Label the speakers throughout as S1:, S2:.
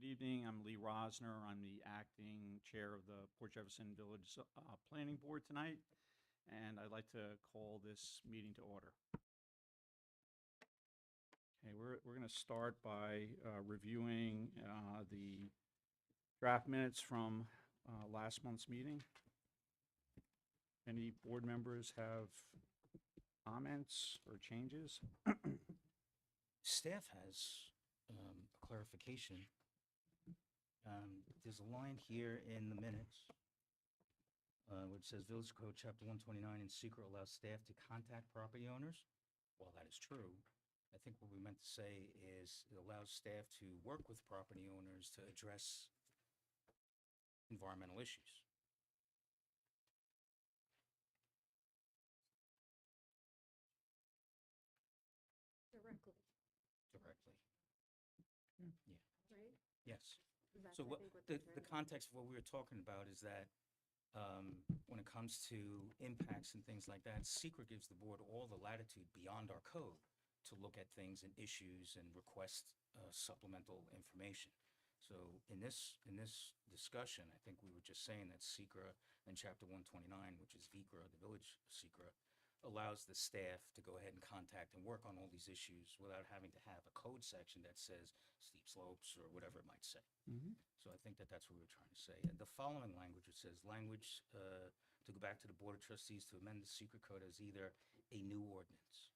S1: Good evening. I'm Lee Rosner. I'm the acting chair of the Port Jefferson Village Planning Board tonight, and I'd like to call this meeting to order. Okay, we're going to start by reviewing the draft minutes from last month's meeting. Any board members have comments or changes?
S2: Staff has a clarification. There's a line here in the minutes which says Village Code Chapter 129 in secret allows staff to contact property owners. While that is true, I think what we meant to say is it allows staff to work with property owners to address environmental issues.
S3: Directly,
S2: Directly. Yeah.
S3: right?
S2: Yes.
S3: That's,
S2: So
S3: I
S2: what
S3: think, what
S2: the
S3: they're-
S2: context of what we were talking about is that when it comes to impacts and things like that, secret gives the board all the latitude beyond our code to look at things and issues and request supplemental information. So in this discussion, I think we were just saying that secret in Chapter 129, which is VCRA, the village secret, allows the staff to go ahead and contact and work on all these issues without having to have a code section that says steep slopes or whatever it might say. So I think that that's what we were trying to say. And the following language, it says language to go back to the Board of Trustees to amend the secret code as either a new ordinance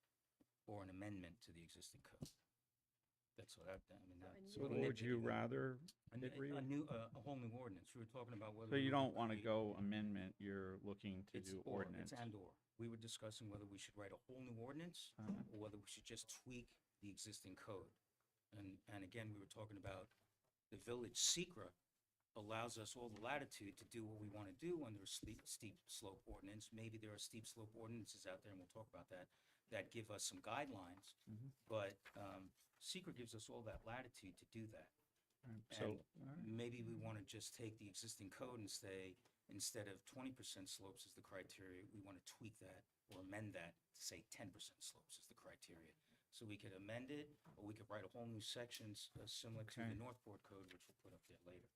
S2: or an amendment to the existing code. That's what I mean.
S3: So a
S1: So
S3: new
S1: would you rather agree?
S2: A whole new ordinance. We were talking about whether.
S1: So you
S2: we would
S1: don't want to
S2: create-
S1: go amendment, you're looking to
S2: It's
S1: do
S2: or,
S1: ordinance?
S2: It's and/or. We were discussing whether we should write a whole new ordinance or whether we should just tweak the existing code. And again, we were talking about the village secret allows us all the latitude to do what we want to do under a steep slope ordinance. Maybe there are steep slope ordinances out there, and we'll talk about that give us some guidelines. But secret gives us all that latitude to do that.
S1: So,
S2: And maybe we want to just take the existing code and say, instead of 20% slopes as the criteria, we want to tweak that or amend that to say 10% slopes as the criteria. So we could amend it, or we could write a whole new section similar to
S1: Okay.
S2: the Northport Code, which we'll put up there later.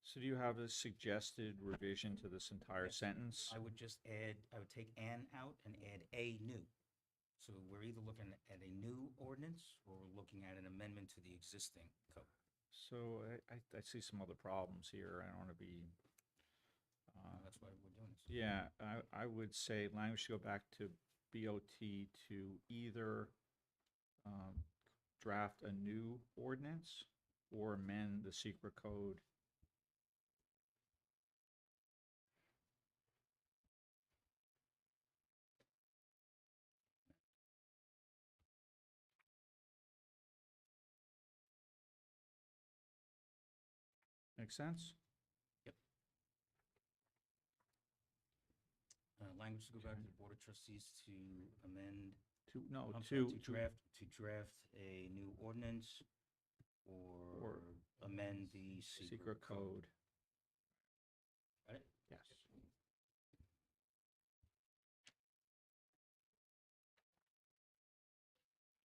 S1: so do you have a suggested revision to this entire
S2: Yes.
S1: sentence?
S2: I would take "an" out and add "a new." So we're either looking at a new ordinance or we're looking at an amendment to the existing code.
S1: So I see some other problems here. I don't want to be,
S2: That's why we're doing this.
S1: yeah, I would say language should go back to BOT to either draft a new ordinance or amend the secret code. Make sense?
S2: Language to go back to the Board of Trustees to amend,
S1: To, no,
S2: I'm sorry,
S1: to
S2: to draft a new ordinance or amend the
S1: secret code.
S2: Got it?
S1: Yes.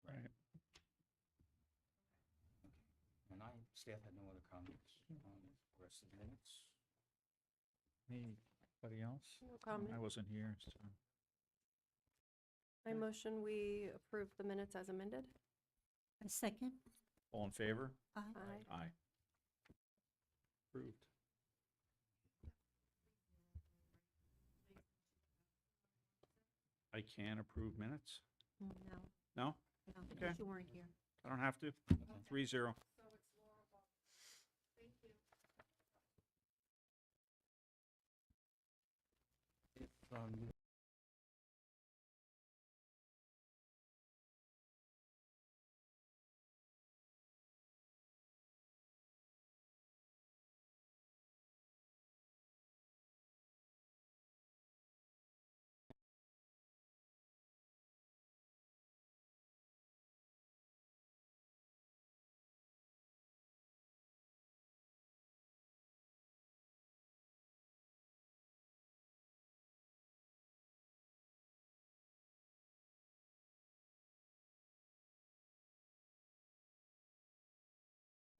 S1: Right.
S2: And staff had no other comments on the rest of the minutes.
S1: Anybody else?
S3: No comment.
S1: I wasn't here, so.
S3: I motion we approve the minutes as amended.
S4: A second?
S1: All in favor?
S4: Aye.
S3: Aye.
S1: Aye. Approved. I can approve minutes?
S4: No,
S1: No?
S4: no,
S1: Okay.
S4: because you weren't here.
S1: I don't have to? 3-0.
S2: If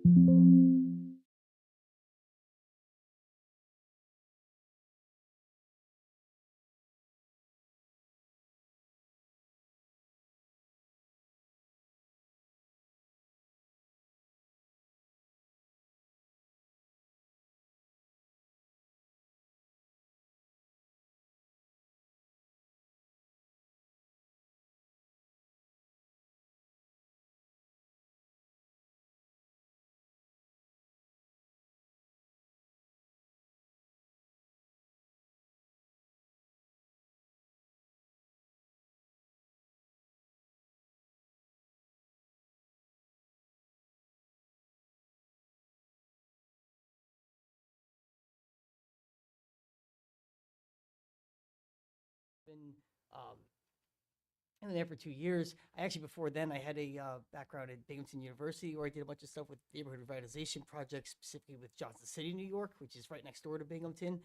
S4: Aye.
S5: Jefferson. And then there for 2 years. I actually, before then, I had a background at Binghamton University where I did a bunch of stuff with neighborhood revitalization projects, specifically with Johnson City, New York, which is right next door to Binghamton.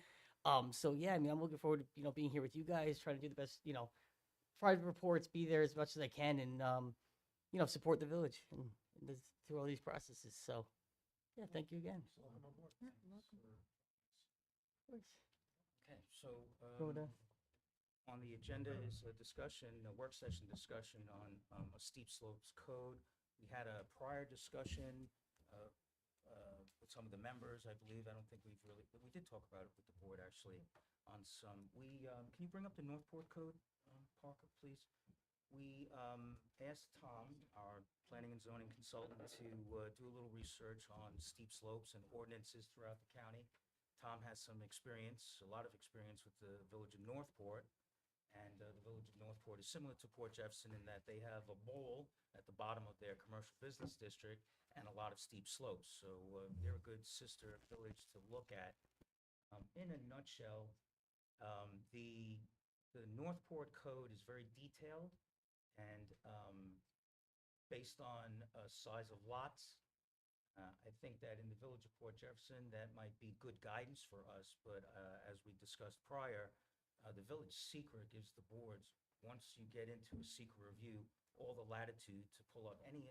S5: So yeah, I mean, I'm looking forward to, being here with you guys, trying to do the best, private reports, be there as much as I can and, support the village and through all these processes. So yeah, thank you again. Of course.
S2: Okay, so,
S5: Go to-
S2: on the agenda is a discussion, a work session discussion on a steep slopes code. We had a prior discussion with some of the members, I believe. I don't think we did talk about it with the board, actually, on some. Can you bring up the Northport code, Parker, please? We asked Tom, our planning and zoning consultant, to do a little research on steep slopes and ordinances throughout the county. Tom has some experience, a lot of experience with the village of Northport. And the village of Northport is similar to Port Jefferson in that they have a bowl at the bottom of their commercial business district and a lot of steep slopes. So they're a good sister village to look at. In a nutshell, the Northport code is very detailed and based on size of lots. I think that in the village of Port Jefferson, that might be good guidance for us. But as we discussed prior, the village secret gives the boards, once you get into a secret review, all the latitude to pull up any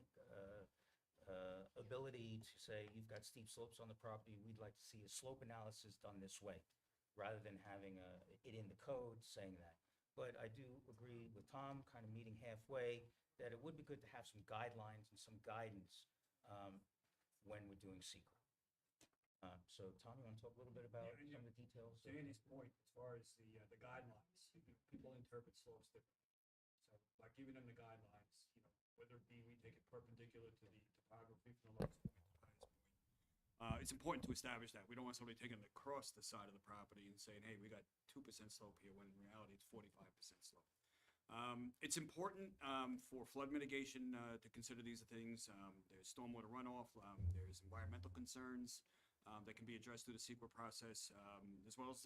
S2: ability to say, you've got steep slopes on the property, we'd like to see a slope analysis done this way, rather than having it in the code saying that. But I do agree with Tom, kind of meeting halfway, that it would be good to have some guidelines and some guidance when we're doing secret. So Tom, you want to talk a little bit about
S6: Yeah,
S2: some of the details?
S6: To Andy's point, as far as the guidelines, people interpret slopes differently. So like even in the guidelines, whether it be we take it perpendicular to the topography from the lowest point to the highest point. It's important to establish that. We don't want somebody taking it across the side of the property and saying, hey, we got 2% slope here, when in reality it's 45% slope. It's important for flood mitigation to consider these things. There's stormwater runoff, there's environmental concerns that can be addressed through the secret process, as well as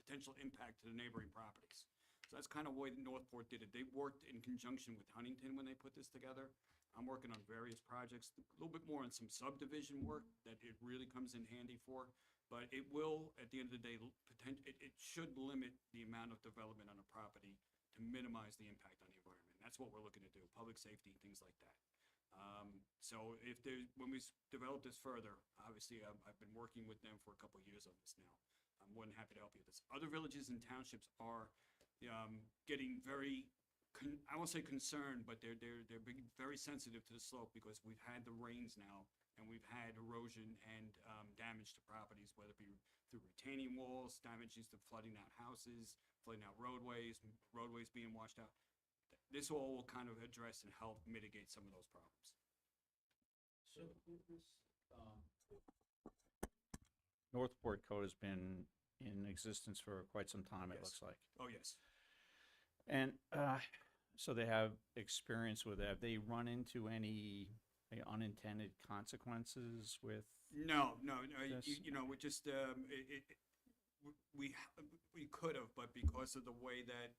S6: potential impact to the neighboring properties. So that's kind of the way Northport did it. They worked in conjunction with Huntington when they put this together. I'm working on various projects, a little bit more on some subdivision work that it really comes in handy for. But it will, at the end of the day, it should limit the amount of development on a property to minimize the impact on the environment. That's what we're looking to do, public safety, things like that. So when we develop this further, obviously I've been working with them for a couple of years on this now. I'm more than happy to help you with this. Other villages and townships are getting very, I won't say concerned, but they're being very sensitive to the slope because we've had the rains now and we've had erosion and damage to properties, whether it be through retaining walls, damages to flooding out houses, flooding out roadways being washed out. This all will kind of address and help mitigate some of those problems.
S2: So
S1: Northport Code has been in existence for quite some time, it
S6: Yes.
S1: looks like.
S6: Oh, yes.
S1: And so they have experience with that. Have they run into any unintended consequences with?
S6: No.
S1: Yes.
S6: We just we could have, but because of the way that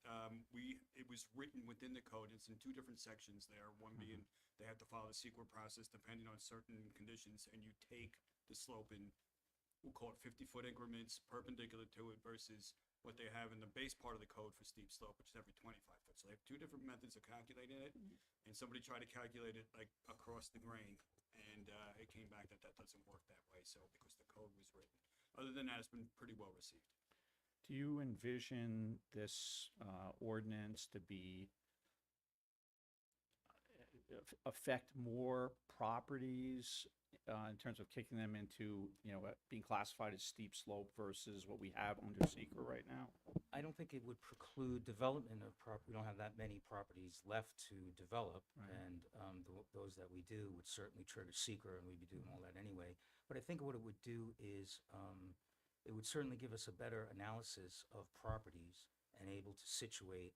S6: it was written within the code, it's in two different sections there. One being they have to follow the secret process depending on certain conditions, and you take the slope in, we'll call it 50-foot increments perpendicular to it versus what they have in the base part of the code for steep slope, which is every 25 foot. So they have two different methods of calculating it, and somebody tried to calculate it like across the grain, and it came back that doesn't work that way. So because the code was written, other than that, it's been pretty well received.
S1: Do you envision this ordinance to be affect more properties in terms of kicking them into, being classified as steep slope versus what we have under secret right now?
S2: I don't think it would preclude development of we don't have that many properties left to develop.
S1: Right.
S2: And those that we do would certainly trigger seeker, and we'd be doing all that anyway. But I think what it would do is it would certainly give us a better analysis of properties and able to situate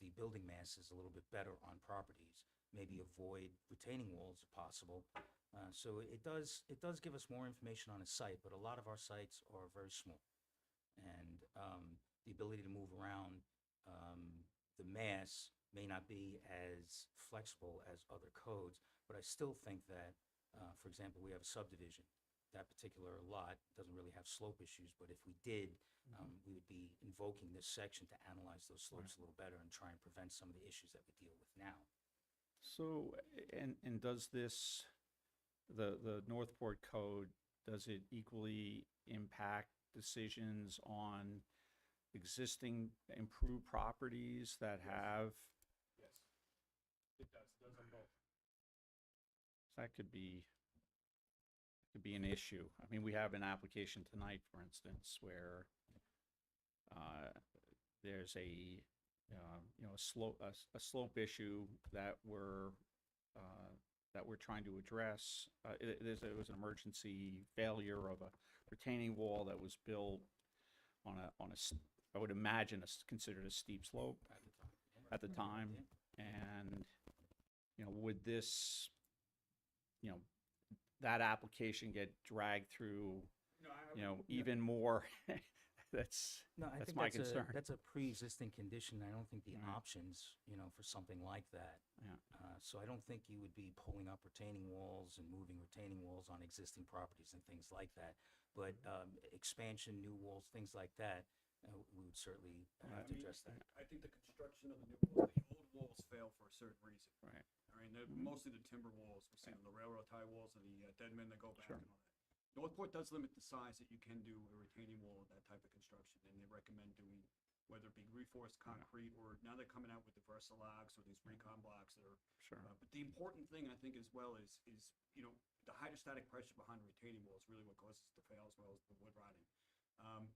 S2: the building masses a little bit better on properties, maybe avoid retaining walls if possible. So it does give us more information on a site, but a lot of our sites are very small. And the ability to move around, the mass may not be as flexible as other codes, but I still think that, for example, we have a subdivision. That particular lot doesn't really have slope issues, but if we did, we would be invoking this section to analyze those slopes a little better and try and prevent some of the issues that we deal with now.
S1: So, and does this, the Northport Code, does it equally impact decisions on existing improved properties that have,
S6: Yes. It does. It does on both.
S1: that could be an issue. I mean, we have an application tonight, for instance, where there's a a slope issue that we're trying to address. It was an emergency failure of a retaining wall that was built on I would imagine considered a steep slope at the time. And, would this, that application get dragged through,
S6: No, I
S1: even more? That's
S2: No, I
S1: That's
S2: think
S1: my
S2: that's
S1: concern.
S2: that's a pre-existing condition. I don't think the
S1: Right.
S2: options, for something like that.
S1: Yeah.
S2: So I don't think you would be pulling up retaining walls and moving retaining walls on existing properties and things like that. But expansion, new walls, things like that, we would certainly have to address that.
S6: I think the construction of the new walls, the old walls fail for a certain reason.
S1: Right.
S6: I mean, they're mostly the timber walls, we're seeing the railroad tie walls and the dead men that go back
S1: Sure.
S6: and all that. Northport does limit the size that you can do a retaining wall of that type of construction, and they recommend doing, whether it be reinforced concrete, or now they're coming out with the Versalogs or these recon blocks that are.
S1: Sure.
S6: But the important thing, I think, as well is, the hydrostatic pressure behind the retaining wall is really what causes it to fail, as well as the wood rotting.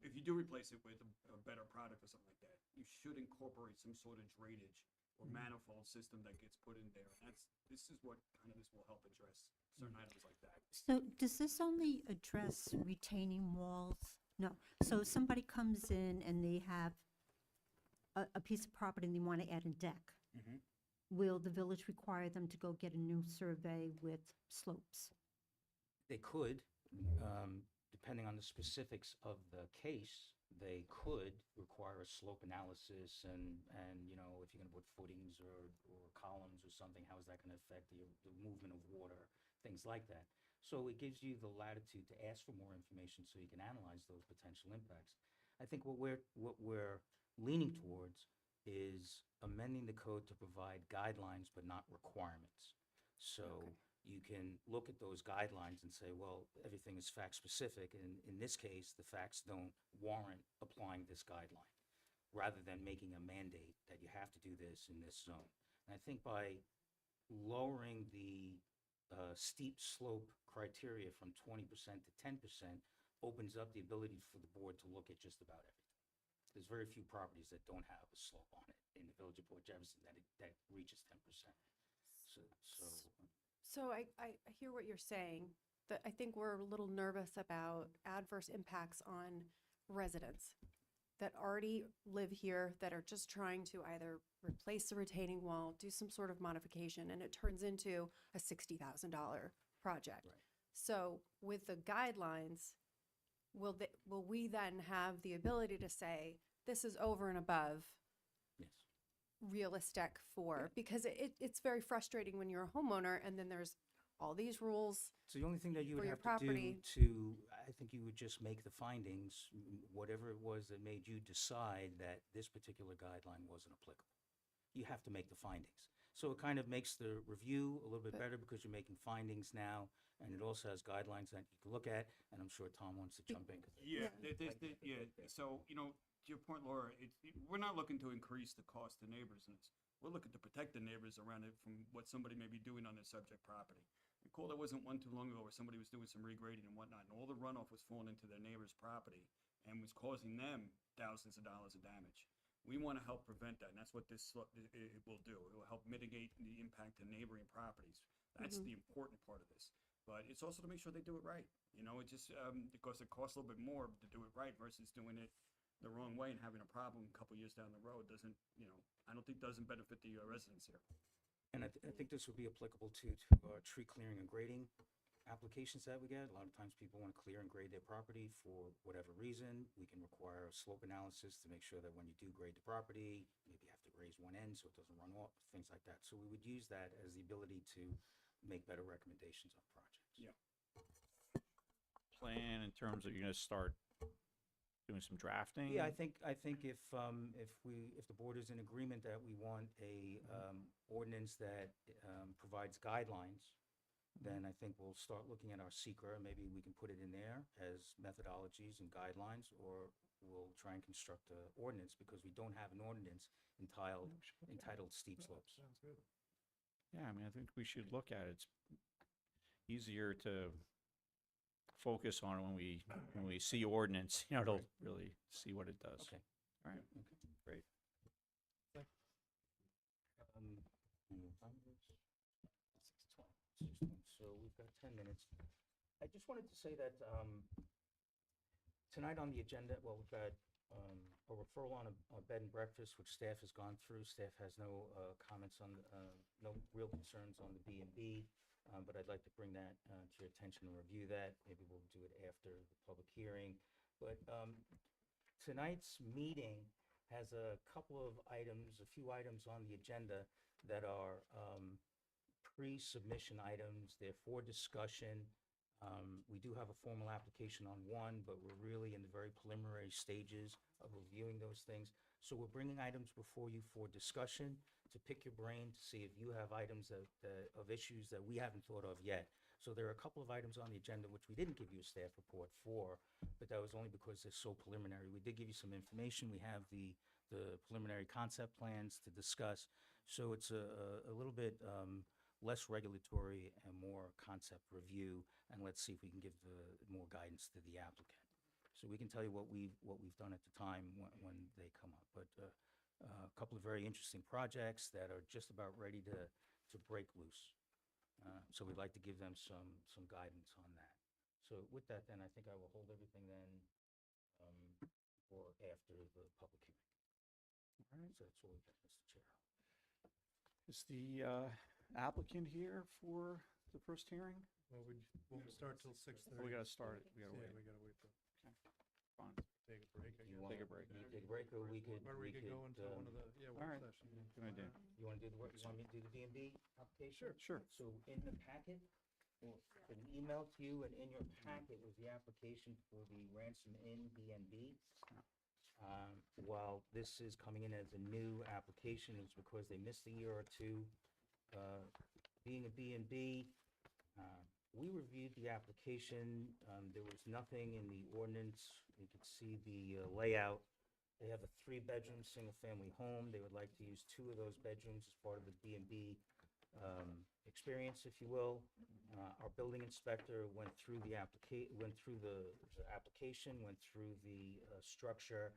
S6: If you do replace it with a better product or something like that, you should incorporate some sort of drainage or manifold system that gets put in there. And this is what this will help address certain items like that.
S4: So does this only address retaining walls? No. So somebody comes in and they have a piece of property and they want to add a deck.
S2: Mhm.
S4: Will the village require them to go get a new survey with slopes?
S2: They could, depending on the specifics of the case, they could require a slope analysis and if you're gonna put footings or columns or something, how is that gonna affect the movement of water, things like that. So it gives you the latitude to ask for more information so you can analyze those potential impacts. I think what we're leaning towards is amending the code to provide guidelines but not requirements. So you can look at those guidelines and say, well, everything is fact-specific, and in this case, the facts don't warrant applying this guideline, rather than making a mandate that you have to do this in this zone. And I think by lowering the steep slope criteria from 20% to 10% opens up the ability for the board to look at just about everything. There's very few properties that don't have a slope on it in the village of Port Jefferson that reaches 10%.
S3: So I hear what you're saying, that I think we're a little nervous about adverse impacts on residents that already live here, that are just trying to either replace the retaining wall, do some sort of modification, and it turns into a $60,000 project.
S2: Right.
S3: So with the guidelines, will we then have the ability to say, this is over and above
S2: Yes.
S3: realistic for, because it's very frustrating when you're a homeowner and then there's all these rules.
S2: So the only thing that you
S3: For
S2: would
S3: your
S2: have to do
S3: property.
S2: I think you would just make the findings, whatever it was that made you decide that this particular guideline wasn't applicable. You have to make the findings. So it kind of makes the review a little bit better because you're making findings now, and it also has guidelines that you can look at, and I'm sure Tom wants to jump in.
S6: Yeah, so, to your point, Laura, we're not looking to increase the cost to neighbors, we're looking to protect the neighbors around it from what somebody may be doing on their subject property. Recall there wasn't one too long ago where somebody was doing some regrading and whatnot, and all the runoff was falling into their neighbor's property and was causing them thousands of dollars of damage. We want to help prevent that, and that's what this it will do. It will help mitigate the impact to neighboring properties. That's the important part of this. But it's also to make sure they do it right. It just because it costs a little bit more to do it right versus doing it the wrong way and having a problem a couple years down the road doesn't benefit the residents here.
S2: And I think this would be applicable to tree clearing and grading. applications that we get. A lot of times people want to clear and grade their property for whatever reason. We can require a slope analysis to make sure that when you do grade the property, maybe you have to raise one end so it doesn't run off, things like that. So we would use that as the ability to make better recommendations on projects.
S1: Yeah. Plan in terms of you're gonna start doing some drafting?
S2: Yeah, I think if the board is in agreement that we want a ordinance that provides guidelines, then I think we'll start looking at our secra. Maybe we can put it in there as methodologies and guidelines, or we'll try and construct a ordinance, because we don't have an ordinance entitled steep slopes.
S6: Sounds good.
S1: Yeah, I mean, I think we should look at it. It's easier to focus on when we see ordinance, you know, to really see what it does.
S2: Okay.
S1: All right,
S2: Okay.
S1: great.
S2: Any time is 6:20. So we've got 10 minutes. I just wanted to say that tonight on the agenda, well, we've got a referral on a bed and breakfast, which staff has gone through. Staff has no comments on, no real concerns on the B&B, but I'd like to bring that to your attention and review that. Maybe we'll do it after the public hearing. But tonight's meeting has a couple of items, a few items on the agenda that are pre-submission items. They're for discussion. We do have a formal application on one, but we're really in the very preliminary stages of reviewing those things. So we're bringing items before you for discussion, to pick your brain, to see if you have items of issues that we haven't thought of yet. So there are a couple of items on the agenda which we didn't give you a staff report for, but that was only because they're so preliminary. We did give you some information. We have the preliminary concept plans to discuss. So it's a little bit less regulatory and more concept review, and let's see if we can give more guidance to the applicant. So we can tell you what we've done at the time when they come up. But a couple of very interesting projects that are just about ready to break loose. So we'd like to give them some guidance on that. So with that, then, I think I will hold everything then for after the public hearing.
S1: All right.
S2: So that's all we got, Mr. Chair.
S1: Is the applicant here for the first hearing?
S6: Well, we won't start till 6:30.
S1: We gotta start it. We gotta
S6: Yeah,
S1: wait.
S6: we gotta wait till,
S1: Fine.
S6: take a break, I
S2: You
S6: guess.
S2: wanna-
S1: Take a break.
S2: You can take a break, or we could.
S6: Or we could go into one of the,
S1: all
S6: work
S1: right.
S6: sessions.
S1: Good idea.
S2: You want to do the work, you want me to do the B&B application?
S1: Sure.
S2: So in the packet, or an email to you, and in your packet was the application for the Ransom Inn B&B. While this is coming in as a new application, it's because they missed a year or two being a B&B. We reviewed the application. There was nothing in the ordinance. You could see the layout. They have a 3-bedroom, single-family home. They would like to use 2 of those bedrooms as part of the B&B experience, if you will. Our building inspector went through the application, went through the structure,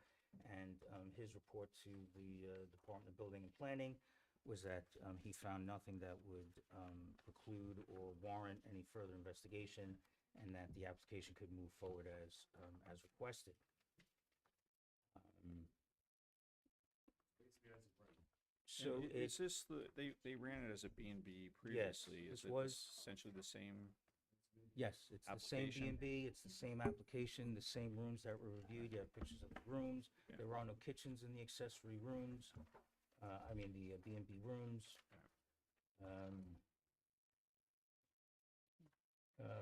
S2: and his report to the Department of Building and Planning was that he found nothing that would preclude or warrant any further investigation, and that the application could move forward as requested. So
S1: Is this they ran it as a B&B previously?
S2: this
S1: Is it
S2: was-
S1: essentially the same?
S2: Yes, it's the same
S1: Application.
S2: B&B, it's the same application, the same rooms that were reviewed. You have pictures of the rooms.
S1: Yeah.
S2: There are no kitchens in the accessory rooms, the B&B rooms.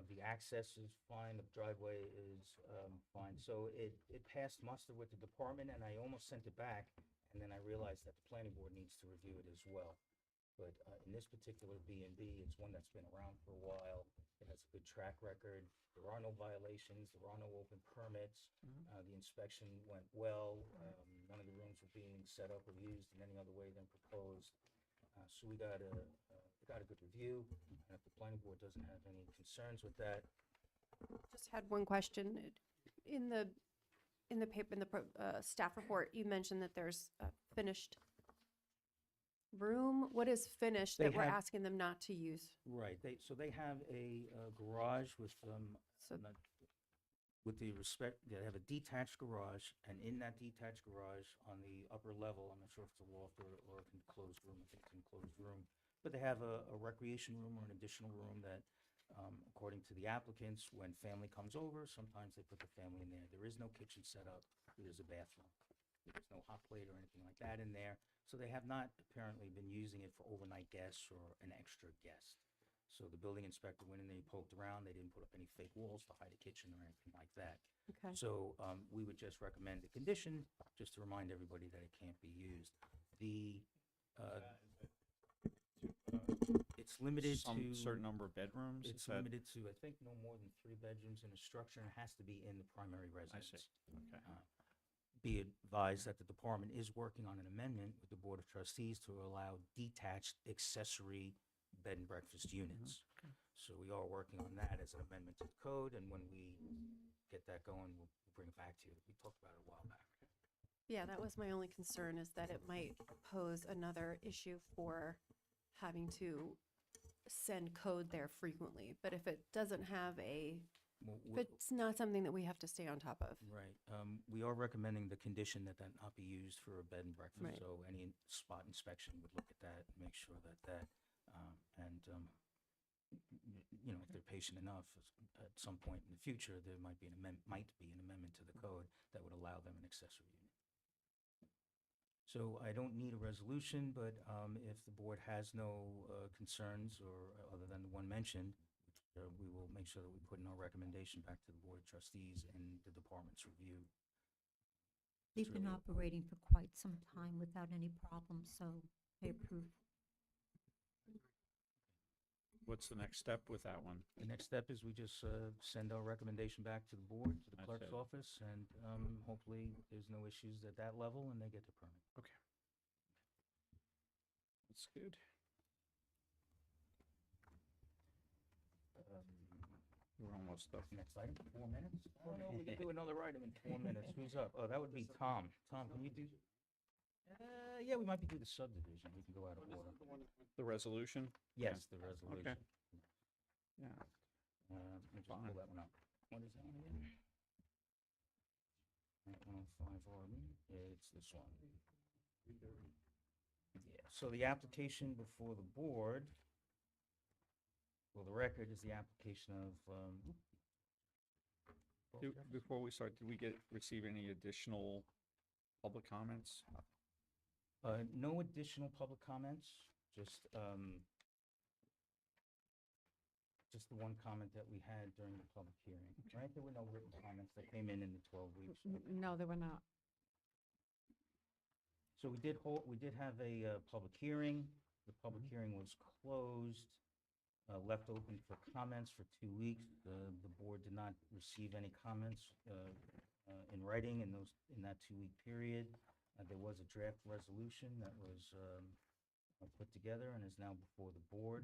S2: The access is fine, the driveway is fine. So it passed muster with the department, and I almost sent it back, and then I realized that the planning board needs to review it as well. But in this particular B&B, it's one that's been around for a while. It has a good track record. There are no violations. There are no open permits. The inspection went well. None of the rooms were being set up or used in any other way than proposed. So we got a good review. And if the planning board doesn't have any concerns with that,
S3: Just had one question. In the paper, staff report, you mentioned that there's a finished room. What is finished
S2: They
S3: that we're
S2: have-
S3: asking them not to use?
S2: right, so they have a garage with,
S3: So
S2: not- with the respect, they have a detached garage, and in that detached garage, on the upper level, I'm not sure if it's a loft or an enclosed room, I think it's an enclosed room, but they have a recreation room or an additional room that According to the applicants, when family comes over, sometimes they put the family in there. There is no kitchen set up. There's a bathroom. There's no hot plate or anything like that in there. So they have not apparently been using it for overnight guests or an extra guest. So the building inspector went in there, he poked around. They didn't put up any fake walls to hide a kitchen or anything like that.
S3: Okay.
S2: So we would just recommend a condition, just to remind everybody that it can't be used. It's limited
S1: Some
S2: to.
S1: certain number of bedrooms?
S2: It's
S1: Is that-
S2: limited to, I think, no more than 3 bedrooms in a structure, and it has to be in the primary
S1: I
S2: residence.
S1: see, okay.
S2: Be advised that the department is working on an amendment with the Board of Trustees to allow detached accessory bed and breakfast units. So we are working on that as an amendment to the code, and when we get that going, we'll bring it back to you. We talked about it a while back.
S3: Yeah, that was my only concern, is that it might pose another issue for having to send code there frequently. But if it doesn't have
S2: Well,
S3: if it's not something that we have to stay on top of.
S2: Right. We are recommending the condition that that not be used for a bed and breakfast.
S3: Right.
S2: So any spot inspection would look at that, make sure that, you know, if they're patient enough, at some point in the future, there might be an amendment to the code that would allow them an accessory unit. So I don't need a resolution, but if the board has no concerns or other than the one mentioned, we will make sure that we put in our recommendation back to the Board of Trustees and the department's review.
S4: They've been
S2: really-
S4: operating for quite some time without any problems, so I approve.
S1: What's the next step with that one?
S2: The next step is we just send our recommendation back to the board, to the
S1: That's
S2: clerk's
S1: it.
S2: office, and hopefully there's no issues at that level and they get the permit.
S1: That's good. We're almost up.
S2: Next item, 4 minutes? I don't know, we can do another item in 4 minutes. Who's up? Oh, that would be Tom. Tom, can you do? Yeah, we might be doing the subdivision. We can go out of order.
S1: The resolution?
S2: Yes, the resolution.
S1: Yeah.
S2: Let me just
S1: Fine.
S2: pull that one up. What is that one again? 105 RB, it's this one. Yeah, so the application before the board, well, the record is the application of,
S1: Before we start, did we receive any additional public comments?
S2: no additional public comments, just the one comment that we had during the public hearing, right? There were no written comments that came in the 12 weeks.
S7: No, they were not.
S2: So we did have a public hearing. The public hearing was closed, left open for comments for 2 weeks. The board did not receive any comments in writing in that 2-week period. There was a draft resolution that was put together and is now before the board.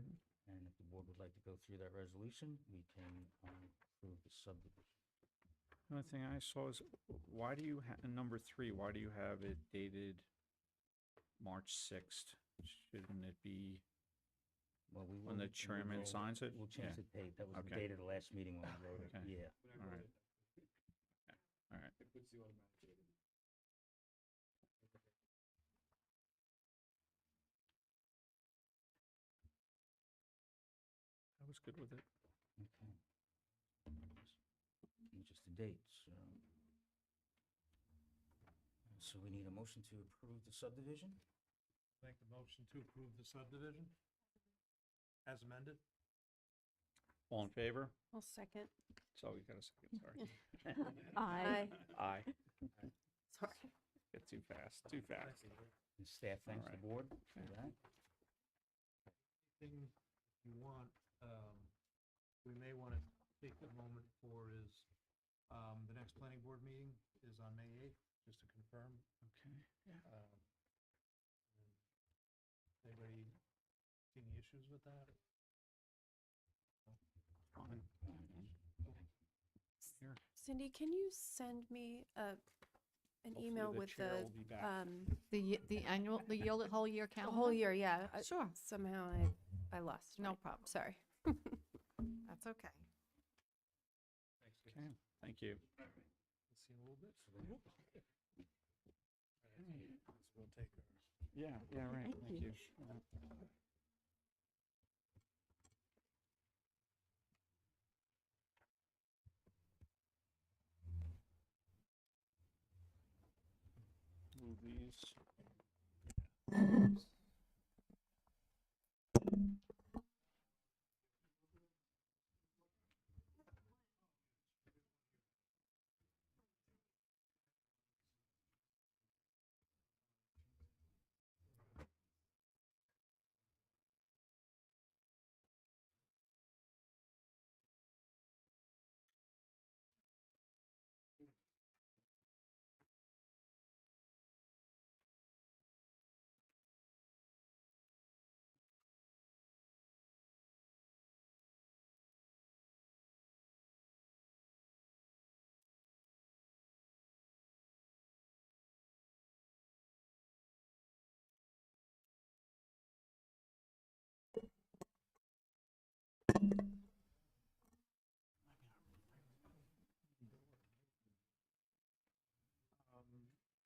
S2: And if the board would like to go through that resolution, we can approve the subdivision.
S1: The only thing I saw is, why do you, number 3, why do you have it dated March 6th? Shouldn't it be
S2: Well, we
S1: when the
S2: will-
S1: chairman
S2: we'll-
S1: signs it?
S2: We'll change
S1: Yeah.
S2: the date. That was the
S1: Okay.
S2: date of the last meeting when we wrote it.
S1: Okay.
S2: Yeah.
S1: All right. All right.
S6: It puts the automatic date in.
S1: I was good with it.
S2: Okay. Just the dates. So we need a motion to approve the subdivision?
S8: Make the motion to approve the subdivision as amended?
S1: All in favor?
S3: I'll second.
S1: So we got a second, sorry.
S4: Aye.
S1: Aye.
S3: Sorry.
S1: Get too fast, too fast.
S2: And staff thanks the
S1: Alright.
S2: board for
S1: Okay.
S2: that.
S8: Thing you want, we may want to take a moment for is, the next planning board meeting is on May 8th, just to confirm.
S1: Okay.
S8: Anybody see any issues with that?
S1: Fine. Here.
S3: Cindy, can you send me an
S1: Hopefully
S3: email
S1: the
S3: with
S1: chair
S3: the,
S1: will be back.
S7: The whole year
S3: the
S7: calendar?
S3: whole year, yeah.
S7: Sure.
S3: Somehow I lost.
S7: No
S3: my-
S7: problem.
S3: Sorry.
S7: That's okay.
S1: Okay, thank you.
S8: Let's see a little bit. So we'll take our.
S1: Yeah, yeah, right,
S4: Thank
S1: thank
S4: you.
S1: you. move these.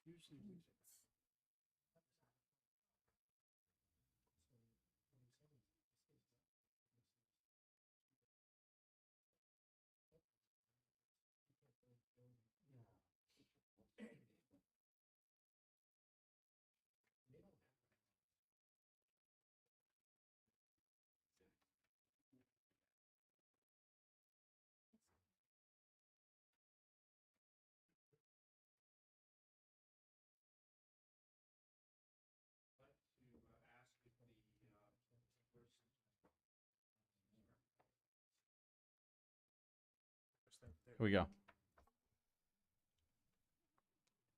S1: Usually. Here we go.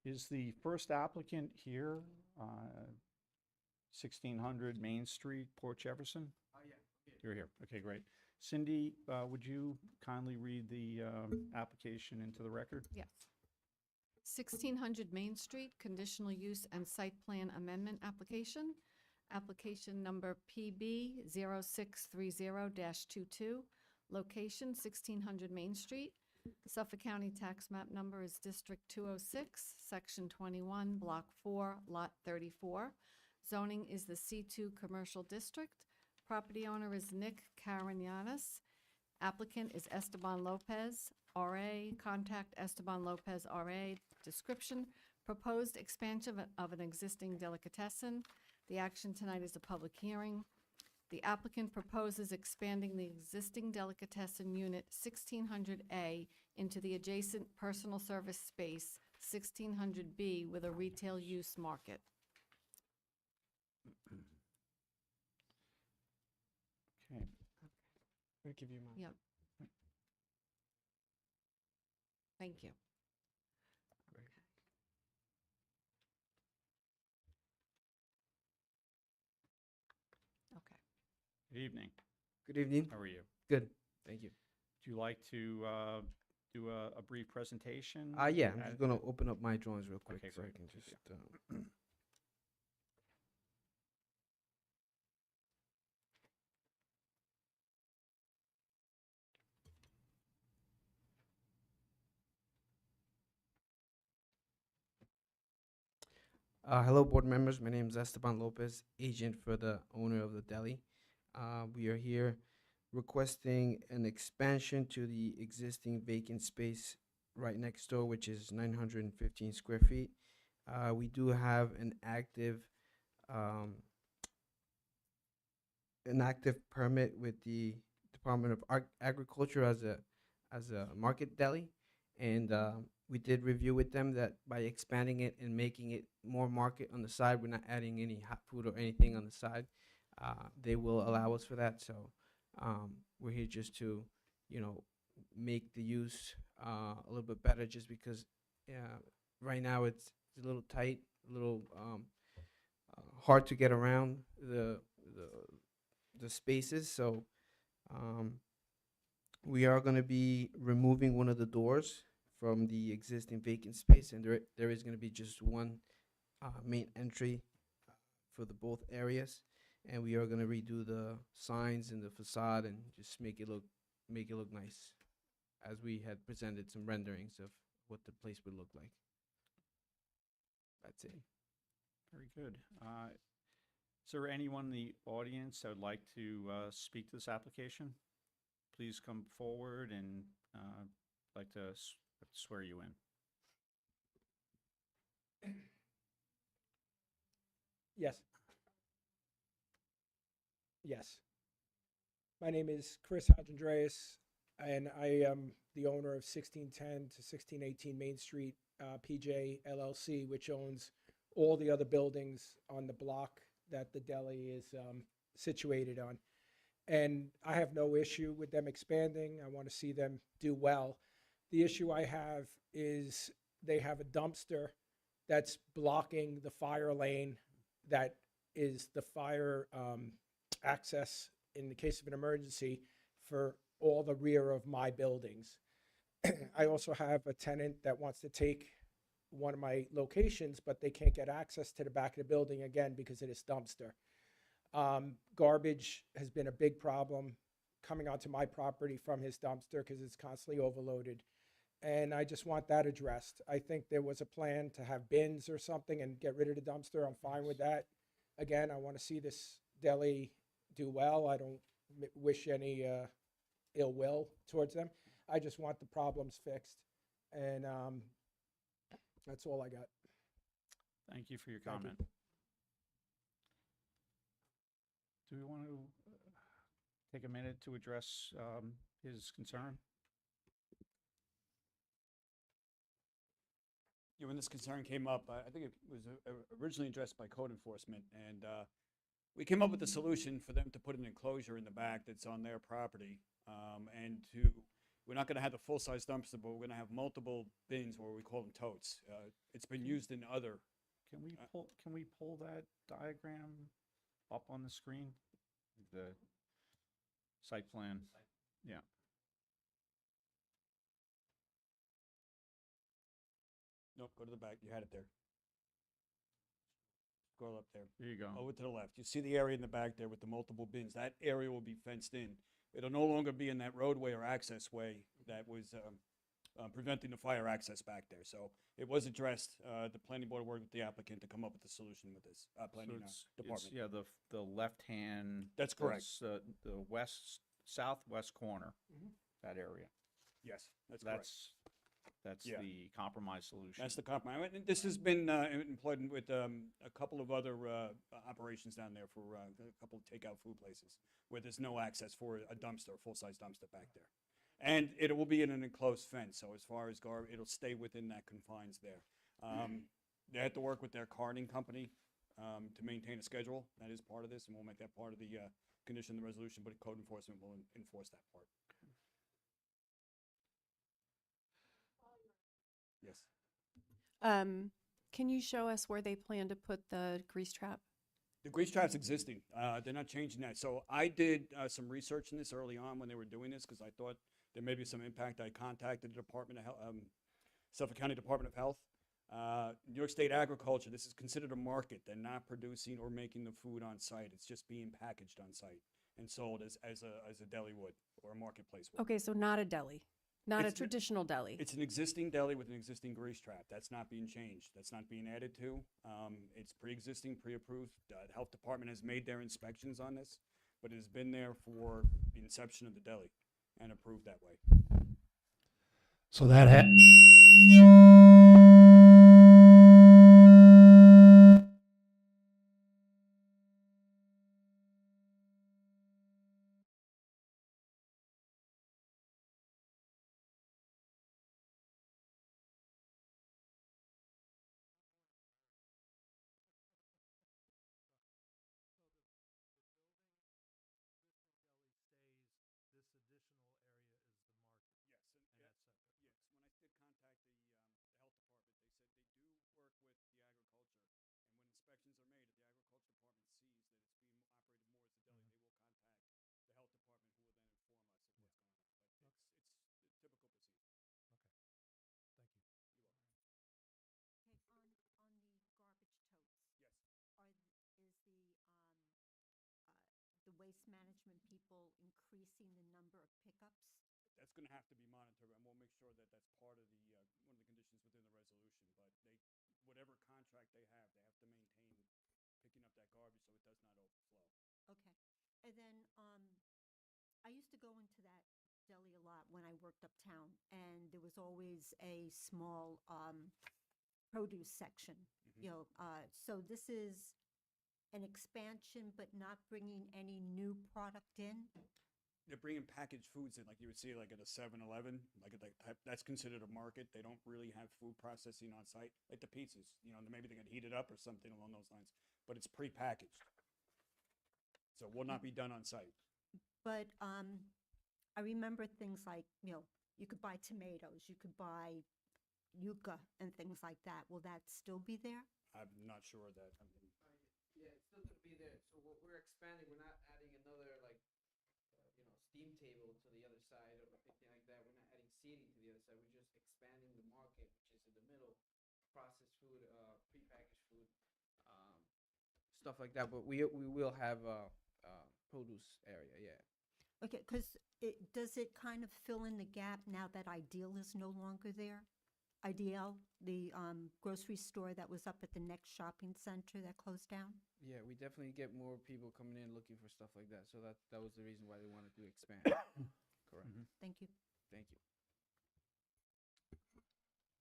S1: Is the first applicant here, 1600 Main Street, Port Jefferson?
S6: Yeah.
S1: You're here. Okay, great. Cindy, would you kindly read the application into the record?
S7: Yes. 1600 Main Street, conditional use and site plan amendment application. Application number PB 0630-22. Location 1600 Main Street. Suffolk County tax map number is District 206, Section 21, Block 4, Lot 34. Zoning is the C2 Commercial District. Property owner is Nick Karananis. Applicant is Esteban Lopez, RA. Contact Esteban Lopez, RA. Description: proposed expansion of an existing delicatessen. The action tonight is a public hearing. The applicant proposes expanding the existing delicatessen unit 1600A into the adjacent personal service space 1600B with a retail use market.
S1: Okay.
S9: I'll give you mine.
S7: Yep. Thank you.
S9: Great.
S7: Okay.
S1: Good evening.
S9: Good evening.
S1: How are you?
S9: Good. Thank you.
S1: Do you like to do a brief presentation?
S9: Yeah, I'm
S1: Add-
S9: just gonna open up my drawings real quick
S1: Okay,
S9: so I
S1: great.
S9: can
S1: Thank
S9: just. Hello, board members. My name is Esteban Lopez, agent for the owner of the deli. We are here requesting an expansion to the existing vacant space right next door, which is 915 square feet. We do have um, an active permit with the Department of Agriculture as a market deli, and we did review with them that by expanding it and making it more market on the side, we're not adding any hot food or anything on the side. They will allow us for that, so we're here just to, make the use a little bit better, just because right now it's a little tight, a little hard to get around the spaces. So we are going to be removing one of the doors from the existing vacant space, and there is going to be just one main entry for the both areas, and we are going to redo the signs and the facade and just make it look nice, as we had presented some renderings of what the place would look like. That's it.
S1: Very good. Is there anyone in the audience that would like to speak to this application? Please come forward, and I'd like to swear you in.
S10: Yes. Yes. My name is Chris Algendreas, and I am the owner of 1610 to 1618 Main Street, PJ LLC, which owns all the other buildings on the block that the deli is situated on. And I have no issue with them expanding. I want to see them do well. The issue I have is they have a dumpster that's blocking the fire lane that is the fire access in the case of an emergency for all the rear of my buildings. I also have a tenant that wants to take one of my locations, but they can't get access to the back of the building again because of this dumpster. Garbage has been a big problem coming onto my property from his dumpster because it's constantly overloaded. And I just want that addressed. I think there was a plan to have bins or something and get rid of the dumpster. I'm fine with that. Again, I want to see this deli do well. I don't wish any ill will towards them. I just want the problems fixed. And that's all I got.
S1: Thank you for your
S10: Thank you.
S1: comment. Do we want to take a minute to address his concern?
S6: Yeah, when this concern came up, I think it was originally addressed by code enforcement, and we came up with a solution for them to put an enclosure in the back that's on their property, and we're not going to have the full-size dumpster, but we're going to have multiple bins, or we call them totes. It's been used in other.
S1: Can we pull that diagram up on the screen? The site plan, yeah.
S6: Nope, go to the back. You had it there. Scroll up there.
S1: There you go.
S6: Over to the left. You see the area in the back there with the multiple bins. That area will be fenced in. It'll no longer be in that roadway or access way that was preventing the fire access back there. So it was addressed. The planning board worked with the applicant to come up with a solution with this planning department.
S1: Yeah, the left hand.
S6: That's correct.
S1: The southwest corner, that area.
S6: Yes, that's correct.
S1: That's
S6: Yeah.
S1: the compromise solution.
S6: That's the compromise. And this has been employed with a couple of other operations down there for a couple of takeout food places where there's no access for a dumpster, a full-size dumpster back there. And it will be in an enclosed fence, so as far as garbage, it'll stay within that confines there. They had to work with their carting company to maintain a schedule. That is part of this, and we'll make that part of the condition of the resolution, but code enforcement will enforce that part. Yes.
S3: Can you show us where they plan to put the grease trap?
S6: The grease trap's existing. They're not changing that. So I did some research in this early on when they were doing this because I thought there may be some impact. I contacted the Department of Health, Suffolk County Department of Health, New York State Agriculture. This is considered a market. They're not producing or making the food on site. It's just being packaged on site and sold as a deli would or a marketplace would.
S3: Okay, so not a deli, not a
S6: It's-
S3: traditional deli.
S6: It's an existing deli with an existing grease trap. That's not being changed. That's not being added to. It's pre-existing, pre-approved. The health department has made their inspections on this, but it has been there for the inception of the deli and approved that way.
S11: So that
S4: the waste management people increasing the number of pickups?
S6: That's going to have to be monitored, and we'll make sure that that's part of the one of the conditions within the resolution. But whatever contract they have to maintain picking up that garbage so it does not overflow.
S4: Okay. And then I used to go into that deli a lot when I worked uptown, and there was always a small produce section.
S6: Mhm.
S4: You know, so this is an expansion but not bringing any new product in?
S6: They're bringing packaged foods in, like you would see like at a 7-Eleven, like at that's considered a market. They don't really have food processing on site, like the pizzas, you know, maybe they can heat it up or something along those lines, but it's prepackaged. So it will not be done on site.
S4: But I remember things like, you could buy tomatoes, you could buy yucca and things like that. Will that still be there?
S6: I'm not sure of that. I mean,
S9: Yeah, it's still gonna be there. So what we're expanding, we're not adding another steam table to the other side or anything like that. We're not adding seating to the other side. We're just expanding the market, which is in the middle, processed food, prepackaged food, stuff like that. But we will have produce area, yeah.
S4: Okay, because does it kind of fill in the gap now that Ideal is no longer there? Ideal, the grocery store that was up at the next shopping center that closed down?
S9: Yeah, we definitely get more people coming in looking for stuff like that. So that was the reason why they wanted to expand. Correct.
S1: Mhm.
S4: Thank you.
S9: Thank you.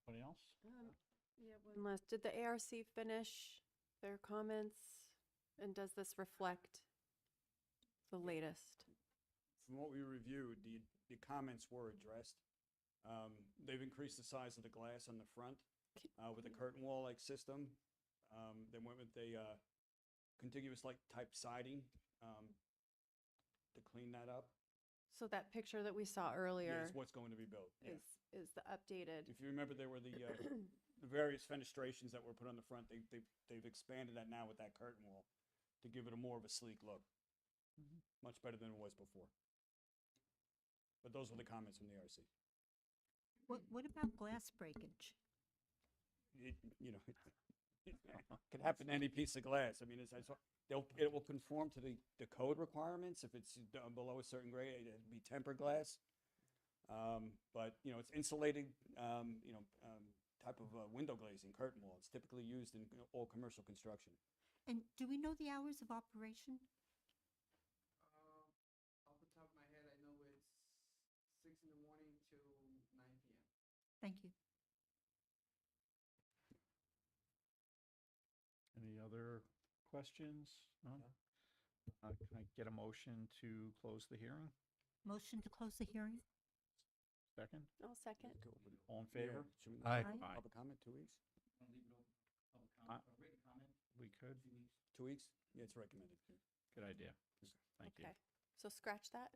S1: Anybody else?
S3: Yeah, one last, did the ARC finish their comments? And does this reflect the latest?
S6: from what we reviewed, the comments were addressed. They've increased the size of the glass on the front with a curtain wall-like system. They went with a contiguous like type siding to clean that up.
S3: So that picture that we saw earlier
S6: Is what's going to be built. Yeah.
S3: is the updated.
S6: If you remember, there were the various fenestrations that were put on the front. They've expanded that now with that curtain wall to give it a more of a sleek look. Much better than it was before. But those were the comments from the RC.
S4: What about glass breakage?
S6: It could happen to any piece of glass. I mean, it will conform to the code requirements. If it's below a certain grade, it'd be tempered glass. But it's insulated, type of window glazing, curtain wall. It's typically used in all commercial construction.
S4: And do we know the hours of operation?
S9: Off the top of my head, I know it's 6 in the morning to 9 p.m.
S4: Thank you.
S1: Any other questions? No? Can I get a motion to close the hearing?
S4: Motion to close the hearing?
S1: Second?
S3: I'll second.
S1: All in favor?
S6: Yeah. Should we
S11: Aye.
S1: Aye.
S6: public comment, 2 weeks?
S1: We could.
S6: 2 weeks? Yeah, it's recommended.
S1: Good idea. Thank you.
S3: Okay, so scratch that.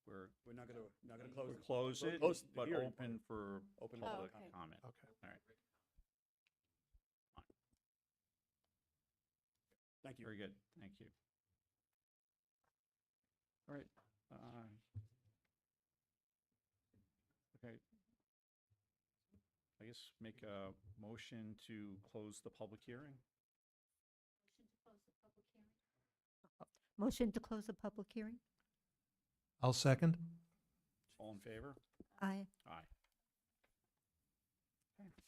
S1: We're
S6: We're not gonna close it.
S1: close
S6: We'll
S1: it,
S6: close the
S1: but
S6: hearing.
S1: open for
S6: Open
S3: Oh,
S1: public
S3: okay.
S1: comment.
S11: Okay.
S1: All right.
S6: Thank you.
S1: Very good. Thank you. All right. Okay. I guess make a motion to close the public hearing.
S4: Motion to close the public hearing?
S11: I'll second.
S1: All in favor?
S4: Aye.
S1: Aye. Okay.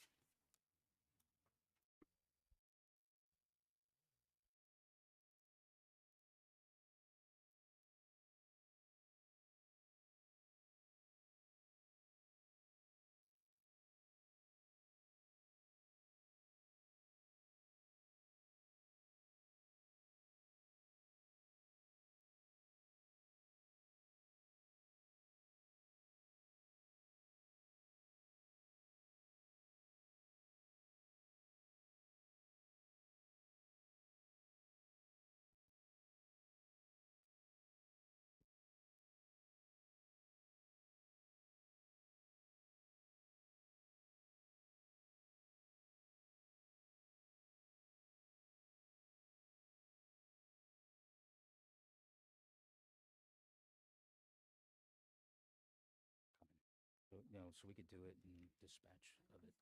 S2: So we could do it in dispatch of it.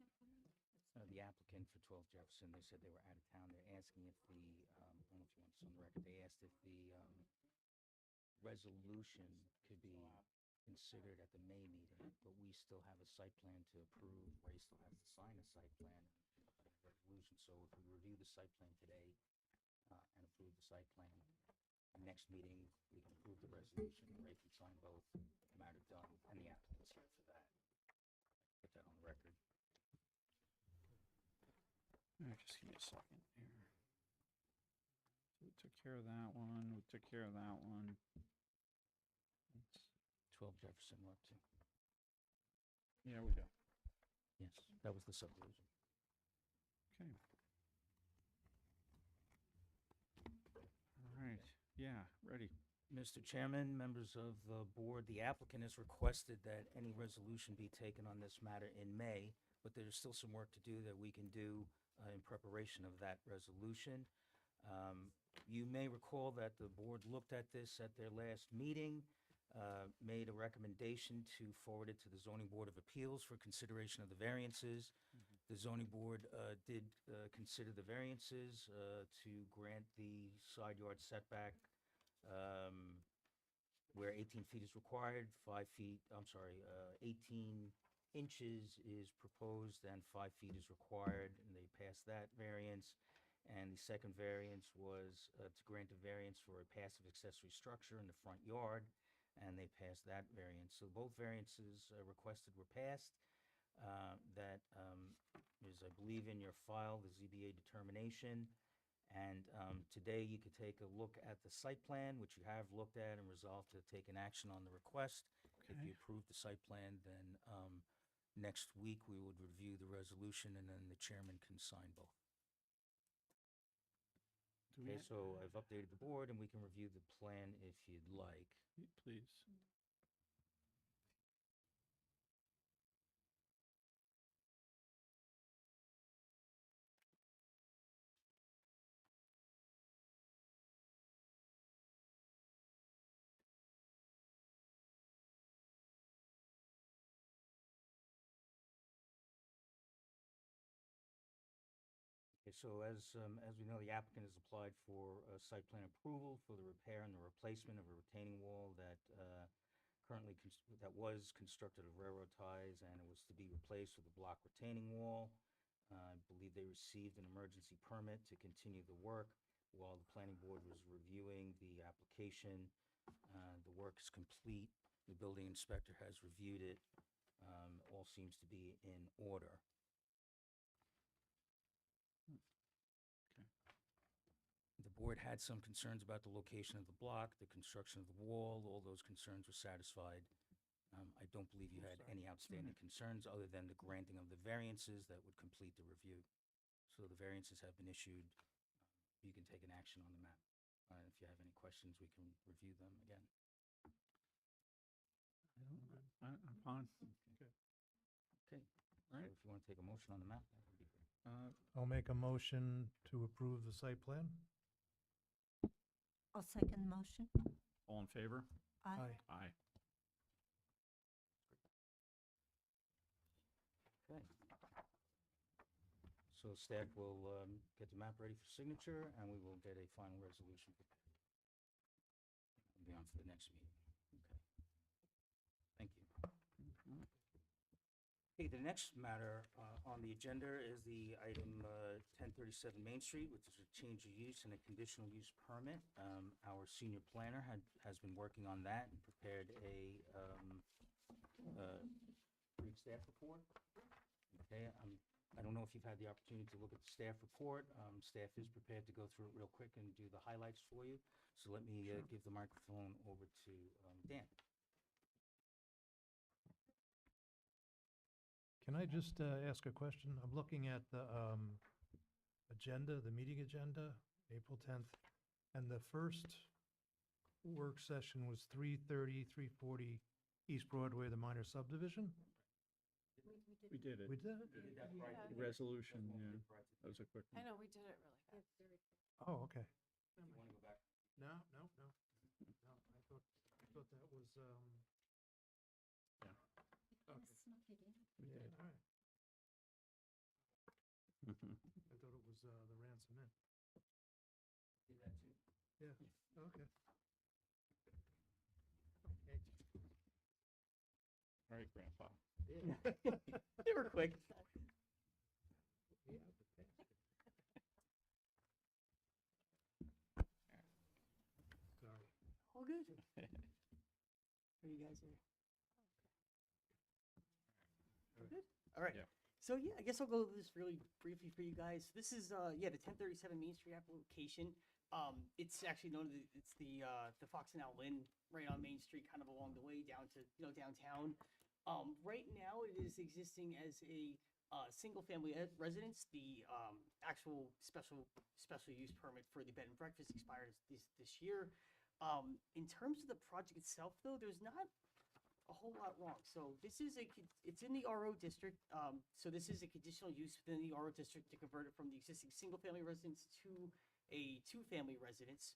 S2: The applicant for 12 Jefferson, they said they were out of town. They're asking if I don't know if you want this on the record, they asked if the resolution could be considered at the May meeting, but we still have a site plan to approve. Ray still has to sign a site plan and resolution. So if we review the site plan today and approve the site plan, next meeting, we can approve the resolution. Ray can sign both, matter done, and the applicant's here for that. Put that on the record.
S1: All right, just give me a second here. took care of that one, we took care of that one. Let's-
S2: 12 Jefferson, we're up to.
S1: There we go.
S2: Yes, that was the subdivision.
S1: Okay. All right, yeah, ready.
S2: Mr. Chairman, members of the board, the applicant has requested that any resolution be taken on this matter in May, but there's still some work to do that we can do in preparation of that resolution. You may recall that the board looked at this at their last meeting, made a recommendation to forward it to the Zoning Board of Appeals for consideration of the variances. The zoning board did consider the variances to grant the side yard setback where 18 feet is required, 18 inches is proposed and 5 feet is required, and they passed that variance. And the second variance was to grant a variance for a passive accessory structure in the front yard, and they passed that variance. So both variances requested were passed. That is, I believe, in your file, the ZBA determination. And today you could take a look at the site plan, which you have looked at and resolved to take an action on the request. If you
S1: Okay.
S2: approve the site plan, then next week we would review the resolution and then the chairman can sign both.
S1: Do we
S2: Okay,
S1: ha-
S2: so I've updated the board and we can review the plan if you'd like.
S1: Please.
S2: Okay, so as we know, the applicant has applied for site plan approval for the repair and the replacement of a retaining wall that that was constructed of railroad ties, and it was to be replaced with a block retaining wall. I believe they received an emergency permit to continue the work while the planning board was reviewing the application. The work is complete. The building inspector has reviewed it. All seems to be in order. The board had some concerns about the location of the block, the construction of the wall. All those concerns were satisfied. I don't believe you had any outstanding concerns other than the granting of the variances that would complete the review. So the variances have been issued. You can take an action on the map. If you have any questions, we can review them again.
S1: I'm fine.
S2: Okay.
S1: Right.
S2: So if you want to take a motion on the map, that would be great.
S11: I'll make a motion to approve the site plan.
S4: I'll second the motion.
S1: All in favor?
S4: Aye.
S1: Aye.
S2: Okay. So staff will get the map ready for signature, and we will get a final resolution prepared. It'll be on for the next meeting. Okay. Thank you. Okay, the next matter on the agenda is the item 1037 Main Street, which is a change of use and a conditional use permit. Our senior planner has been working on that and prepared a brief staff report. Okay, I don't know if you've had the opportunity to look at the staff report. Staff is prepared to go through it real quick and do the highlights for you. So let me give the microphone over to Dan.
S11: Can I just ask a question? I'm looking at the agenda, the meeting agenda, April 10th, and the first work session was 3:30, 3:40 East Broadway, the minor subdivision?
S1: We did it.
S11: We did it?
S1: The resolution, yeah. That was a quick
S3: I
S1: one.
S3: know, we did it really fast.
S11: Oh, okay.
S2: You want to go back?
S11: No. No, I thought that was,
S1: Yeah.
S11: we did, all right.
S1: Mhm.
S11: I thought it was the ransom in.
S2: Do that too.
S11: Yeah, okay.
S1: All right, Grandpa.
S5: They were quick.
S11: Sorry.
S5: All good. Are you guys here? Good? All right.
S1: Yeah.
S5: So yeah, I guess I'll go over this really briefly for you guys. This is, the 1037 Main Street application. It's actually known as it's the Fox and Owl Inn right on Main Street, kind of along the way down to downtown. Right now, it is existing as a single family residence. The actual special use permit for the bed and breakfast expired this year. In terms of the project itself, though, there's not a whole lot wrong. So this is it's in the RO district. So this is a conditional use within the RO district to convert it from the existing single family residence to a two-family residence.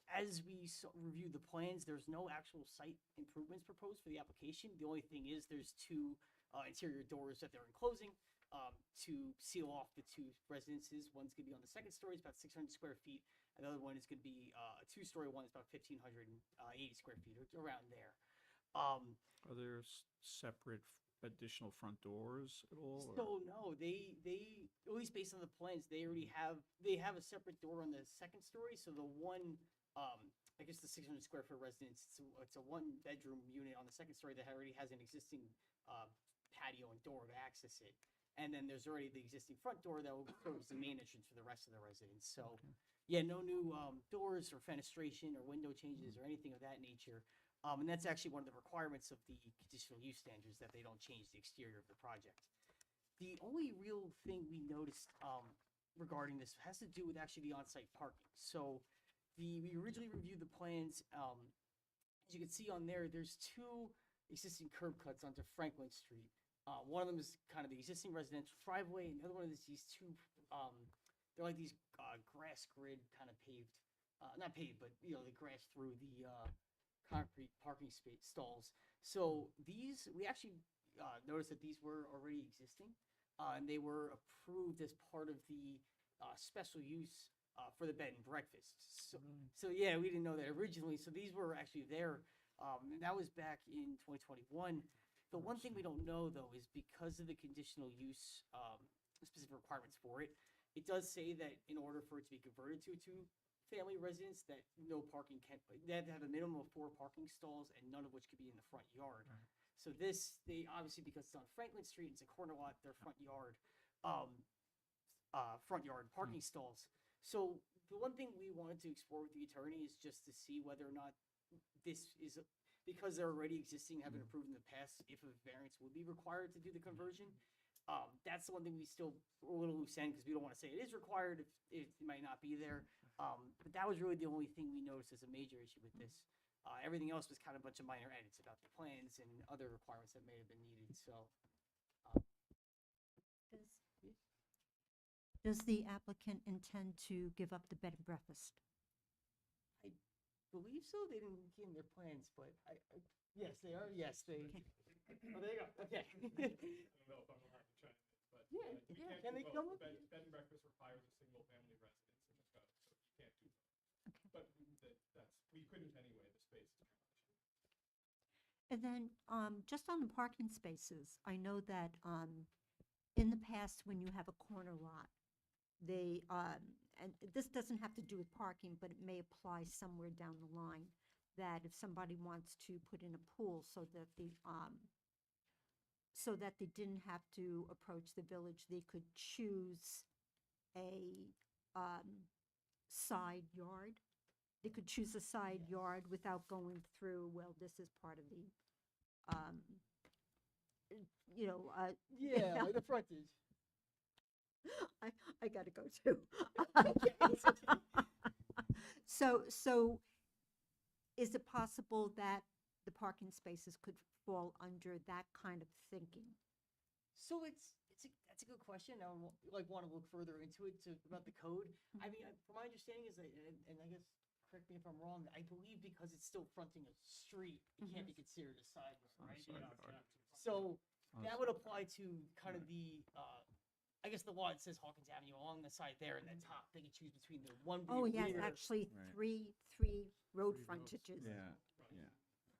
S5: As we review the plans, there's no actual site improvements proposed for the application. The only thing is there's two interior doors that they're enclosing to seal off the two residences. One's going to be on the second story, it's about 600 square feet. Another one is going to be a two-story one, it's about 1,580 square feet, or around there.
S1: Are there separate additional front doors at all? or-
S5: So no, they at least based on the plans, they have a separate door on the second story. So the one, I guess the 600 square foot residence, it's a one bedroom unit on the second story that already has an existing patio and door to access it. And then there's already the existing front door that will close the main entrance for the rest of the residence. So yeah, no new doors or fenestration or window changes or anything of that nature. And that's actually one of the requirements of the conditional use standards, that they don't change the exterior of the project. The only real thing we noticed regarding this has to do with actually the on-site parking. So we originally reviewed the plans. As you can see on there, there's two existing curb cuts onto Franklin Street. One of them is kind of the existing residential driveway, and the other one is these two, they're like these grass grid kind of paved, not paved, but the grass through the concrete parking space stalls. So these, we actually noticed that these were already existing, and they were approved as part of the special use for the bed and breakfast. So yeah, we didn't know that originally. So these were actually there. And that was back in 2021. The one thing we don't know, though, is because of the conditional use specific requirements for it, it does say that in order for it to be converted to a two-family residence, that no parking they have to have a minimum of 4 parking stalls, and none of which could be in the front yard.
S1: Right.
S5: So this, they obviously, because it's on Franklin Street, it's a corner lot, their front yard parking stalls. So the one thing we wanted to explore with the attorney is just to see whether or not this is because they're already existing, have been approved in the past, if a variance would be required to do the conversion. That's the one thing we still are a little loose end, because we don't want to say it is required if it might not be there. But that was really the only thing we noticed as a major issue with this. Everything else was kind of a bunch of minor edits about the plans and other requirements that may have been needed. So
S4: Does the applicant intend to give up the bed and breakfast?
S5: I believe so. They didn't give their plans, but yes, they are. Yes, they.
S4: Okay.
S5: Oh, there you go. Okay.
S6: I don't know if I'm allowed to chime in, but
S5: Yeah,
S6: we
S5: yeah.
S6: can't
S5: Can
S6: do
S5: they
S6: both.
S5: come up?
S6: Bed and breakfast requires a single family residence in the code, so you can't do both.
S4: Okay.
S6: But we couldn't anyway, the space is too much.
S4: And then, just on the parking spaces, I know that, in the past, when you have a corner lot, they, and this doesn't have to do with parking, but it may apply somewhere down the line, that if somebody wants to put in a pool so that they didn't have to approach the village, they could choose a, side yard. They could choose a side yard without going through, well, this is part of the,
S5: Yeah, like the frontage.
S4: I gotta go too. So is it possible that the parking spaces could fall under that kind of thinking?
S5: So that's a good question. I would want to look further into it about the code. I mean, from my understanding is that, and I guess correct me if I'm wrong, I believe because it's still fronting a street, it can't be considered a side yard, right?
S1: Side
S5: Yeah.
S1: yard.
S5: So that would apply to kind of the, I guess the law that says Hawkins Avenue along the side there and the top. They can choose between the one.
S4: Oh,
S5: rear-
S4: yes, actually,
S1: Right.
S4: three road
S8: Three roads.
S4: frontages.
S1: Yeah, yeah.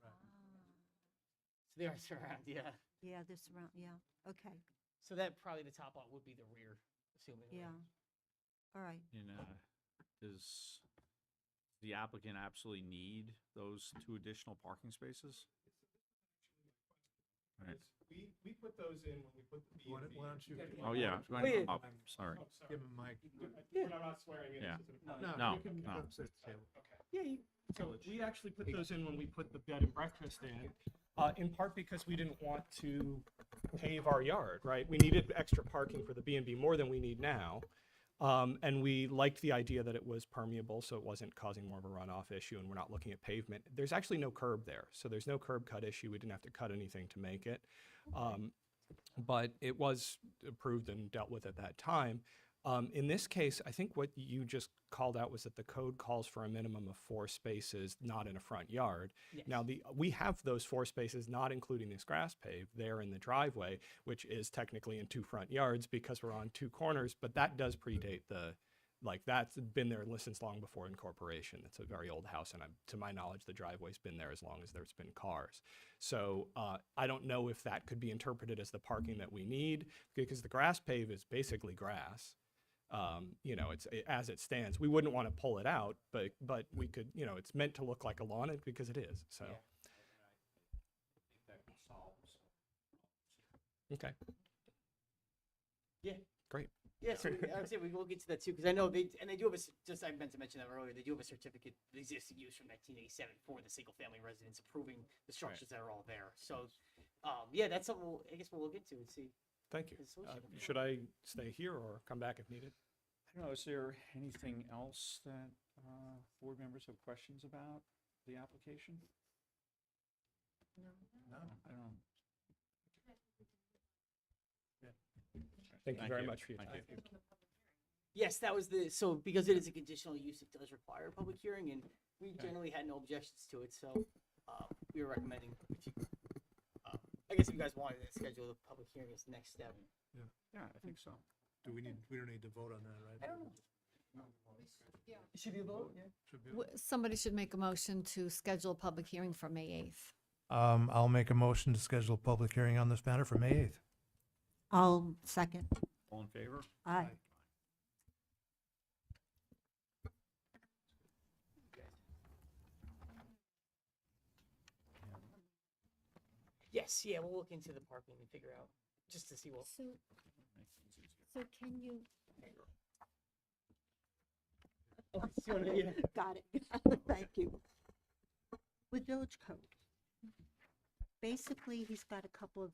S4: Ah,
S5: So they are surround, yeah.
S4: yeah, this around, yeah, okay,
S5: So that probably the top lot would be the rear, assuming.
S4: yeah. All right.
S1: Does the applicant absolutely need those 2 additional parking spaces? Right.
S6: We put those in when we put the B
S11: Why
S6: and
S11: don't
S6: B.
S11: why don't you?
S1: Oh, yeah.
S11: why
S1: Go
S11: don't
S1: ahead,
S11: you-
S1: come up. Sorry.
S6: Oh, sorry.
S11: Give him a mic.
S6: But I'm not swearing in.
S1: Yeah.
S6: This isn't a public-
S11: No,
S1: No,
S11: you can
S1: no.
S11: come sit at the table.
S6: Okay. So we actually put those in when we put the bed and breakfast in part because we didn't want to pave our yard, right? We needed extra parking for the B and B more than we need now. And we liked the idea that it was permeable, so it wasn't causing more of a runoff issue, and we're not looking at pavement. There's actually no curb there, so there's no curb cut issue. We didn't have to cut anything to make it. But it was approved and dealt with at that time. In this case, I think what you just called out was that the code calls for a minimum of 4 spaces, not in a front yard.
S5: Yes.
S6: Now, we have those 4 spaces, not including this grass pave, there in the driveway, which is technically in 2 front yards because we're on 2 corners, but that does predate that's been there since long before incorporation. It's a very old house, and to my knowledge, the driveway's been there as long as there's been cars. So I don't know if that could be interpreted as the parking that we need, because the grass pave is basically grass. It's as it stands. We wouldn't want to pull it out, but we could, it's meant to look like a lawn because it is. So, okay,
S5: Yeah.
S6: great.
S5: Yeah, so I would say we will get to that too, because I know they do have I meant to mention that earlier, they do have a certificate of existing use from 1987 for the single-family residence approving the structures that are all there. So, yeah, that's something I guess we'll look into and see.
S6: Thank you.
S5: the solution.
S6: Should I stay here or come back if needed?
S1: I don't know, is there anything else that board members have questions about the application?
S11: No.
S1: I don't.
S6: Thank you very much for your
S1: Thank
S6: time.
S1: you.
S5: Yes, that was so because it is a conditional use, it does require a public hearing, and we generally had no objections to it, so we were recommending if you, I guess if you guys wanted to schedule a public hearing as the next step.
S1: Yeah, I think so.
S11: We don't need to vote on that, right?
S5: I don't know. It should be a vote, yeah.
S11: Should be.
S7: Somebody should make a motion to schedule a public hearing for May 8th.
S11: I'll make a motion to schedule a public hearing on this matter for May 8th.
S4: I'll second.
S1: All in favor?
S4: Aye.
S5: Yes, yeah, we'll look into the parking and figure out, just to see what.
S4: So can you?
S5: Yeah.
S4: Got it. Thank you. With Village Code, basically, he's got a couple of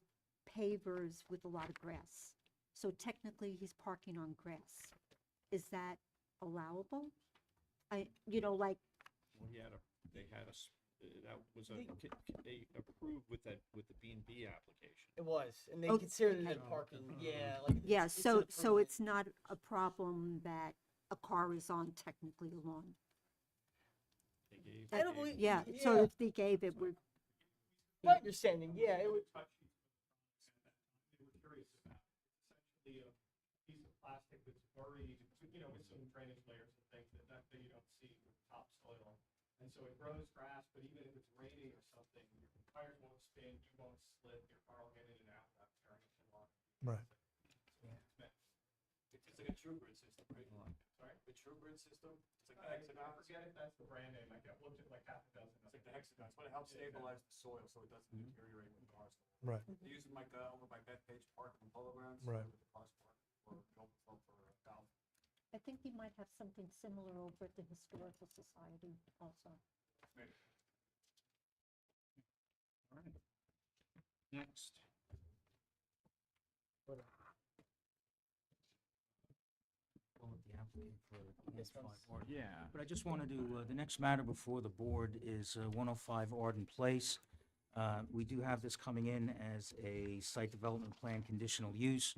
S4: pavers with a lot of grass. So technically, he's parking on grass. Is that allowable? Like,
S1: Well, they had that was they approved with the B&B application.
S5: It was, and they
S4: Oh,
S5: considered it
S4: okay.
S5: parking, yeah, like.
S4: yeah,
S5: it's an
S4: so
S5: improvement.
S4: it's not a problem that a car is on technically a lawn.
S1: They gave.
S5: I don't believe-
S4: Yeah, so
S5: Yeah.
S4: if they gave it, would,
S5: My understanding, yeah, it would.
S6: They were curious about essentially a piece of plastic that's buried, with some drainage layers and things that you don't see with topsoil. And so it grows grass, but even if it's raining or something, your tires won't spin, you won't slip, your car will get in and out without tearing up the lawn.
S11: Right.
S6: It's like a true grid system, right? Sorry? The true grid system? It's like the hexagon. Forget it, that's the brand name. I looked at like half a dozen. It's like the hexagon. It's what helps stabilize the soil so it doesn't deteriorate when cars.
S11: Right.
S6: They use them like over by Bethpage Park and Polo Grounds.
S11: Right.
S6: With the cars park or overflow for golf.
S4: I think he might have something similar over at the Historical Society also.
S6: Maybe.
S1: All right. Next. Yeah.
S2: But I just wanted to, the next matter before the board is 105 Arden Place. We do have this coming in as a site development plan conditional use.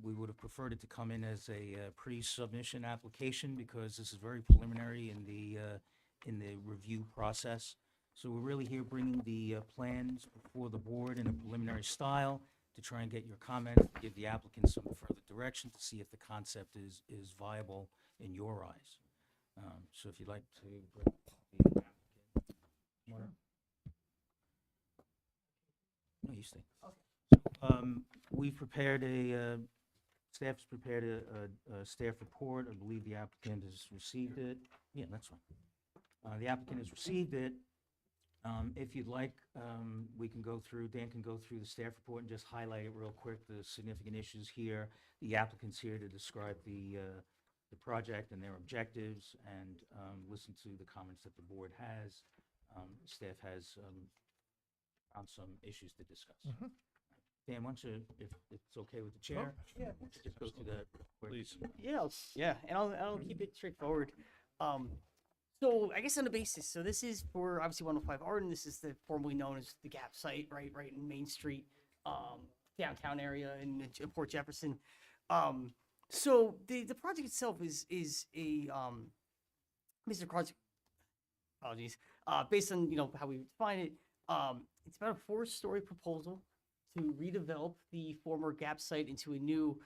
S2: We would have preferred it to come in as a pre-submission application because this is very preliminary in the review process. So we're really here bringing the plans before the board in a preliminary style to try and get your comments, give the applicant some further direction to see if the concept is viable in your eyes. So if you'd like to bring the applicant. No, you stay. Okay. We've prepared staff's prepared a staff report. I believe the applicant has received it. Yeah, that's fine. The applicant has received it. If you'd like, we can go through, Dan can go through the staff report and just highlight it real quick, the significant issues here. The applicant's here to describe the project and their objectives, and listen to the comments that the board has. Staff has on some issues to discuss.
S11: Mhm.
S2: Dan, why don't you, if it's okay with the chair?
S5: Yeah.
S2: Just go through that real quick.
S1: Please.
S5: Yeah, and I'll keep it straightforward. So I guess on the basis, so this is for obviously 105 Arden. This is the formerly known as the Gap site, right in Main Street, downtown area in Port Jefferson. So the project itself is a Mr. Carr's apologies, based on how we define it. It's about a 4-story proposal to redevelop the former Gap site into a new,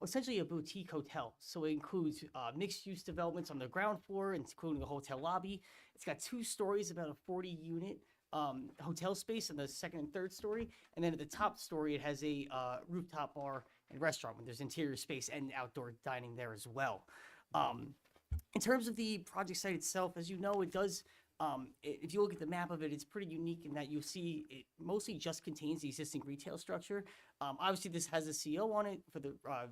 S5: essentially a boutique hotel. So it includes mixed-use developments on the ground floor, including a hotel lobby. It's got 2 stories, about a 40-unit hotel space on the second and third story. And then at the top story, it has a rooftop bar and restaurant where there's interior space and outdoor dining there as well. In terms of the project site itself, as you know, it does, if you look at the map of it, it's pretty unique in that you'll see it mostly just contains the existing retail structure. Obviously, this has a CO on it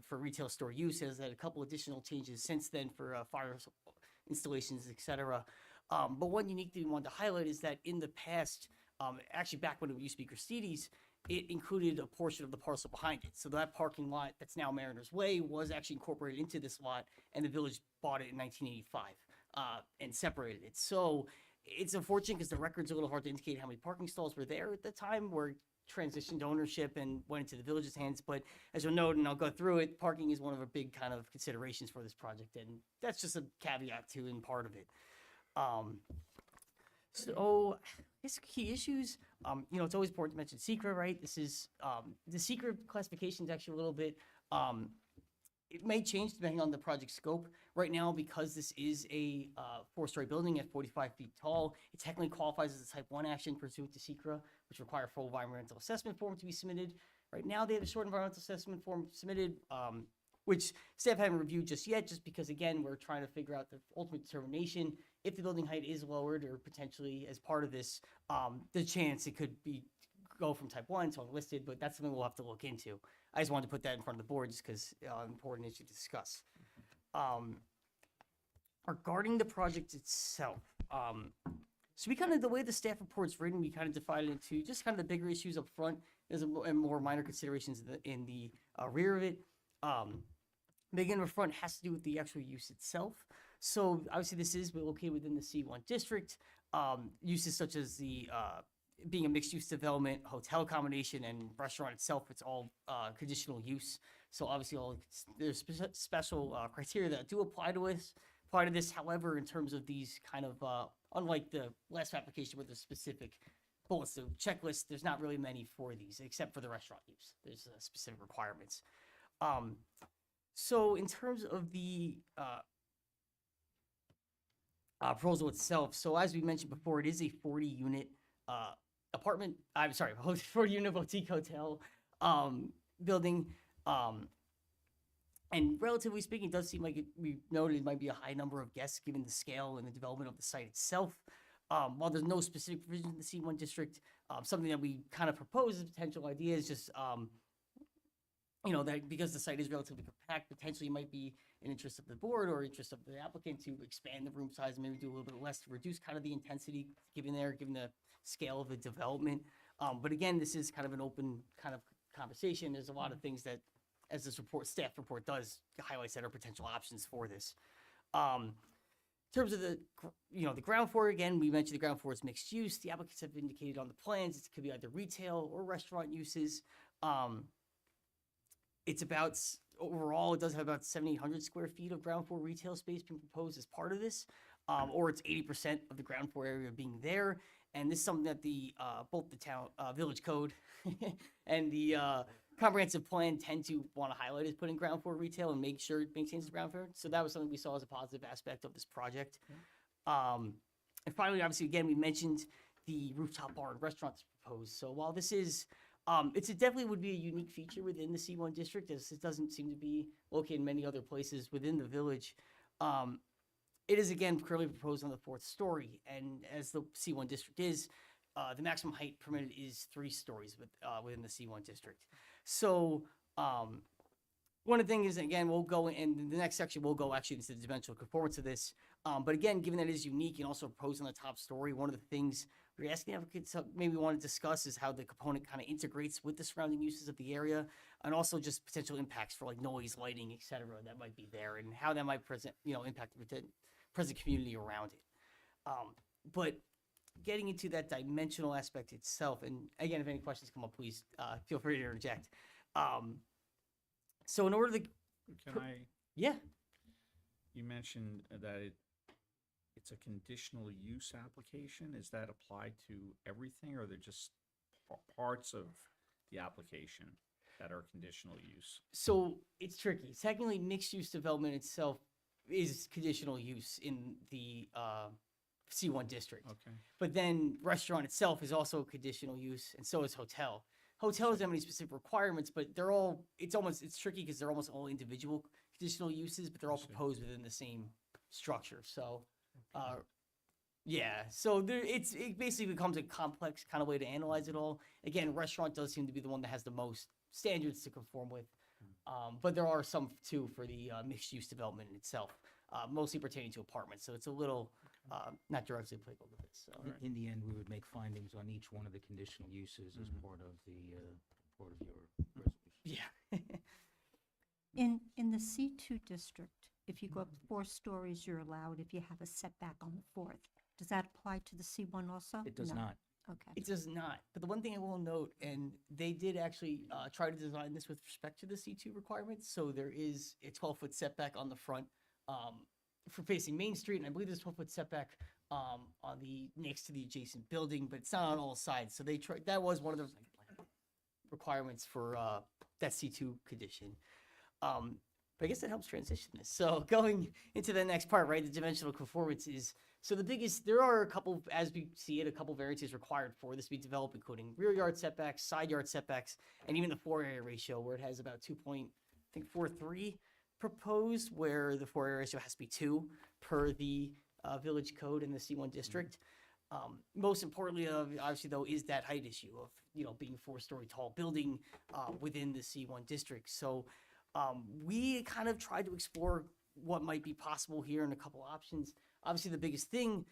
S5: for retail store use. It has had a couple additional changes since then for fire installations, etc. But one unique thing we wanted to highlight is that in the past, actually back when it used to be Christides, it included a portion of the parcel behind it. So that parking lot that's now Mariners Way was actually incorporated into this lot, and the village bought it in 1985 and separated it. So it's unfortunate because the record's a little hard to indicate how many parking stalls were there at the time, where it transitioned ownership and went into the village's hands. But as you'll note, and I'll go through it, parking is one of our big kind of considerations for this project, and that's just a caveat to in part of it. So I guess key issues, it's always important to mention secret, right? This is, the secret classification is actually a little bit, it may change depending on the project scope. Right now, because this is a 4-story building at 45 feet tall, it technically qualifies as a type 1 action pursuant to SECRA, which require a full environmental assessment form to be submitted. Right now, they have a short environmental assessment form submitted, which staff haven't reviewed just yet, just because, again, we're trying to figure out the ultimate determination. If the building height is lowered, or potentially as part of this, the chance it could go from type 1 to unlisted, but that's something we'll have to look into. I just wanted to put that in front of the board just because important issue to discuss. Regarding the project itself, so we kind of, the way the staff report's written, we kind of divide it into just kind of the bigger issues up front and more minor considerations in the rear of it. Big up front has to do with the actual use itself. So obviously this is located within the C1 district. Uses such as the being a mixed-use development, hotel accommodation, and restaurant itself, it's all conditional use. So obviously there's special criteria that do apply to this. However, in terms of these kind of, unlike the last application with the specific bullets, the checklist, there's not really many for these, except for the restaurant use. There's specific requirements. So in terms of the proposal itself, so as we mentioned before, it is a 40-unit 40-unit boutique hotel building. And relatively speaking, it does seem like we noted it might be a high number of guests given the scale and the development of the site itself. While there's no specific provision in the C1 district, something that we kind of propose as a potential idea is just, that because the site is relatively compact, potentially it might be an interest of the board or interest of the applicant to expand the room size, maybe do a little bit less to reduce kind of the intensity given the scale of the development. But again, this is kind of an open kind of conversation. There's a lot of things that, as this staff report does, highlights that are potential options for this. In terms of the ground floor, again, we mentioned the ground floor is mixed use. The applicants have indicated on the plans it could be either retail or restaurant uses. It's about, overall, it does have about 7,800 square feet of ground floor retail space being proposed as part of this, or it's 80% of the ground floor area being there. And this is something that both the town village code and the comprehensive plan tend to want to highlight is putting ground floor retail and make sure it maintains the ground floor. So that was something we saw as a positive aspect of this project. And finally, obviously, again, we mentioned the rooftop bar and restaurants proposed. So while this is, it definitely would be a unique feature within the C1 district, as it doesn't seem to be located in many other places within the village. it is again currently proposed on the 4th story, and as the C1 district is, the maximum height permitted is 3 stories within the C1 district. So, one of the things, again, we'll go in the next section, we'll go actually into the dimensional conformance of this. But again, given that it is unique and also proposed on the top story, one of the things we're asking applicants maybe want to discuss is how the component kind of integrates with the surrounding uses of the area, and also just potential impacts for like noise, lighting, et cetera, that might be there, and how that might impact the present community around it. But getting into that dimensional aspect itself, and again, if any questions come up, please feel free to interject. So in order to,
S1: Can I,
S5: yeah,
S1: you mentioned that it's a conditional use application. Is that applied to everything, or are there just parts of the application that are conditional use?
S5: so it's tricky. Technically, mixed-use development itself is conditional use in the C1 district.
S1: Okay.
S5: But then restaurant itself is also conditional use, and so is hotel. Hotel doesn't have any specific requirements, but it's tricky because they're almost all individual conditional uses, but they're all
S1: I see.
S5: proposed within the same structure. So, yeah, so it basically becomes a complex kind of way to analyze it all. Again, restaurant does seem to be the one that has the most standards to conform with, but there are some too for the mixed-use development in itself, mostly pertaining to apartments. So it's a little not directly applicable to this. So.
S2: In the end, we would make findings on each one of the conditional uses as part of your resolution.
S5: Yeah.
S4: In the C2 district, if you go up 4 stories, you're allowed if you have a setback on the 4th. Does that apply to the C1 also?
S2: It does
S4: No.
S2: not.
S4: Okay.
S5: It does not. But the one thing I will note, and they did actually try to design this with respect to the C2 requirements. So there is a 12-foot setback on the front for facing Main Street, and I believe there's a 12-foot setback on the next to the adjacent building, but it's not on all sides. So that was one of the requirements for that C2 condition. But I guess that helps transition this. So going into the next part, right, the dimensional conformance is, so there are a couple, as we see it, a couple variances required for this to be developed, including rear yard setbacks, side yard setbacks, and even the floor area ratio, where it has about 2.43 proposed, where the floor area ratio has to be 2 per the village code in the C1 district. Most importantly, obviously, though, is that height issue of, being a 4-story tall building within the C1 district. So we kind of tried to explore what might be possible here and a couple options. Obviously, the biggest thing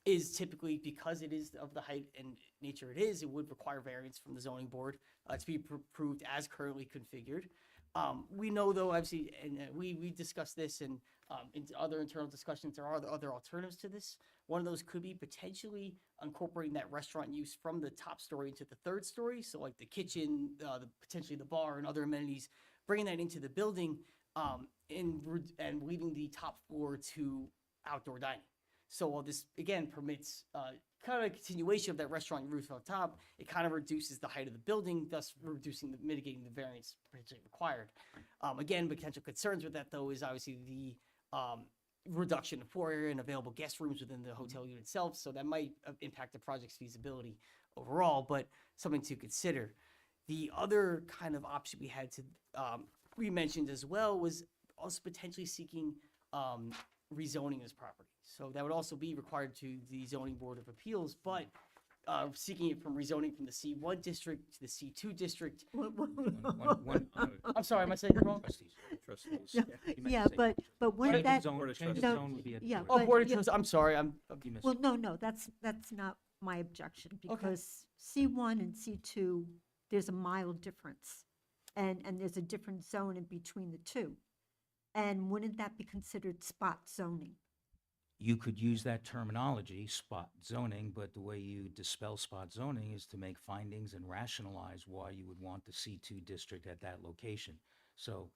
S5: is typically, because it is of the height and nature it would require variance from the zoning board to be approved as currently configured. We know, though, obviously, and we discussed this and in other internal discussions, there are other alternatives to this. One of those could be potentially incorporating that restaurant use from the top story into the 3rd story. So like the kitchen, potentially the bar and other amenities, bringing that into the building and leaving the top floor to outdoor dining. So while this, again, permits kind of a continuation of that restaurant roof on top, it kind of reduces the height of the building, thus mitigating the variance potentially required. Again, potential concerns with that, though, is obviously the reduction of floor area and available guest rooms within the hotel unit itself. So that might impact the project's feasibility overall, but something to consider. The other kind of option we had we mentioned as well was also potentially seeking rezoning this property. So that would also be required to the Zoning Board of Appeals, but seeking it from rezoning from the C1 district to the C2 district. I'm sorry, am I saying it wrong?
S1: Trustees.
S4: Yeah,
S2: You meant to
S4: yeah,
S2: say
S4: but
S2: Change
S4: wouldn't
S2: of
S4: that,
S2: zone-
S1: Board of
S2: change of
S4: Trustees.
S2: zone would be at
S4: Yeah,
S2: the
S5: Oh,
S4: but-
S5: Board of
S4: yeah.
S5: Trustees, I'm sorry,
S2: You missed
S4: well,
S2: it.
S4: no, that's not my objection, because C1 and C2, there's a mild difference, and there's a different zone in between the two. And wouldn't that be considered spot zoning?
S2: You could use that terminology, spot zoning, but the way you dispel spot zoning is to make findings and rationalize why you would want the C2 district at that location. So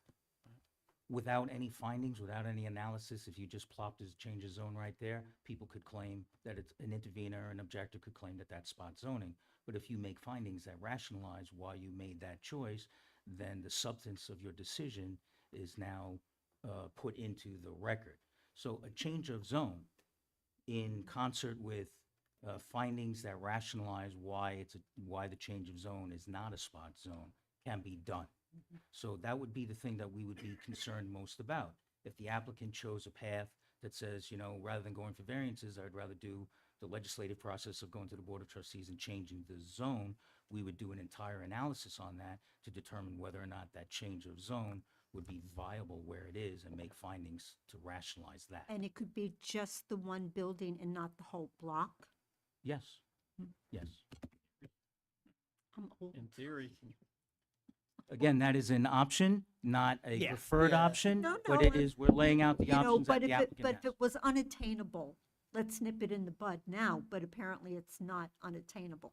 S2: without any findings, without any analysis, if you just plopped as change of zone right there, people could claim that it's an intervener, an objector could claim that that's spot zoning. But if you make findings that rationalize why you made that choice, then the substance of your decision is now put into the record. So a change of zone in concert with findings that rationalize why the change of zone is not a spot zone can be done. So that would be the thing that we would be concerned most about. If the applicant chose a path that says, rather than going for variances, I'd rather do the legislative process of going to the Board of Trustees and changing the zone, we would do an entire analysis on that to determine whether or not that change of zone would be viable where it is and make findings to rationalize that.
S4: And it could be just the one building and not the whole block?
S2: Yes, yes.
S4: I'm old.
S1: In theory,
S2: Again, that is an option, not a
S5: Yeah,
S2: preferred
S5: yeah.
S2: option,
S4: No,
S2: but
S4: no,
S2: it is, we're laying out the
S4: You know,
S2: options that
S4: but
S2: the
S4: if
S2: applicant
S4: it
S2: has.
S4: was unattainable, let's nip it in the bud now, but apparently it's not unattainable.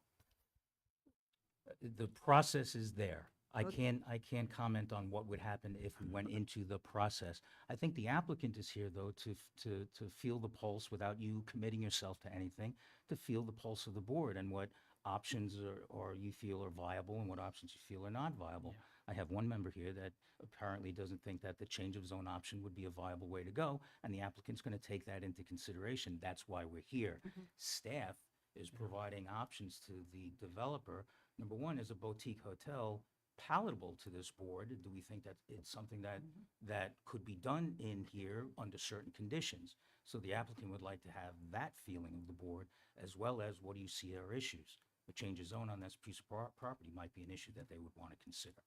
S2: The process is there.
S4: Okay.
S2: I can't comment on what would happen if we went into the process. I think the applicant is here, though, to feel the pulse without you committing yourself to anything, to feel the pulse of the board and what options or you feel are viable and what options you feel are not viable. I have one member here that apparently doesn't think that the change of zone option would be a viable way to go, and the applicant's going to take that into consideration. That's why we're here. Staff is providing options to the developer. Number one, is a boutique hotel palatable to this board? Do we think that it's something that could be done in here under certain conditions? So the applicant would like to have that feeling of the board, as well as what do you see are issues? A change of zone on this piece of property might be an issue that they would want to consider.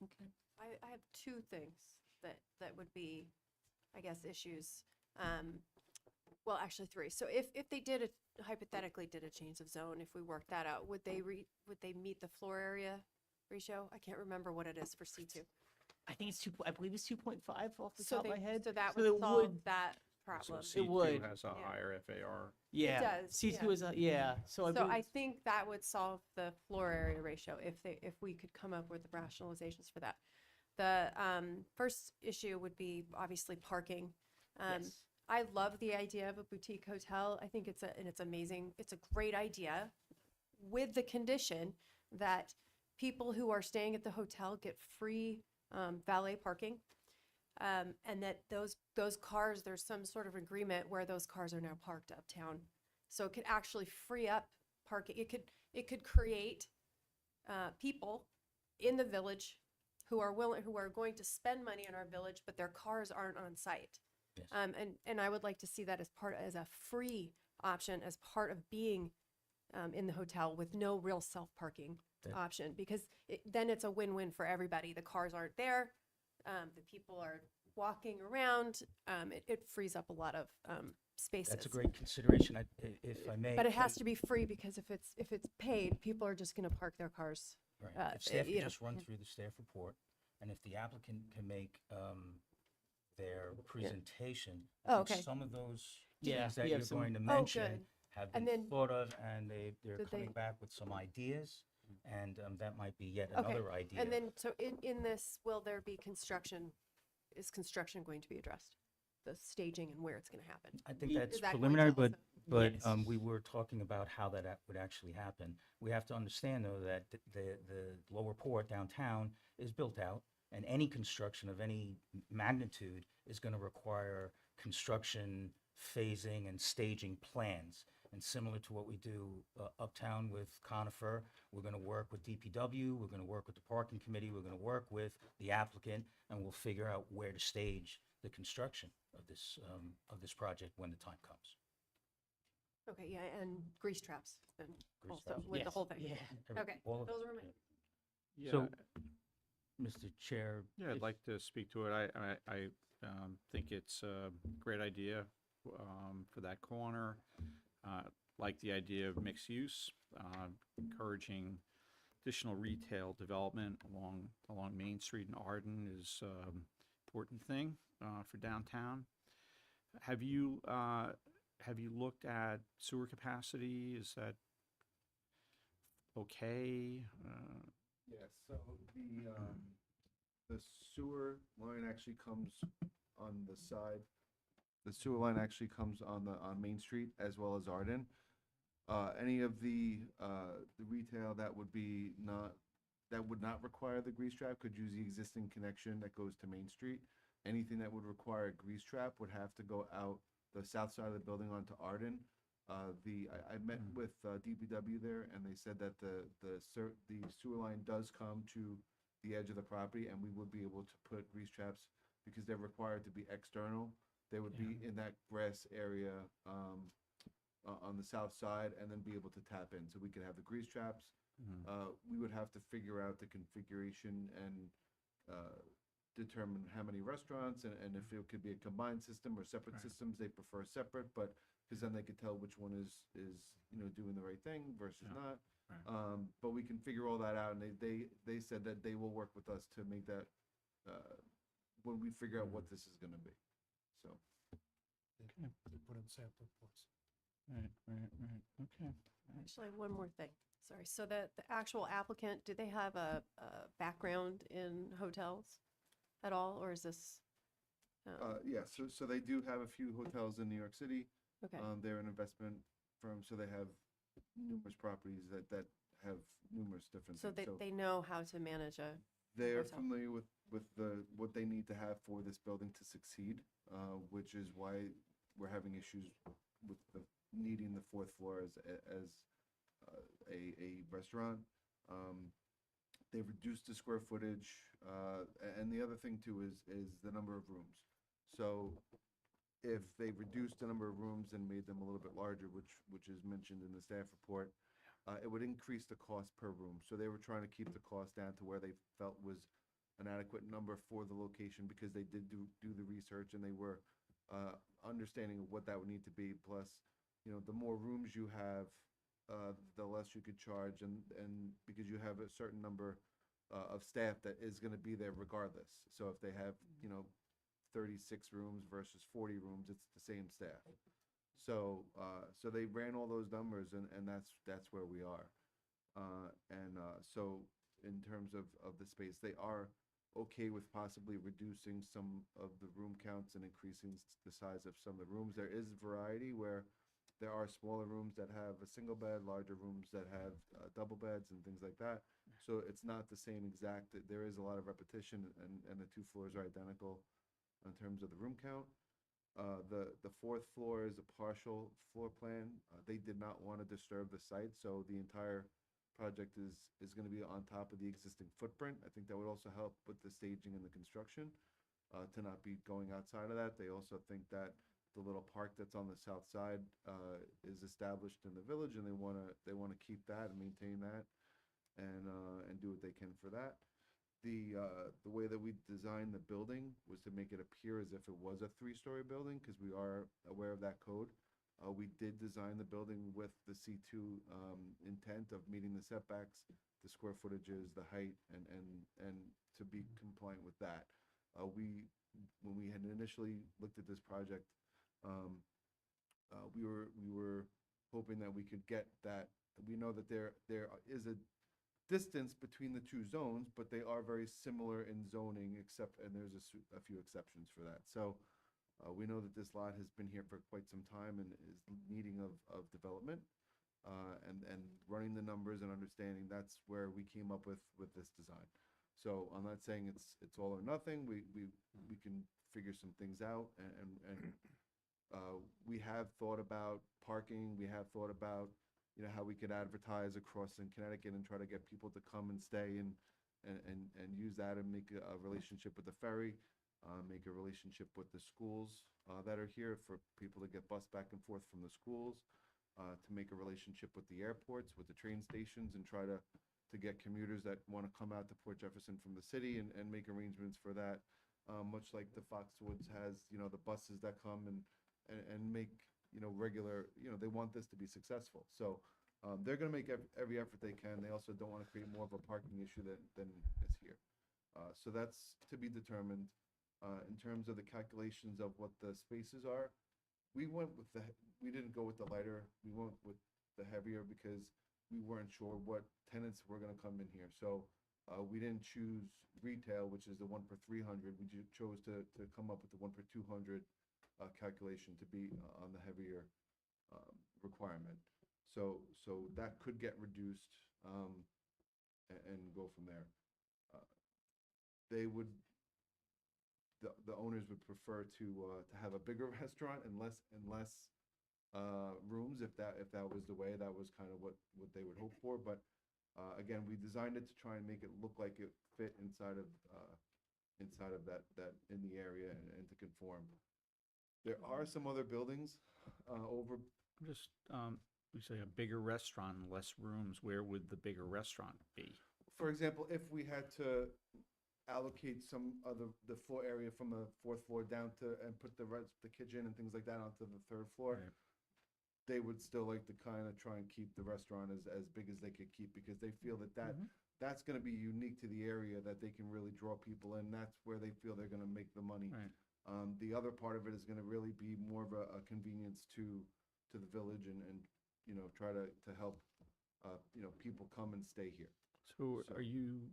S4: Okay.
S3: I have two things that would be, I guess, issues. Well, actually three. So if they hypothetically did a change of zone, if we worked that out, would they meet the floor area ratio? I can't remember what it is for C2.
S5: I think it's I believe it's 2.5 off the
S3: So
S5: top of my head.
S3: So that
S5: So
S3: would
S5: it
S3: solve
S5: would-
S3: that
S1: so
S3: problem.
S1: C2
S5: would.
S1: has a
S3: Yeah.
S1: higher FAR.
S5: Yeah.
S3: does,
S5: C2
S3: yeah.
S5: is a, yeah. So I
S3: So
S5: believe,
S3: I think that would solve the floor area ratio if we could come up with rationalizations for that. The first issue would be obviously parking.
S5: yes.
S3: I love the idea of a boutique hotel. I think it's amazing. It's a great idea, with the condition that people who are staying at the hotel get free valet parking, and that those cars, there's some sort of agreement where those cars are now parked uptown, so it could actually free up parking. It could create people in the village who are going to spend money in our village, but their cars aren't on site.
S2: Yes.
S3: And I would like to see that as a free option, as part of being in the hotel with no real self-parking
S2: That-
S3: option, because then it's a win-win for everybody. The cars aren't there, the people are walking around, it frees up a lot of spaces.
S2: That's a great consideration, if I may.
S3: But it has to be free, because if it's paid, people are just gonna park their cars.
S2: Right. If staff
S3: you
S2: could
S3: know,
S2: just run
S3: yeah.
S2: through the staff report, and if the applicant can make their presentation. I
S3: Oh,
S2: think
S3: okay.
S2: some of those
S5: Yeah,
S2: things that
S5: we
S2: you're
S5: have some-
S2: going to
S3: Oh,
S2: mention
S3: good.
S2: have
S3: And
S2: been
S3: then-
S2: thought of, and they're
S3: Did
S2: coming
S3: they-
S2: back with some ideas, and that might be yet
S3: Okay.
S2: another idea.
S3: And then, so in this, will there be construction? Is construction going to be addressed? The staging and where it's gonna happen?
S2: I think
S5: Is
S2: that's
S3: that going to
S2: preliminary, but,
S3: also-
S5: Yes.
S2: we were talking about how that would actually happen. We have to understand, though, that the lower port downtown is built out, and any construction of any magnitude is gonna require construction, phasing, and staging plans. And similar to what we do uptown with Conifer, we're gonna work with DPW, we're gonna work with the parking committee, we're gonna work with the applicant, and we'll figure out where to stage the construction of this project when the time comes.
S3: Okay, yeah, and grease traps then
S2: Grease
S3: also
S2: traps.
S3: with the
S5: Yes,
S3: whole thing.
S5: Yeah.
S3: Okay,
S2: All of
S3: those
S2: it.
S3: were my,
S1: Yeah,
S2: So, Mr. Chair.
S1: yeah, I'd
S2: if-
S1: like to speak to it. I think it's a great idea for that corner. Like the idea of mixed use, encouraging additional retail development along Main Street in Arden is important thing for downtown. Have you looked at sewer capacity? Is that okay?
S12: Yes, so the sewer line actually comes on the side. The sewer line actually comes on Main Street as well as Arden. Any of the retail that would not require the grease trap could use the existing connection that goes to Main Street. Anything that would require a grease trap would have to go out the south side of the building onto Arden. I met with DPW there, and they said that the sewer line does come to the edge of the property, and we would be able to put grease traps because they're required to be external They would be in that grass area, on the south side, and then be able to tap in. So we could have the grease traps. We would have to figure out the configuration and determine how many restaurants, and if it could be a combined system or separate systems. They prefer separate, but because then they could tell which one is doing the right thing versus not. But we can figure all that out, and they said that they will work with us to make that when we figure out what this is going to be. So
S11: They put in sample points.
S1: Right, okay.
S3: Actually, I have one more thing. Sorry. So the actual applicant, do they have a background in hotels at all, or is this?
S12: yeah, so they do have a few hotels in New York City.
S3: Okay.
S12: They're an investment firm, so they have numerous properties that have numerous different
S3: So
S12: things.
S3: they know how to manage a.
S12: They are
S3: hotel.
S12: familiar with what they need to have for this building to succeed, which is why we're having issues with needing the fourth floor as a restaurant. They've reduced the square footage, and the other thing too is the number of rooms. So if they reduced the number of rooms and made them a little bit larger, which is mentioned in the staff report, it would increase the cost per room. So they were trying to keep the cost down to where they felt was an adequate number for the location, because they did do the research, and they were understanding of what that would need to be. Plus, the more rooms you have, the less you could charge, and because you have a certain number of staff that is going to be there regardless. So if they have 36 rooms versus 40 rooms, it's the same staff. So they ran all those numbers, and that's where we are. So in terms of the space, they are okay with possibly reducing some of the room counts and increasing the size of some of the rooms. There is variety where there are smaller rooms that have a single bed, larger rooms that have double beds and things like that. So it's not the same exact. There is a lot of repetition, and the two floors are identical in terms of the room count. The fourth floor is a partial floor plan. They did not want to disturb the site, so the entire project is going to be on top of the existing footprint. I think that would also help with the staging and the construction, to not be going outside of that. They also think that the little park that's on the south side is established in the village, and they want to keep that and maintain that, and do what they can for that. The way that we designed the building was to make it appear as if it was a 3-story building, because we are aware of that code. We did design the building with the C2 intent of meeting the setbacks, the square footages, the height, and to be compliant with that. When we had initially looked at this project, we were hoping that we could get that. We know that there is a distance between the two zones, but they are very similar in zoning, and there's a few exceptions for that. So we know that this lot has been here for quite some time and is needing of development, and running the numbers and understanding. That's where we came up with this design. So I'm not saying it's all or nothing. We can figure some things out, and we have thought about parking. We have thought about how we could advertise across in Connecticut and try to get people to come and stay and use that, and make a relationship with the ferry, make a relationship with the schools that are here for people to get bused back and forth from the schools, to make a relationship with the airports, with the train stations, and try to get commuters that want to come out to Port Jefferson from the city, and make arrangements for that, much like the Foxwoods has, the buses that come and make regular, they want this to be successful. So they're going to make every effort they can. They also don't want to create more of a parking issue than is here. So that's to be determined. In terms of the calculations of what the spaces are, we didn't go with the lighter. We went with the heavier because we weren't sure what tenants were going to come in here. So we didn't choose retail, which is the 1 per 300. We chose to come up with the 1 per 200 calculation to be on the heavier requirement. So that could get reduced, and go from there. The owners would prefer to have a bigger restaurant and less rooms. If that was the way, that was kind of what they would hope for. But again, we designed it to try and make it look like it fit inside of that in the area, and to conform. There are some other buildings, over,
S1: Just, we say a bigger restaurant and less rooms, where would the bigger restaurant be?
S12: for example, if we had to allocate some other, the floor area from the fourth floor down to, and put the kitchen and things like that onto the third floor,
S1: Right.
S12: they would still like to kind of try and keep the restaurant as big as they could keep, because they feel that that's gonna be unique to the area, that they can really draw people in, that's where they feel they're gonna make the money.
S1: Right.
S12: The other part of it is gonna really be more of a convenience to the village and, you know, try to help, you know, people come and stay here.
S1: So
S12: So-
S1: are you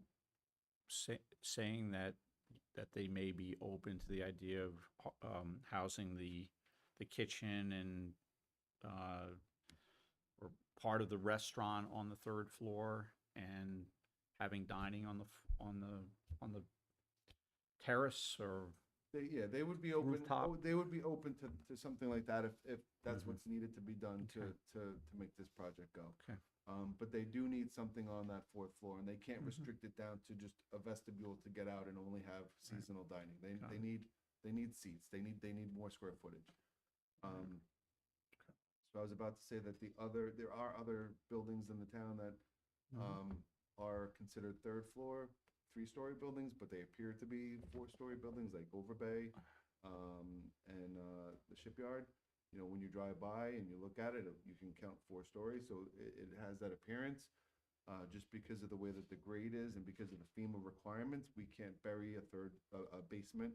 S1: saying that they may be open to the idea of housing the kitchen and or part of the restaurant on the third floor and having dining on the terrace or
S12: They would be open,
S1: Rooftop.
S12: they would be open to something like that if that's
S1: Mhm.
S12: what's needed to be done
S1: Okay.
S12: to make this project go.
S1: Okay.
S12: But they do need something on that fourth floor, and they can't
S1: Mhm.
S12: restrict it down to just a vestibule to get out and only have seasonal dining.
S1: Got
S12: They
S1: it.
S12: need seats, they need more square footage. So I was about to say that there are other buildings in the town that are considered third floor, 3-story buildings, but they appear to be 4-story buildings, like Over Bay, and the Shipyard. You know, when you drive by and you look at it, you can count 4 stories, so it has that appearance. Just because of the way that the grade is and because of the FEMA requirements, we can't bury a basement,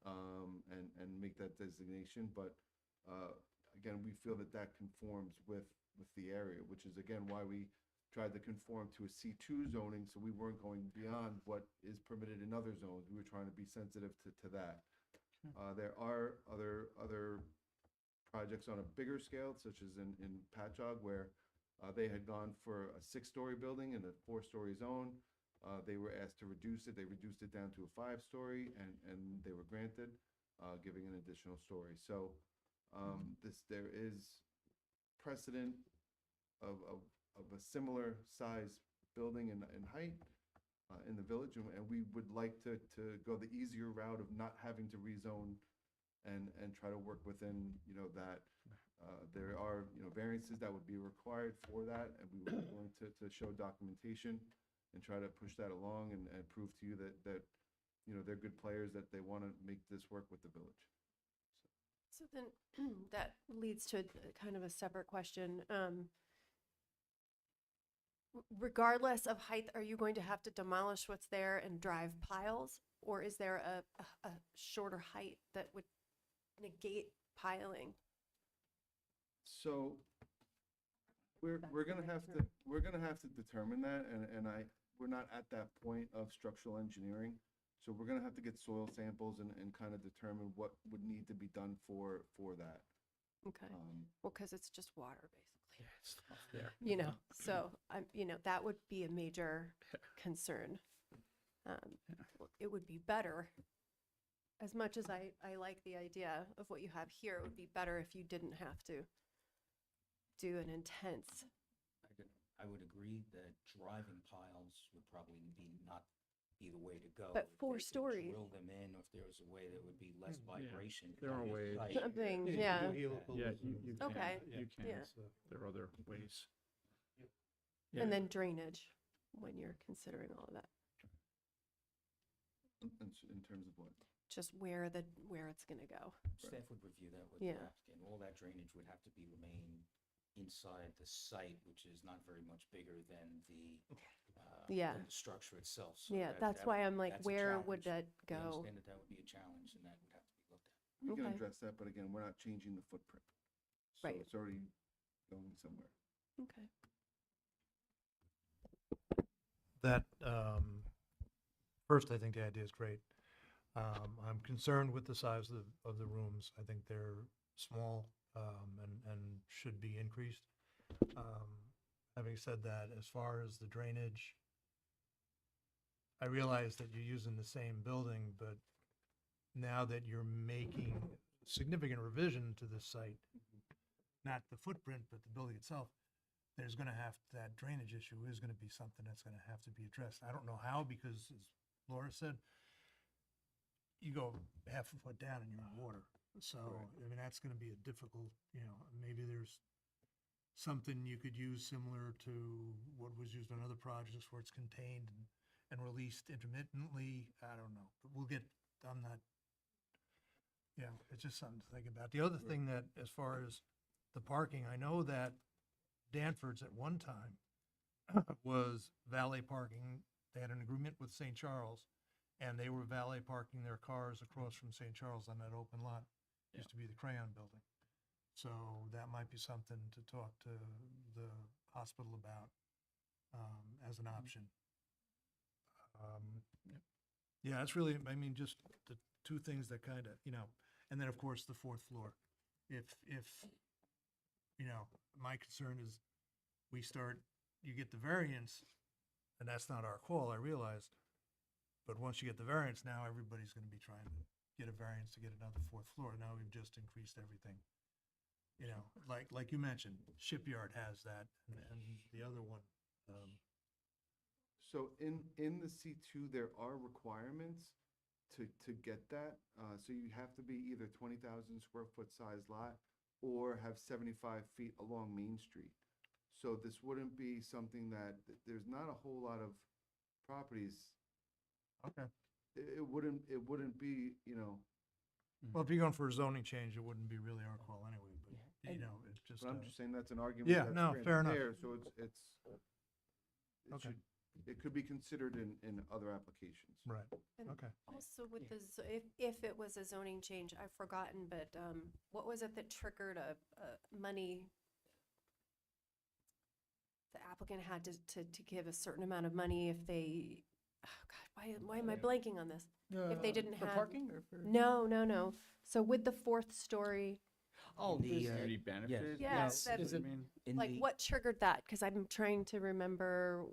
S12: and make that designation, but, again, we feel that that conforms with the area, which is again why we tried to conform to a C2 zoning, so we weren't going beyond what is permitted in other zones. We were trying to be sensitive to that. There are other projects on a bigger scale, such as in Patchogue, where they had gone for a 6-story building in a 4-story zone. They were asked to reduce it. They reduced it down to a 5-story, and they were granted, giving an additional story. So there is precedent of a similar size building in height in the village, and we would like to go the easier route of not having to rezone and try to work within, you know, that. There are, you know, variances that would be required for that, and we would be willing to show documentation and try to push that along and prove to you that, you know, they're good players, that they want to make this work with the village.
S3: So then that leads to kind of a separate question. Regardless of height, are you going to have to demolish what's there and drive piles? Or is there a shorter height that would negate piling?
S12: So we're gonna have to determine that, and we're not at that point of structural engineering. So we're gonna have to get soil samples and kind of determine what would need to be done for that.
S3: Okay, well, because it's just water, basically.
S1: Yeah, it's tough there.
S3: You know, so that would be a major concern. It would be better, as much as I like the idea of what you have here, it would be better if you didn't have to do an intense.
S2: I would agree that driving piles would probably not be the way to go.
S3: But
S2: If
S3: 4
S2: they could
S3: stories.
S2: Drill them in, or if there was a way that would be less vibration.
S1: There are
S2: on the
S1: ways.
S2: site.
S3: Something,
S11: you
S3: yeah.
S11: can do helical
S1: Yeah,
S11: and-
S1: you can.
S3: Okay,
S1: You can.
S3: yeah.
S11: So,
S1: There are other ways.
S3: And then drainage, when you're considering all of that,
S12: In terms of what?
S3: just where it's gonna go.
S2: Staff would review that with
S3: Yeah.
S2: the applicant. All that drainage would have to remain inside the site, which is not very much bigger than
S3: Yeah.
S2: than the structure itself. So
S3: Yeah,
S2: that-
S3: that's
S2: that
S3: why
S2: would-
S3: I'm like,
S2: that's a
S3: where would
S2: challenge.
S3: that
S2: We
S3: go?
S2: understand that would be a challenge, and that would have to be looked at.
S12: We can
S3: Okay.
S12: address that, but again, we're not changing the footprint. So
S3: Right.
S12: it's already going somewhere.
S3: Okay.
S11: That, first, I think the idea is great. I'm concerned with the size of the rooms. I think they're small, and should be increased. Having said that, as far as the drainage, I realize that you're using the same building, but now that you're making significant revision to this site, not the footprint, but the building itself, there's gonna have, that drainage issue is gonna be something that's gonna have to be addressed. I don't know how, because as Laura said, you go half a foot down and you're in water. So, I mean, that's gonna be a difficult, maybe there's something you could use similar to what was used on other projects where it's contained and released intermittently. I don't know. But I'm not, it's just something to think about. The other thing that, as far as the parking, I know that Danford's at one time was valet parking. They had an agreement with St. Charles, and they were valet parking their cars across from St. Charles on that open lot. Used to be the Crayon Building. So that might be something to talk to the hospital about as an option. Yeah, it's really, I mean, just the two things that kind of, and then of course the fourth floor. If my concern is you get the variance, and that's not our call, I realized. But once you get the variance, now everybody's going to be trying to get a variance to get another fourth floor. Now we've just increased everything. Like you mentioned, Shipyard has that, and the other one.
S12: So in the C2, there are requirements to get that. So you have to be either 20,000 square foot size lot or have 75 feet along Main Street. So this wouldn't be something there's not a whole lot of properties.
S11: Okay.
S12: It wouldn't be,
S11: Well, if you're going for a zoning change, it wouldn't be really our call anyway, but, it's just.
S12: but I'm just saying that's an argument.
S11: Yeah,
S12: that's
S11: no,
S12: granted
S11: fair enough.
S12: there, so
S11: Okay.
S12: it could be considered in other applications.
S11: Right,
S3: And
S11: okay.
S3: Also with if it was a zoning change, I've forgotten, but what was it that triggered a money? The applicant had to give a certain amount of money if they, oh God, why am I blanking on this? If they didn't
S5: For
S3: have.
S5: parking or for?
S3: No. So with the fourth story,
S5: Oh,
S2: The,
S5: there's-
S1: Community benefit?
S3: Yes,
S5: no, there's a-
S2: In
S3: like
S2: the-
S3: what triggered that? Because I'm trying to remember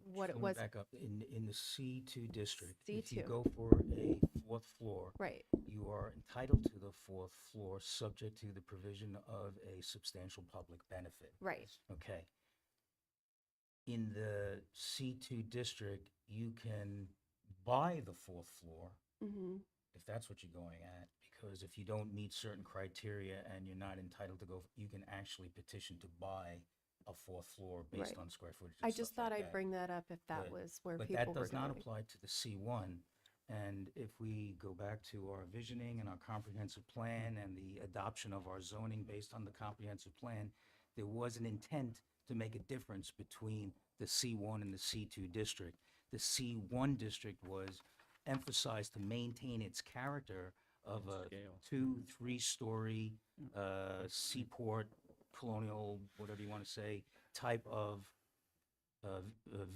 S3: what it
S2: let me
S3: was.
S2: Back up, in the C2 district, if you
S3: C2.
S2: go for a fourth floor,
S3: Right.
S2: you are entitled to the fourth floor, subject to the provision of a substantial public benefit.
S3: Right.
S2: Okay. In the C2 district, you can buy the fourth floor,
S3: Mm-hmm.
S2: if that's what you're going at, because if you don't meet certain criteria and you're not entitled to go, you can actually petition to buy a fourth floor based
S3: Right.
S2: on square footage.
S3: I
S2: and
S3: just
S2: stuff
S3: thought
S2: like
S3: I'd
S2: that.
S3: bring that up if that
S2: But-
S3: was where
S2: But
S3: people
S2: that
S3: were
S2: does not
S3: going.
S2: apply to the C1. And if we go back to our visioning and our comprehensive plan and the adoption of our zoning based on the comprehensive plan, there was an intent to make a difference between the C1 and the C2 district. The C1 district was emphasized to maintain its character of a
S1: Scale.
S2: 2-3 story seaport, colonial, whatever you want to say, type of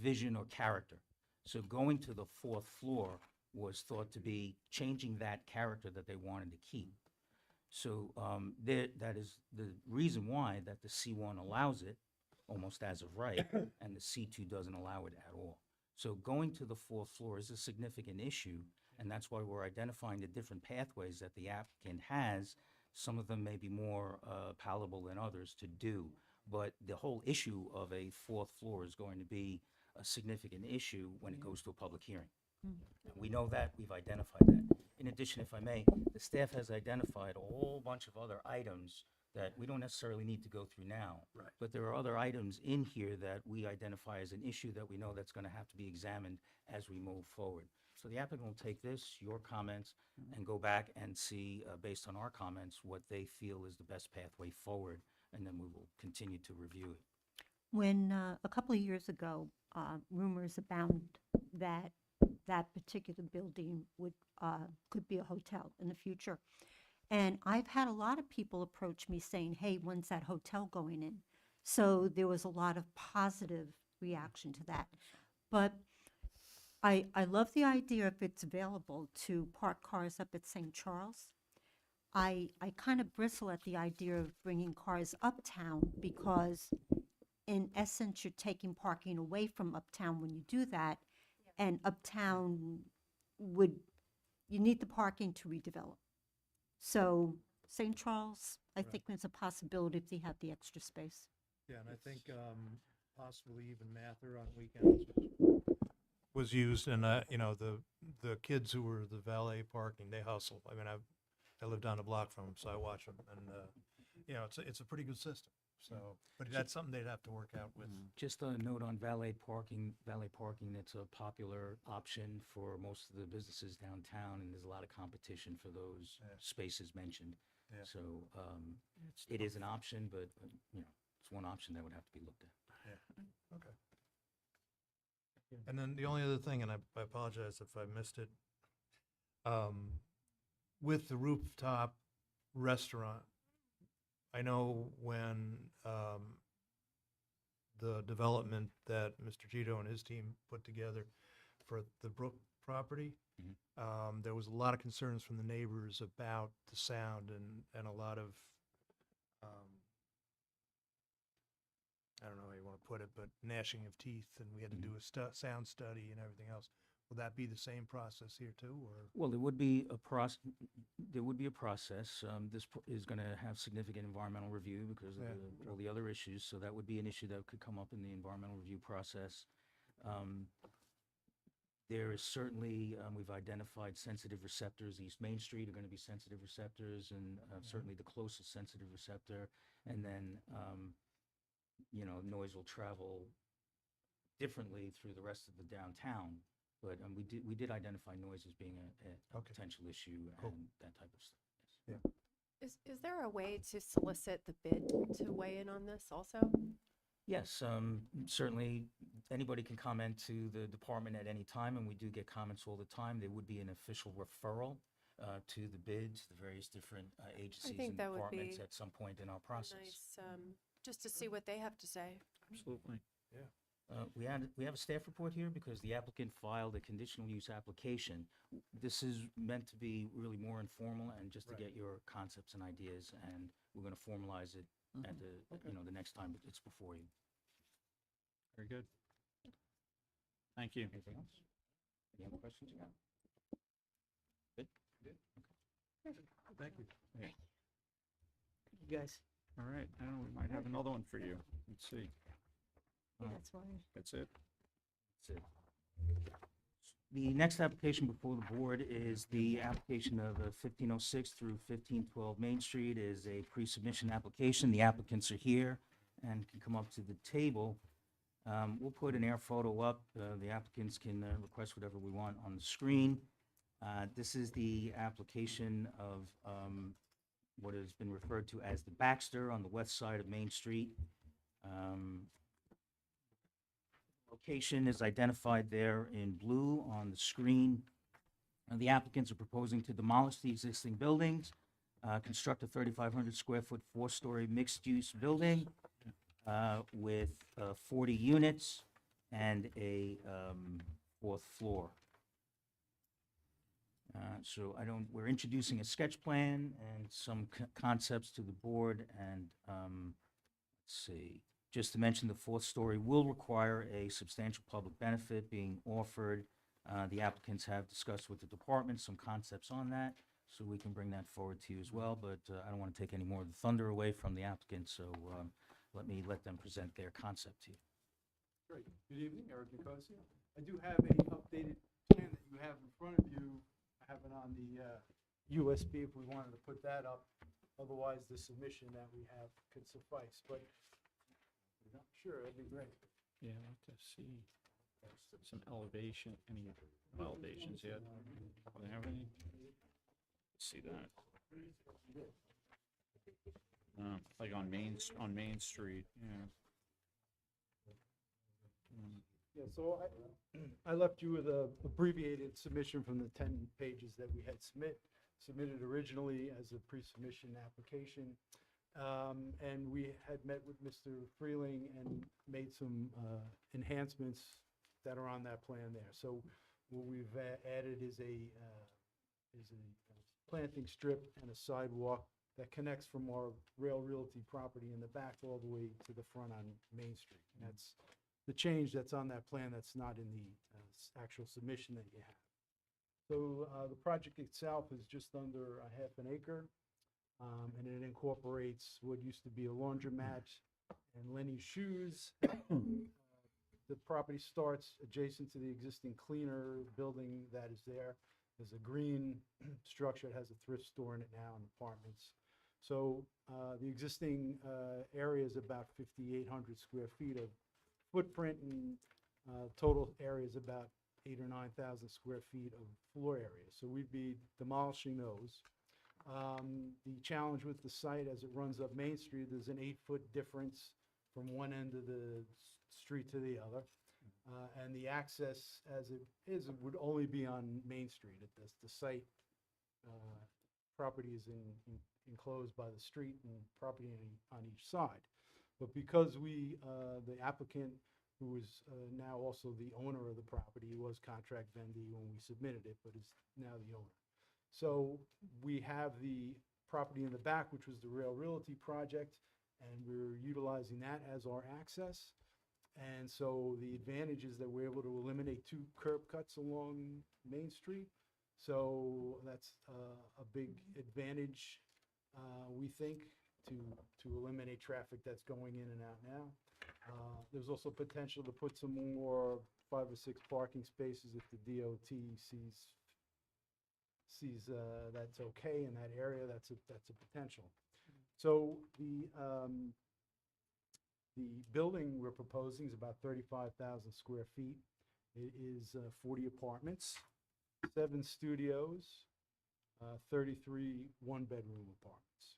S2: vision or character. So going to the fourth floor was thought to be changing that character that they wanted to keep. So that is the reason why that the C1 allows it, almost as of right, and the C2 doesn't allow it at all. So going to the fourth floor is a significant issue, and that's why we're identifying the different pathways that the applicant has. Some of them may be more palatable than others to do, but the whole issue of a fourth floor is going to be a significant issue when it goes to a public hearing. We know that, we've identified that. In addition, if I may, the staff has identified a whole bunch of other items that we don't necessarily need to go through now.
S11: Right.
S2: But there are other items in here that we identify as an issue that we know that's going to have to be examined as we move forward. So the applicant will take this, your comments, and go back and see, based on our comments, what they feel is the best pathway forward, and then we will continue to review it.
S4: When, a couple of years ago, rumors abound that that particular building could be a hotel in the future. And I've had a lot of people approach me saying, hey, when's that hotel going in? So there was a lot of positive reaction to that. But I love the idea, if it's available, to park cars up at St. Charles. I kind of bristle at the idea of bringing cars uptown because in essence, you're taking parking away from uptown when you do that. And uptown you need the parking to redevelop. So St. Charles, I think there's a possibility if they have the extra space.
S11: Yeah, and I think possibly even Mather on weekends was used, and the kids who were the valet parking, they hustle. I mean, I live down the block from them, so I watch them, and, you know, it's a pretty good system. So, but that's something they'd have to work out with.
S2: Just a note on valet parking. Valet parking, that's a popular option for most of the businesses downtown, and there's a lot of competition for those
S11: Yeah.
S2: spaces mentioned.
S11: Yeah.
S2: So it is an option, but, you know, it's one option that would have to be looked at.
S11: Yeah, okay. And then the only other thing, and I apologize if I missed it, with the rooftop restaurant, I know when the development that Mr. Gito and his team put together for the Brook property, there was a lot of concerns from the neighbors about the sound and a lot of, I don't know how you want to put it, but gnashing of teeth, and we had to do a sound study and everything else. Will that be the same process here too, or?
S2: Well, there would be a process. There would be a process. Is going to have significant environmental review because of all the other issues. So that would be an issue that could come up in the environmental review process. There is certainly, we've identified sensitive receptors. East Main Street are going to be sensitive receptors, and certainly the closest sensitive receptor. And then, you know, noise will travel differently through the rest of the downtown. But we did identify noise as being a potential issue and that type of stuff. Yes.
S11: Yeah.
S3: Is there a way to solicit the bid to weigh in on this also?
S2: Yes, certainly anybody can comment to the department at any time, and we do get comments all the time. There would be an official referral to the bids, the various different agencies
S3: think
S2: and
S3: that would
S2: departments
S3: be
S2: at some point in our process.
S3: Nice, just to see what they have to say.
S1: Absolutely.
S2: We have a staff report here because the applicant filed a conditional use application. This is meant to be really more informal and just to get your concepts and ideas, and we're going to formalize it at the next time it's before you.
S1: Very good. Thank you.
S2: Anything else? Any other questions you got? Good?
S11: Thank you.
S5: You guys.
S1: All right, now we might have another one for you. Let's see.
S7: That's why.
S1: That's it.
S2: That's it. The next application before the board is the application of 1506 through 1512 Main Street is a pre-submission application. The applicants are here and can come up to the table. We'll put an air photo up. The applicants can request whatever we want on the screen. This is the application of what has been referred to as the Baxter on the west side of Main Street. Location is identified there in blue on the screen. The applicants are proposing to demolish the existing buildings, construct a 3,500 square foot, 4-story mixed-use building with 40 units and a 4th floor. So we're introducing a sketch plan and some concepts to the board, and let's see. Just to mention, the 4th story will require a substantial public benefit being offered. The applicants have discussed with the department some concepts on that, so we can bring that forward to you as well, but I don't want to take any more of the thunder away from the applicant, so let them present their concept to you.
S13: Great. Good evening, Eric Nicosia. I do have a updated plan that you have in front of you. I have it on the USB if we wanted to put that up. Otherwise, the submission that we have could suffice, but sure, that'd be great.
S1: Yeah, I'd like to see some elevation, any elevations yet. Do they have any? Let's see that. Like on Main Street, yeah.
S13: Yeah, so I left you with a abbreviated submission from the 10 pages that we had submitted originally as a pre-submission application. And we had met with Mr. Freeling and made some enhancements that are on that plan there. So what we've added is a planting strip and a sidewalk that connects from our Rail Realty property in the back all the way to the front on Main Street. And that's the change that's on that plan that's not in the actual submission that you have. So the project itself is just under a half an acre. And it incorporates what used to be a laundromat and Lenny's Shoes. The property starts adjacent to the existing cleaner building that is there. There's a green structure that has a thrift store in it now and apartments. So the existing area is about 5,800 square feet of footprint, and total area is about 8,000 or 9,000 square feet of floor area. So we'd be demolishing those. The challenge with the site as it runs up Main Street, there's an 8-foot difference from one end of the street to the other. And the access as it is, it would only be on Main Street. The site property is enclosed by the street and property on each side. But because the applicant, who is now also the owner of the property, was contract vendee when we submitted it, but is now the owner. So we have the property in the back, which was the Rail Realty project, and we're utilizing that as our access. And so the advantage is that we're able to eliminate 2 curb cuts along Main Street. So that's a big advantage, we think, to eliminate traffic that's going in and out now. There's also potential to put some more 5 or 6 parking spaces if the DOT sees that's okay in that area. That's a potential. So the building we're proposing is about 35,000 square feet. It is 40 apartments, 7 studios, 33 one-bedroom apartments.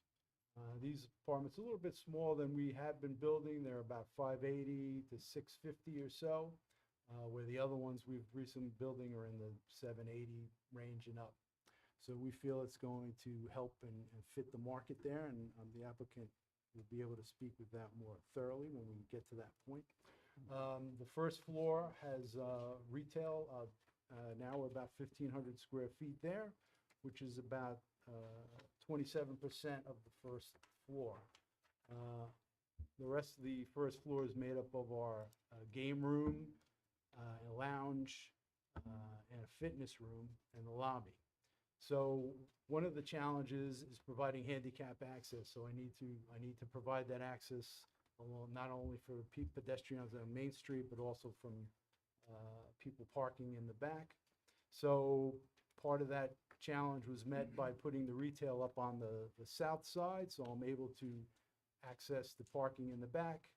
S13: These apartments are a little bit smaller than we have been building. They're about 580 to 650 or so, where the other ones we've recently building are in the 780 range and up. So we feel it's going to help and fit the market there, and the applicant will be able to speak with that more thoroughly when we get to that point. The first floor has retail. Now we're about 1,500 square feet there, which is about 27% of the first floor. The rest of the first floor is made up of our game room, a lounge, and a fitness room, and the lobby. So one of the challenges is providing handicap access. So I need to provide that access not only for pedestrians on Main Street, but also from people parking in the back. So part of that challenge was met by putting the retail up on the south side, so I'm able to access the parking in the back.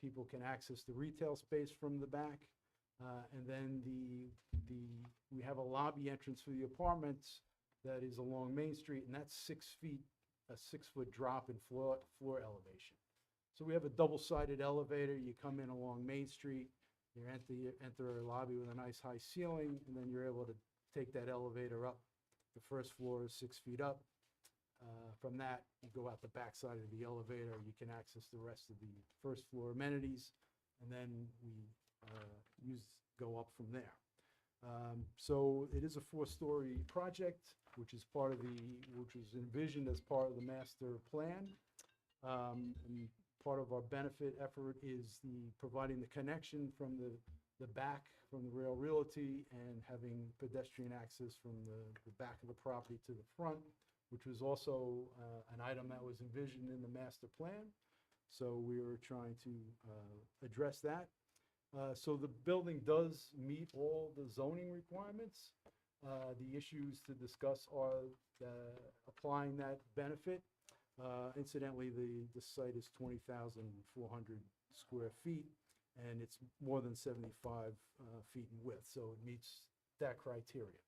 S13: People can access the retail space from the back. And then we have a lobby entrance for the apartments that is along Main Street, and that's 6 feet, a 6-foot drop in floor elevation. So we have a double-sided elevator. You come in along Main Street, you enter a lobby with a nice high ceiling, and then you're able to take that elevator up. The first floor is 6 feet up. From that, you go out the back side of the elevator. You can access the rest of the first floor amenities, and then we go up from there. So it is a 4-story project, which is envisioned as part of the master plan. And part of our benefit effort is providing the connection from the back, from the Rail Realty, and having pedestrian access from the back of the property to the front, which was also an item that was envisioned in the master plan. So we were trying to address that. So the building does meet all the zoning requirements. The issues to discuss are applying that benefit. Incidentally, the site is 20,400 square feet, and it's more than 75 feet in width, so it meets that criteria.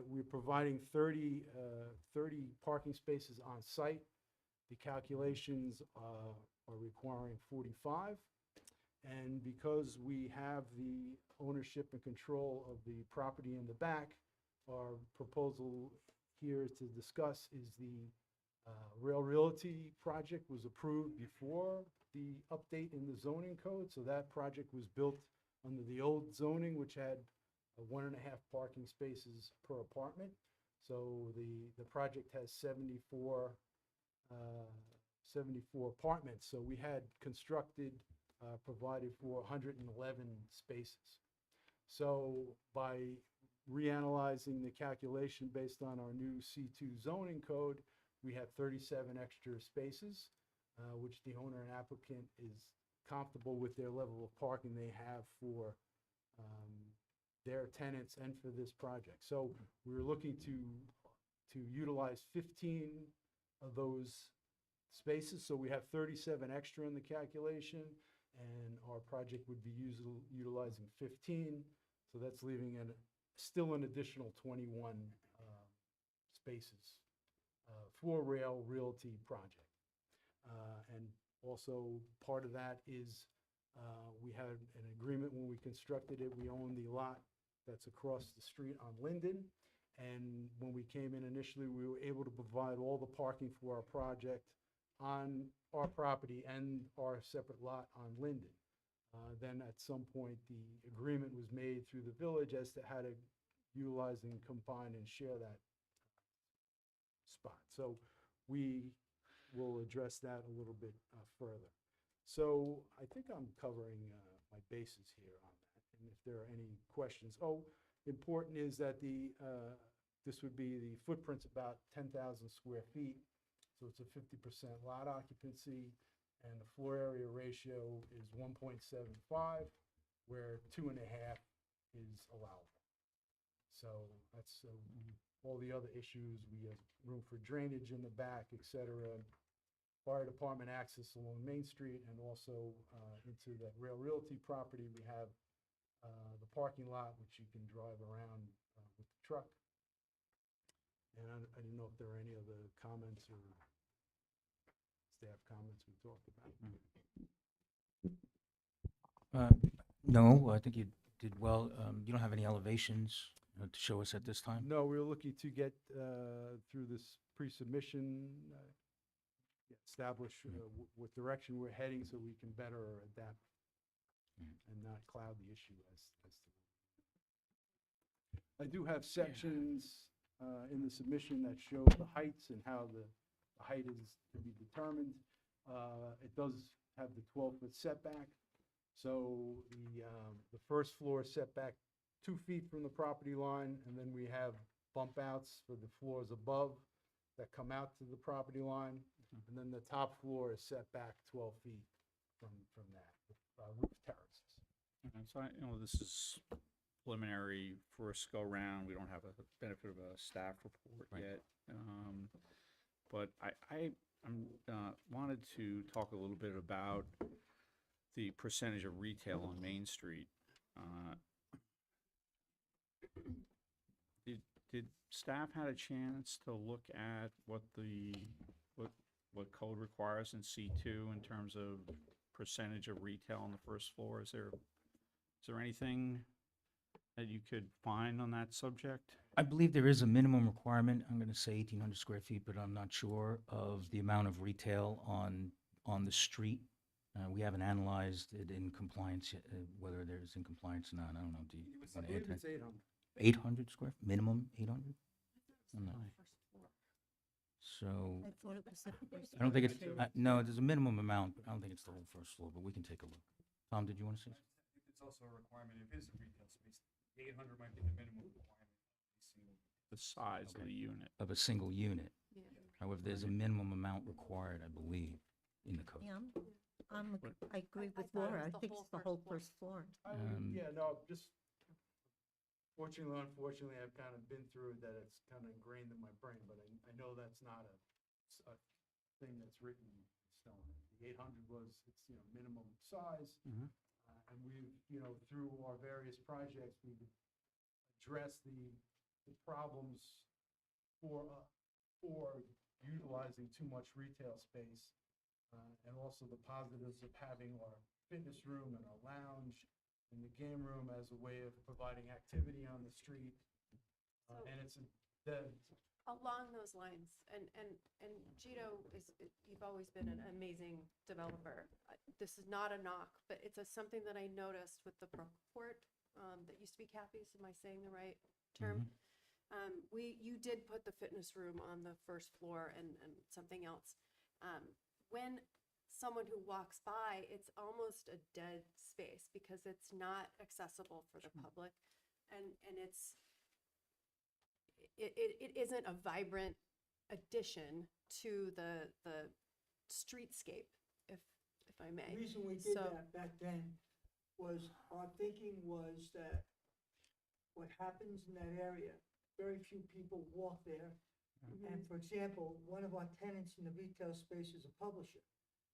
S13: We're providing 30 parking spaces on site. The calculations are requiring 45. And because we have the ownership and control of the property in the back, our proposal here to discuss is the Rail Realty project was approved before the update in the zoning code. So that project was built under the old zoning, which had 1.5 parking spaces per apartment. So the project has 74 apartments. So we had provided for 111 spaces. So by reanalyzing the calculation based on our new C2 zoning code, we have 37 extra spaces, which the owner and applicant is comfortable with their level of parking they have for their tenants and for this project. So we were looking to utilize 15 of those spaces, so we have 37 extra in the calculation, and our project would be utilizing 15, so that's leaving still an additional 21 spaces for Rail Realty project. And also, part of that is we had an agreement when we constructed it. We own the lot that's across the street on Linden. And when we came in initially, we were able to provide all the parking for our project on our property and our separate lot on Linden. Then at some point, the agreement was made through the village as to how to utilize and combine and share that spot. So we will address that a little bit further. So I think I'm covering my bases here on that. And if there are any questions. Oh, important is that this would be, the footprint's about 10,000 square feet. So it's a 50% lot occupancy, and the floor area ratio is 1.75, where 2.5 is allowable. So that's all the other issues. We have room for drainage in the back, et cetera. Fire department access along Main Street, and also into that Rail Realty property. We have the parking lot, which you can drive around with the truck. And I didn't know if there are any other comments or staff comments we talked about.
S2: No, I think you did well. You don't have any elevations to show us at this time?
S13: No, we're looking to get through this pre-submission, establish what direction we're heading so we can better adapt and not cloud the issue as to. I do have sections in the submission that show the heights and how the height is to be determined. It does have the 12-foot setback. So the first floor is set back 2 feet from the property line, and then we have bump outs for the floors above that come out to the property line. And then the top floor is set back 12 feet from that, with roof terraces.
S1: Okay, so this is preliminary first go round. We don't have a benefit of a staff report yet. But I wanted to talk a little bit about the percentage of retail on Main Street. Did staff had a chance to look at what what code requires in C2 in terms of percentage of retail on the first floor? Is there anything that you could find on that subject?
S2: I believe there is a minimum requirement, I'm going to say 1,800 square feet, but I'm not sure, of the amount of retail on the street. We haven't analyzed it in compliance, yet, whether there's in compliance or not. I don't know. Do you
S13: I
S2: want to add
S13: believe
S2: that?
S13: it's 800.
S2: 800 square, minimum 800? I'm not- So,
S4: I thought it was the first
S2: I don't think
S4: floor,
S2: it's,
S4: too.
S2: no, there's a minimum amount, but I don't think it's the whole first floor, but we can take a look. Tom, did you want to say?
S6: It's also a requirement, if it is a retail space, 800 might be the minimum requirement.
S1: The size of the unit.
S2: Of a single unit.
S7: Yeah.
S2: However, there's a minimum amount required, I believe, in the code.
S4: Yeah, I agree
S3: I
S4: with
S3: thought it
S4: Laura.
S3: was
S4: I
S3: the
S4: think
S3: whole
S4: it's the
S3: first
S4: whole
S3: floor.
S4: first floor.
S13: Yeah, no, just fortunately or unfortunately, I've kind of been through it, that it's kind of ingrained in my brain, but I know that's not a thing that's written in stone. The 800 was, it's, minimum size. And we've, through our various projects, we've addressed the problems for utilizing too much retail space, and also the positives of having our fitness room and our lounge and the game room as a way of providing activity on the street. And it's
S3: Along those lines, and Gito you've always been an amazing developer. This is not a knock, but it's something that I noticed with the Brookport, that used to be Cappy's, am I saying the right term? You did put the fitness room on the first floor and something else. When someone who walks by, it's almost a dead space because it's not accessible for the public, and it isn't a vibrant addition to the streetscape, if I may.
S14: The reason we did
S3: So-
S14: that back then was, our thinking was that what happens in that area, very few people walk there. And for example, one of our tenants in the retail space is a publisher.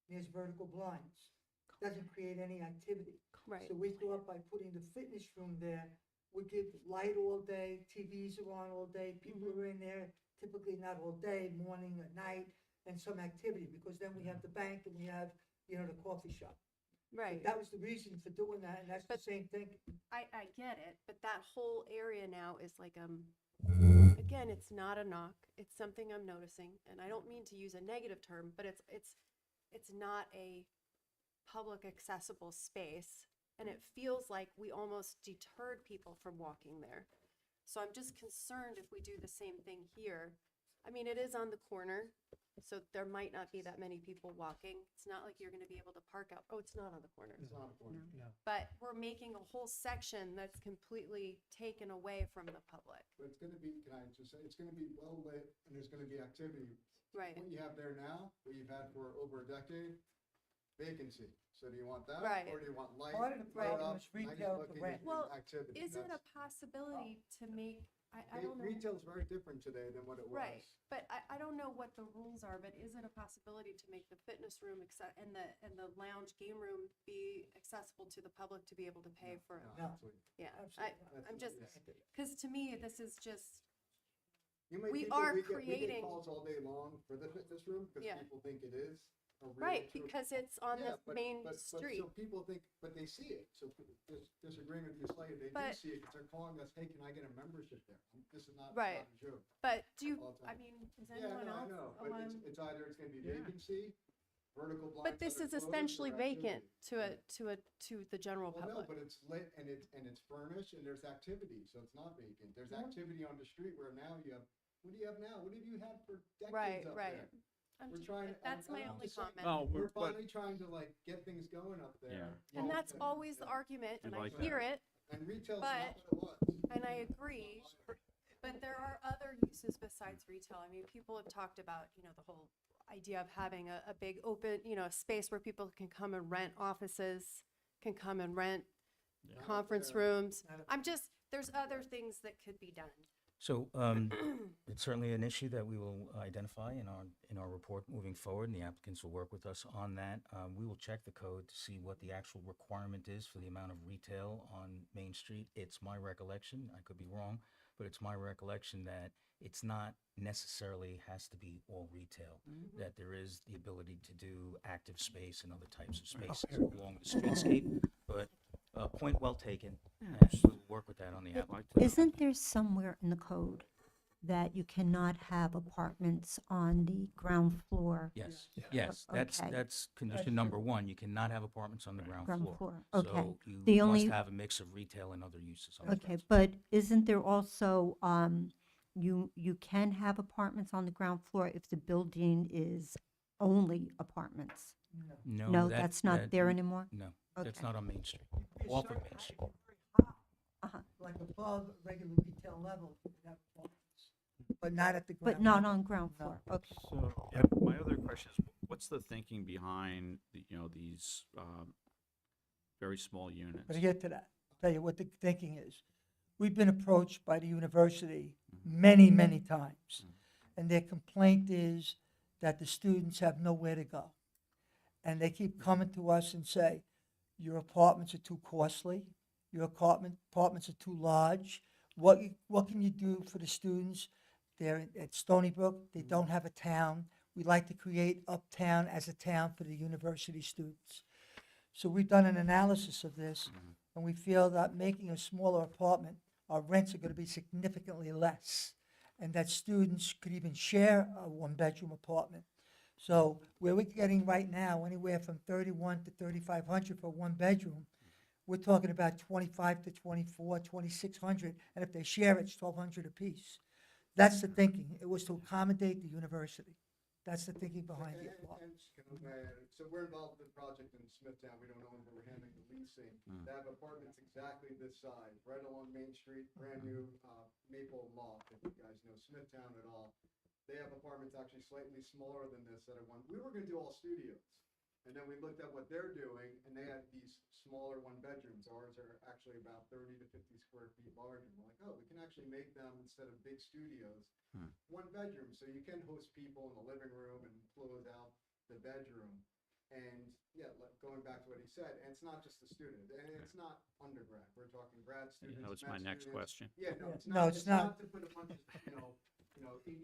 S14: He has vertical blinds. Doesn't create any activity.
S3: Right.
S14: So we thought by putting the fitness room there, would give light all day, TVs are on all day, people are in there, typically not all day, morning or night, and some activity, because then we have the bank and we have, you know, the coffee shop.
S3: Right.
S14: That was the reason for doing that, and that's the same thing.
S3: I get it, but that whole area now is like, again, it's not a knock. It's something I'm noticing, and I don't mean to use a negative term, but it's not a public accessible space, and it feels like we almost deterred people from walking there. So I'm just concerned if we do the same thing here. I mean, it is on the corner, so there might not be that many people walking. It's not like you're gonna be able to park out. Oh, it's not on the corner.
S13: It's not a point.
S8: No.
S3: But we're making a whole section that's completely taken away from the public.
S13: But it's gonna be, can I just say, it's gonna be well lit and there's gonna be activity.
S3: Right.
S13: What you have there now, what you've had for over a decade, vacancy. So do you want that?
S3: Right.
S13: Or do you want light?
S14: Part of the
S13: lit
S14: problem
S13: up,
S14: is retail
S13: nice
S14: for
S13: looking,
S14: rent.
S13: and
S3: Well,
S13: activity?
S3: Is it a
S13: That's-
S3: possibility to make, I don't know.
S13: Retail's very different today than what it was.
S3: Right, but I don't know what the rules are, but is it a possibility to make the fitness room and the lounge game room be accessible to the public to be able to pay for?
S13: No, absolutely.
S3: Yeah,
S14: Absolutely not.
S3: I'm just, because to me, this is just,
S13: You may-
S3: We
S13: people-
S3: are
S13: we get
S3: creating-
S13: calls all day long for the fitness room because
S3: Yeah.
S13: people think it is a real.
S3: right,
S13: true-
S3: because it's on
S13: Yeah,
S3: the
S13: but-
S3: main
S13: but
S3: street.
S13: So people think, but they see it, so there's disagreement with you slightly, they do
S3: But-
S13: see it, because they're calling us, hey, can I get a membership there? This is not,
S3: Right.
S13: not a joke.
S3: But do you,
S13: all the
S3: I
S13: time.
S3: mean, is
S13: Yeah,
S3: anyone
S13: no, I
S3: else?
S13: know, but it's either it's gonna be vacancy, vertical blinds.
S3: But this
S13: that are
S3: is
S13: closed,
S3: essentially
S13: or
S3: vacant
S13: activity.
S3: to the general
S13: Well, no,
S3: public.
S13: but it's lit and it's furnished and there's activity, so it's not vacant. There's activity on the street where now you have, what do you have now? What have you had for
S3: Right,
S13: decades up
S3: right.
S13: there?
S3: I'm
S13: We're
S3: just-
S13: trying to-
S3: That's my
S13: I'm
S3: only
S13: just saying-
S3: comment.
S1: No,
S13: We're
S1: but
S13: finally trying to like get things going up there.
S1: Yeah.
S3: And
S13: Well,
S3: that's always the
S13: yeah.
S3: argument, and I
S1: like
S3: hear it,
S13: And retail's
S3: but-
S13: not what it was.
S3: and I agree, but there are other uses besides retail. I mean, people have talked about, you know, the whole idea of having a big open, you know, a space where people can come and rent offices, can come and rent conference
S13: there.
S3: rooms.
S14: Not up
S3: I'm just, there's other things that could be done.
S2: So it's certainly an issue that we will identify in our report moving forward, and the applicants will work with us on that. We will check the code to see what the actual requirement is for the amount of retail on Main Street. It's my recollection, I could be wrong, but it's my recollection that it's not necessarily has to be all retail, that there is the ability to do active space and other types of spaces along the streetscape. But point well taken, and we'll work with that on the app.
S4: Isn't there somewhere in the code that you cannot have apartments on the ground floor?
S2: Yes, yes, that's,
S4: Okay.
S2: that's condition number one. You cannot have apartments on the ground
S4: Ground
S2: floor.
S4: floor, okay.
S2: So you
S4: The
S2: must
S4: only-
S2: have a mix of retail and other uses on the
S4: Okay,
S2: ground floor.
S4: but isn't there also, you can have apartments on the ground floor if the building is only apartments? No,
S2: that-
S4: that's not
S2: that-
S4: there anymore?
S2: No, that's
S4: Okay.
S2: not on Main Street.
S14: Be a
S2: Off of
S14: certain
S2: Main
S14: height,
S2: Street.
S14: very high,
S4: Uh-huh.
S14: like above regular retail level, you could have apartments, but not at the ground.
S4: But not
S14: level.
S4: on ground
S14: No.
S4: floor, okay.
S1: So, yeah, my other question is, what's the thinking behind, you know, these very small units?
S14: But to get to that, I'll tell you what the thinking is. We've been approached by the university many, many times, and their complaint is that the students have nowhere to go. And they keep coming to us and say, your apartments are too costly, your apartments are too large. What can you do for the students? They're at Stony Brook, they don't have a town. We like to create Uptown as a town for the university students. So we've done an analysis of this, and we feel that making a smaller apartment, our rents are gonna be significantly less, and that students could even share a one-bedroom apartment. So where we're getting right now, anywhere from 31 to 3,500 for one bedroom, we're talking about 25 to 24, 2,600, and if they share, it's 1,200 apiece. That's the thinking. It was to accommodate the university. That's the thinking behind the apartments.
S13: So we're involved in the project in Smithtown, we don't own, but we're handling the leasing. They have apartments exactly this size, right along Main Street, brand new Maple Loft, if you guys know Smithtown at all. They have apartments actually slightly smaller than this that are one, we were gonna do all studios.
S15: And then we looked at what they're doing, and they have these smaller one-bedrooms. Ours are actually about 30 to 50 square feet larger. We're like, oh, we can actually make them, instead of big studios, one bedroom. So you can host people in the living room and close out the bedroom. And yeah, like going back to what he said, and it's not just the student, and it's not undergrad. We're talking grad students.
S1: That was
S15: med
S1: my next
S15: students.
S1: question.
S15: Yeah, no,
S14: Yeah.
S15: it's
S14: No,
S15: not.
S14: it's not.
S15: To put a bunch of,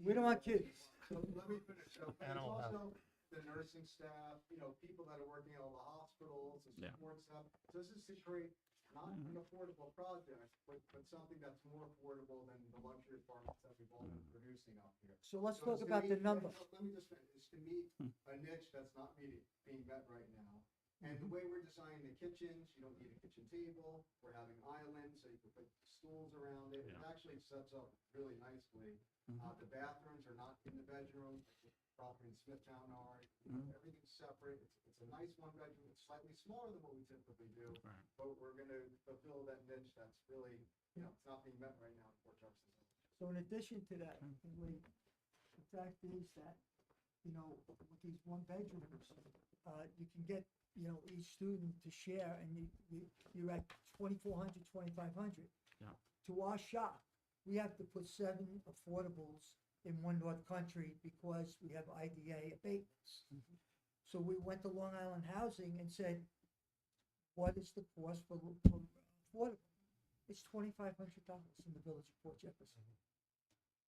S14: We don't want
S15: 18-year-olds.
S14: kids.
S15: So let me finish. So but it's
S8: Animal health.
S15: also the nursing staff, people that are working at all the hospitals, the
S1: Yeah.
S15: support staff. So this is to create not an affordable project, but something that's more affordable than the luxury apartments that we've all been producing up here.
S14: So let's
S15: So
S14: talk
S15: it's to
S14: about the
S15: meet-
S14: number.
S15: Let me just finish. It's to meet a niche that's not being met right now. And the way we're designing the kitchens, you don't need a kitchen table. We're having islands, so you can put stools around it. It
S1: Yeah.
S15: actually sets up really nicely. The bathrooms are not in the bedroom, like the property in Smithtown are. Everything's separate. It's a nice one bedroom. It's slightly smaller than what we typically do,
S1: Right.
S15: but we're gonna fulfill that niche that's really, it's not being met right now in Port Jefferson.
S14: So in addition to that, Lee, the fact is that, with these one bedrooms, you can get, each student to share, and you're at 2,400, 2,500.
S1: Yeah.
S14: To our shock, we have to put 7 affordables in one North Country because we have IDA abatements. So we went to Long Island Housing and said, what is the cost for affordable? It's $2,500 in the village of Port Jefferson.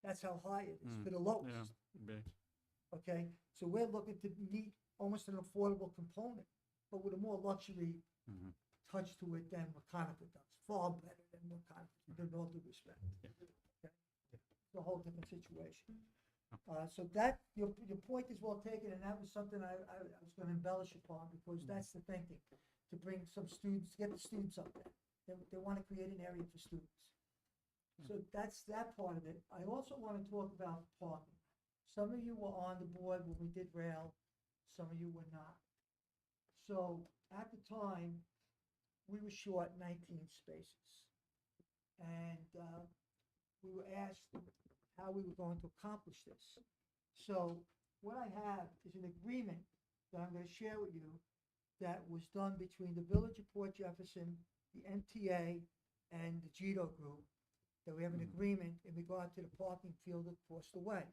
S14: That's how high it is for the lowest.
S1: Yeah, big.
S14: Okay, so we're looking to meet almost an affordable component, but with a more luxury touch to it than what Conoco does. Far better than what Conoco, with all due respect. Okay? It's a whole different situation. So that, your point is well taken, and that was something I was gonna embellish upon, because that's the thinking, to bring some students, get the students up there. They wanna create an area for students. So that's that part of it. I also wanna talk about parking. Some of you were on the board when we did rail, some of you were not. So at the time, we were short 19 spaces. And we were asked how we were going to accomplish this. So what I have is an agreement that I'm going to share with you that was done between the Village of Port Jefferson, the MTA, and the GITO Group, that we have an agreement in regard to the parking field across the way.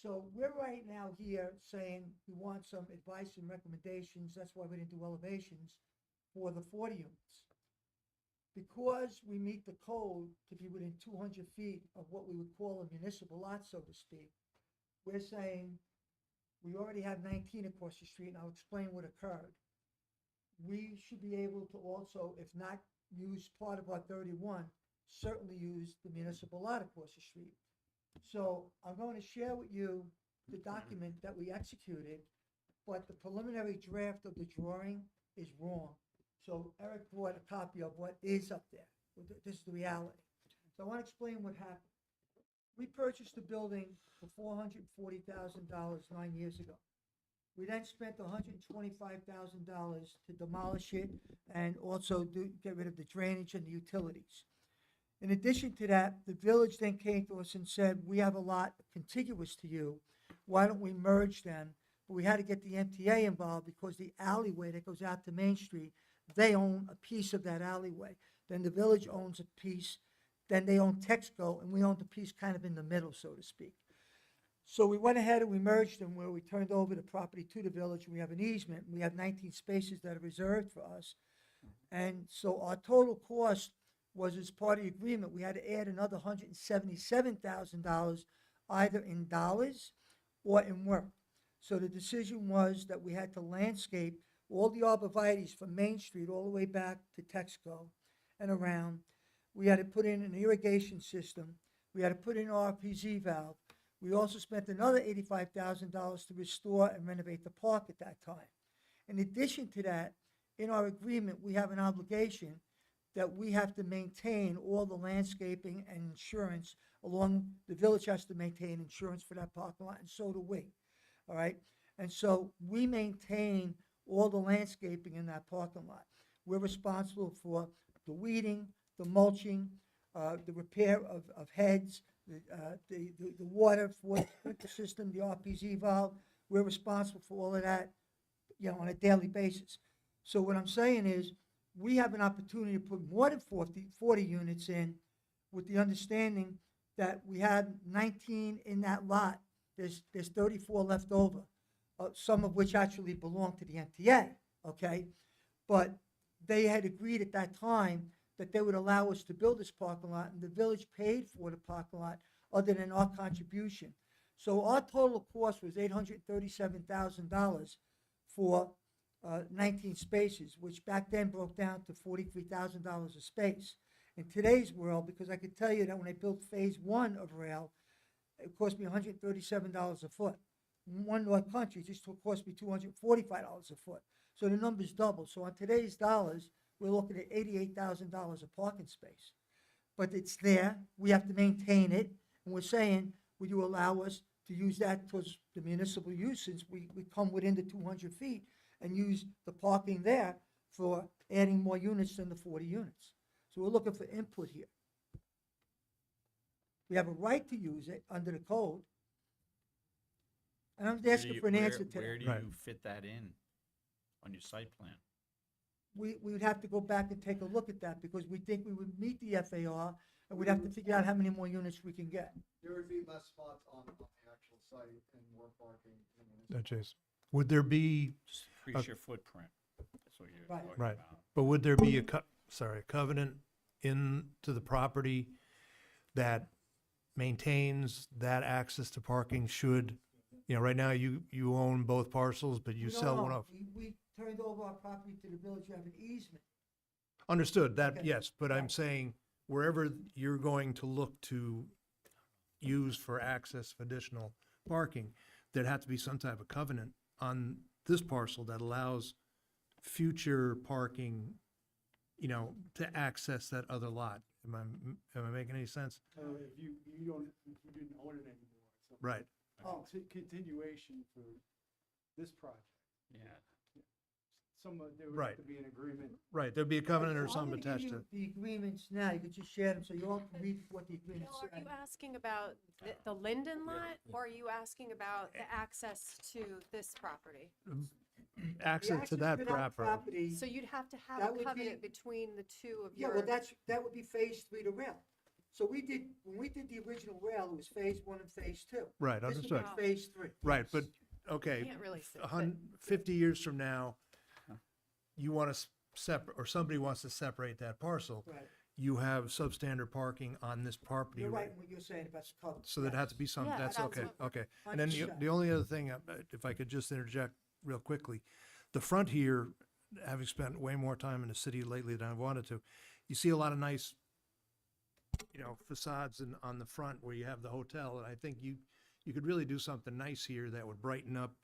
S14: So we're right now here saying we want some advice and recommendations, that's why we didn't do elevations, for the 40 units. Because we meet the code to be within 200 feet of what we would call a municipal lot, so to speak, we're saying we already have 19 across the street, and I'll explain what occurred. We should be able to also, if not use part of our 31, certainly use the municipal lot across the street. So I'm going to share with you the document that we executed, but the preliminary draft of the drawing is wrong. So Eric brought a copy of what is up there. This is the reality. So I want to explain what happened. We purchased the building for $440,000 9 years ago. We then spent $125,000 to demolish it and also get rid of the drainage and the utilities. In addition to that, the village then came to us and said, we have a lot contiguous to you. Why don't we merge them? But we had to get the MTA involved because the alleyway that goes out to Main Street, they own a piece of that alleyway. Then the village owns a piece. Then they own Texaco, and we own the piece kind of in the middle, so to speak. So we went ahead and we merged them where we turned over the property to the village. We have an easement. We have 19 spaces that are reserved for us. And so our total cost was, as part of the agreement, we had to add another $177,000 either in dollars or in work. So the decision was that we had to landscape all the arborvitaes from Main Street all the way back to Texaco and around. We had to put in an irrigation system. We had to put in an RPZ valve. We also spent another $85,000 to restore and renovate the park at that time. In addition to that, in our agreement, we have an obligation that we have to maintain all the landscaping and insurance along, the village has to maintain insurance for that parking lot, and so do we, all right? And so we maintain all the landscaping in that parking lot. We're responsible for the weeding, the mulching, the repair of heads, the water for the sprinkler system, the RPZ valve. We're responsible for all of that, on a daily basis. So what I'm saying is, we have an opportunity to put more than 40 units in, with the understanding that we had 19 in that lot. There's 34 left over, some of which actually belong to the MTA, okay? But they had agreed at that time that they would allow us to build this parking lot, and the village paid for the parking lot other than our contribution. So our total cost was $837,000 for 19 spaces, which back then broke down to $43,000 a space. In today's world, because I could tell you that when I built phase 1 of rail, it cost me $137 a foot. One North Country just cost me $245 a foot. So the numbers doubled. So on today's dollars, we're looking at $88,000 a parking space. But it's there, we have to maintain it, and we're saying, would you allow us to use that towards the municipal use, since we come within the 200 feet, and use the parking there for adding more units than the 40 units. So we're looking for input here. We have a right to use it under the code. And I'm asking for an answer to
S1: Where
S14: that.
S1: do you fit that in on your site plan?
S14: We would have to go back and take a look at that, because we think we would meet the FAR, and we'd have to figure out how many more units we can get.
S15: There would be less spots on the actual site and more parking. in the municipal.
S11: Chase, would there be,
S1: Just increase your footprint. That's what you're
S14: Right.
S1: talking
S11: right,
S1: about.
S11: but would there be a covenant into the property that maintains that access to parking should, right now you own both parcels, but you
S14: We don't
S11: sell one
S14: own.
S11: off.
S14: We turned over our property to the village, we have an easement.
S11: Understood, that,
S14: Okay.
S11: yes, but I'm
S14: Right.
S11: saying wherever you're going to look to use for access of additional parking, there'd have to be some type of covenant on this parcel that allows future parking, to access that other lot. Am I making any sense?
S13: If you didn't own it anymore. so
S11: Right.
S14: Oh.
S13: Continuation for this project.
S1: Yeah.
S13: There would
S11: Right.
S13: have to be an agreement.
S11: Right, there'd be a covenant or
S14: So I'm
S11: something
S14: gonna give
S11: attached to
S14: you
S11: it.
S14: the agreements now, you could just share them, so you all can read what the agreements
S3: Bill, are you
S14: say.
S3: asking about the Linden lot, or are you asking about the access to this property?
S14: The
S11: Access to that property.
S14: property,
S3: So you'd have to have
S14: That
S3: a
S14: would be-
S3: covenant between the two of
S14: yeah,
S3: your.
S14: well, that would be phase 3 to rail. So when we did the original rail, it was phase 1 and phase 2.
S11: Right,
S14: This would
S11: understood.
S14: be phase 3.
S11: Right, but, okay,
S3: Can't really say,
S11: 50 years from now, you want to separate, or somebody wants to separate that parcel.
S14: Right.
S11: You have substandard parking on this property.
S14: You're right in what you're saying about the covenant.
S11: So there'd have to be some,
S3: Yeah,
S11: that's
S3: that's
S11: okay,
S3: what-
S11: okay. And then the
S14: 100%.
S11: only other thing, if I could just interject real quickly, the front here, having spent way more time in the city lately than I wanted to, you see a lot of nice, facades on the front where you have the hotel, and I think you could really do something nice here that would brighten up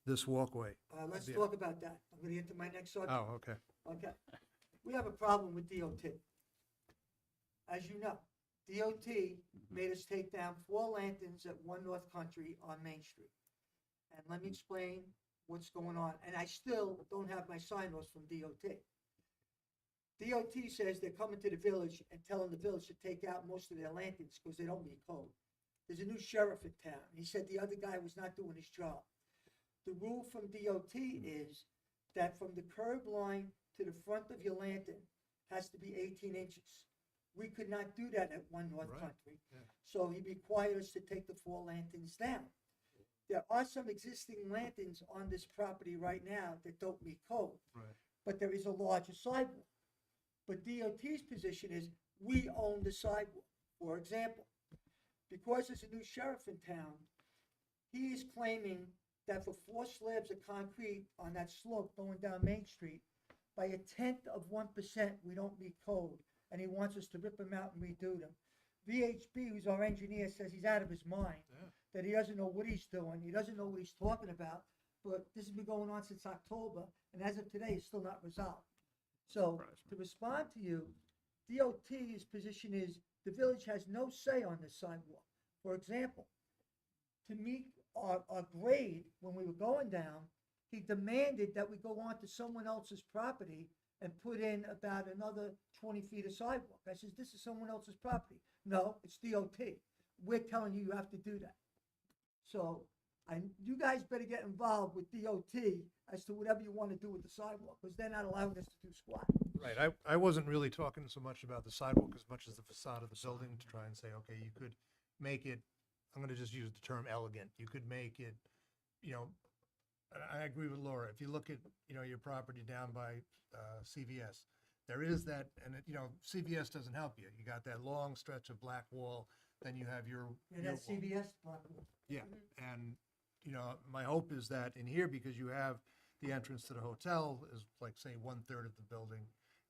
S11: this walkway.
S14: Let's
S11: Yeah.
S14: talk about that. I'm gonna get to my next subject.
S11: Oh, okay.
S14: Okay. We have a problem with DOT. As you know, DOT made us take down 4 lanterns at One North Country on Main Street. And let me explain what's going on. And I still don't have my sign-offs from DOT. DOT says they're coming to the village and telling the village to take out most of their lanterns because they don't meet code. There's a new sheriff in town. He said the other guy was not doing his job. The rule from DOT is that from the curb line to the front of your lantern has to be 18 inches. We could not do that at One North
S11: Right,
S14: Country.
S11: yeah.
S14: So he required us to take the 4 lanterns down. There are some existing lanterns on this property right now that don't meet code.
S11: Right.
S14: But there is a larger sidewalk. But DOT's position is, we own the sidewalk. For example, because there's a new sheriff in town, he is claiming that for 4 slabs of concrete on that slope going down Main Street, by 0.1%, we don't meet code, and he wants us to rip them out and redo them. VHB, who's our engineer, says he's out of his mind, that he doesn't know what he's doing, he doesn't know what he's talking about, but this has been going on since October, and as of today, it's still not resolved. So, to respond to you, DOT's position is, the village has no say on this sidewalk. For example, to meet our grade when we were going down, he demanded that we go onto someone else's property and put in about another 20 feet of sidewalk. I says, this is someone else's property. No, it's DOT. We're telling you you have to do that. So You guys better get involved with DOT as to whatever you want to do with the sidewalk, because they're not allowing us to do squat.
S11: Right, I wasn't really talking so much about the sidewalk as much as the facade of the building, to try and say, okay, you could make it, I'm gonna just use the term elegant, you could make it, you know, I agree with Laura, if you look at, you know, your property down by, CVS, there is that, and it, you know, CVS doesn't help you, you got that long stretch of black wall, then you have your.
S14: Yeah,
S11: your
S14: that's
S11: wall.
S14: CVS block.
S11: Yeah, and, you know, my hope is that in here, because you have the entrance to the hotel is like, say, 1/3 of the building,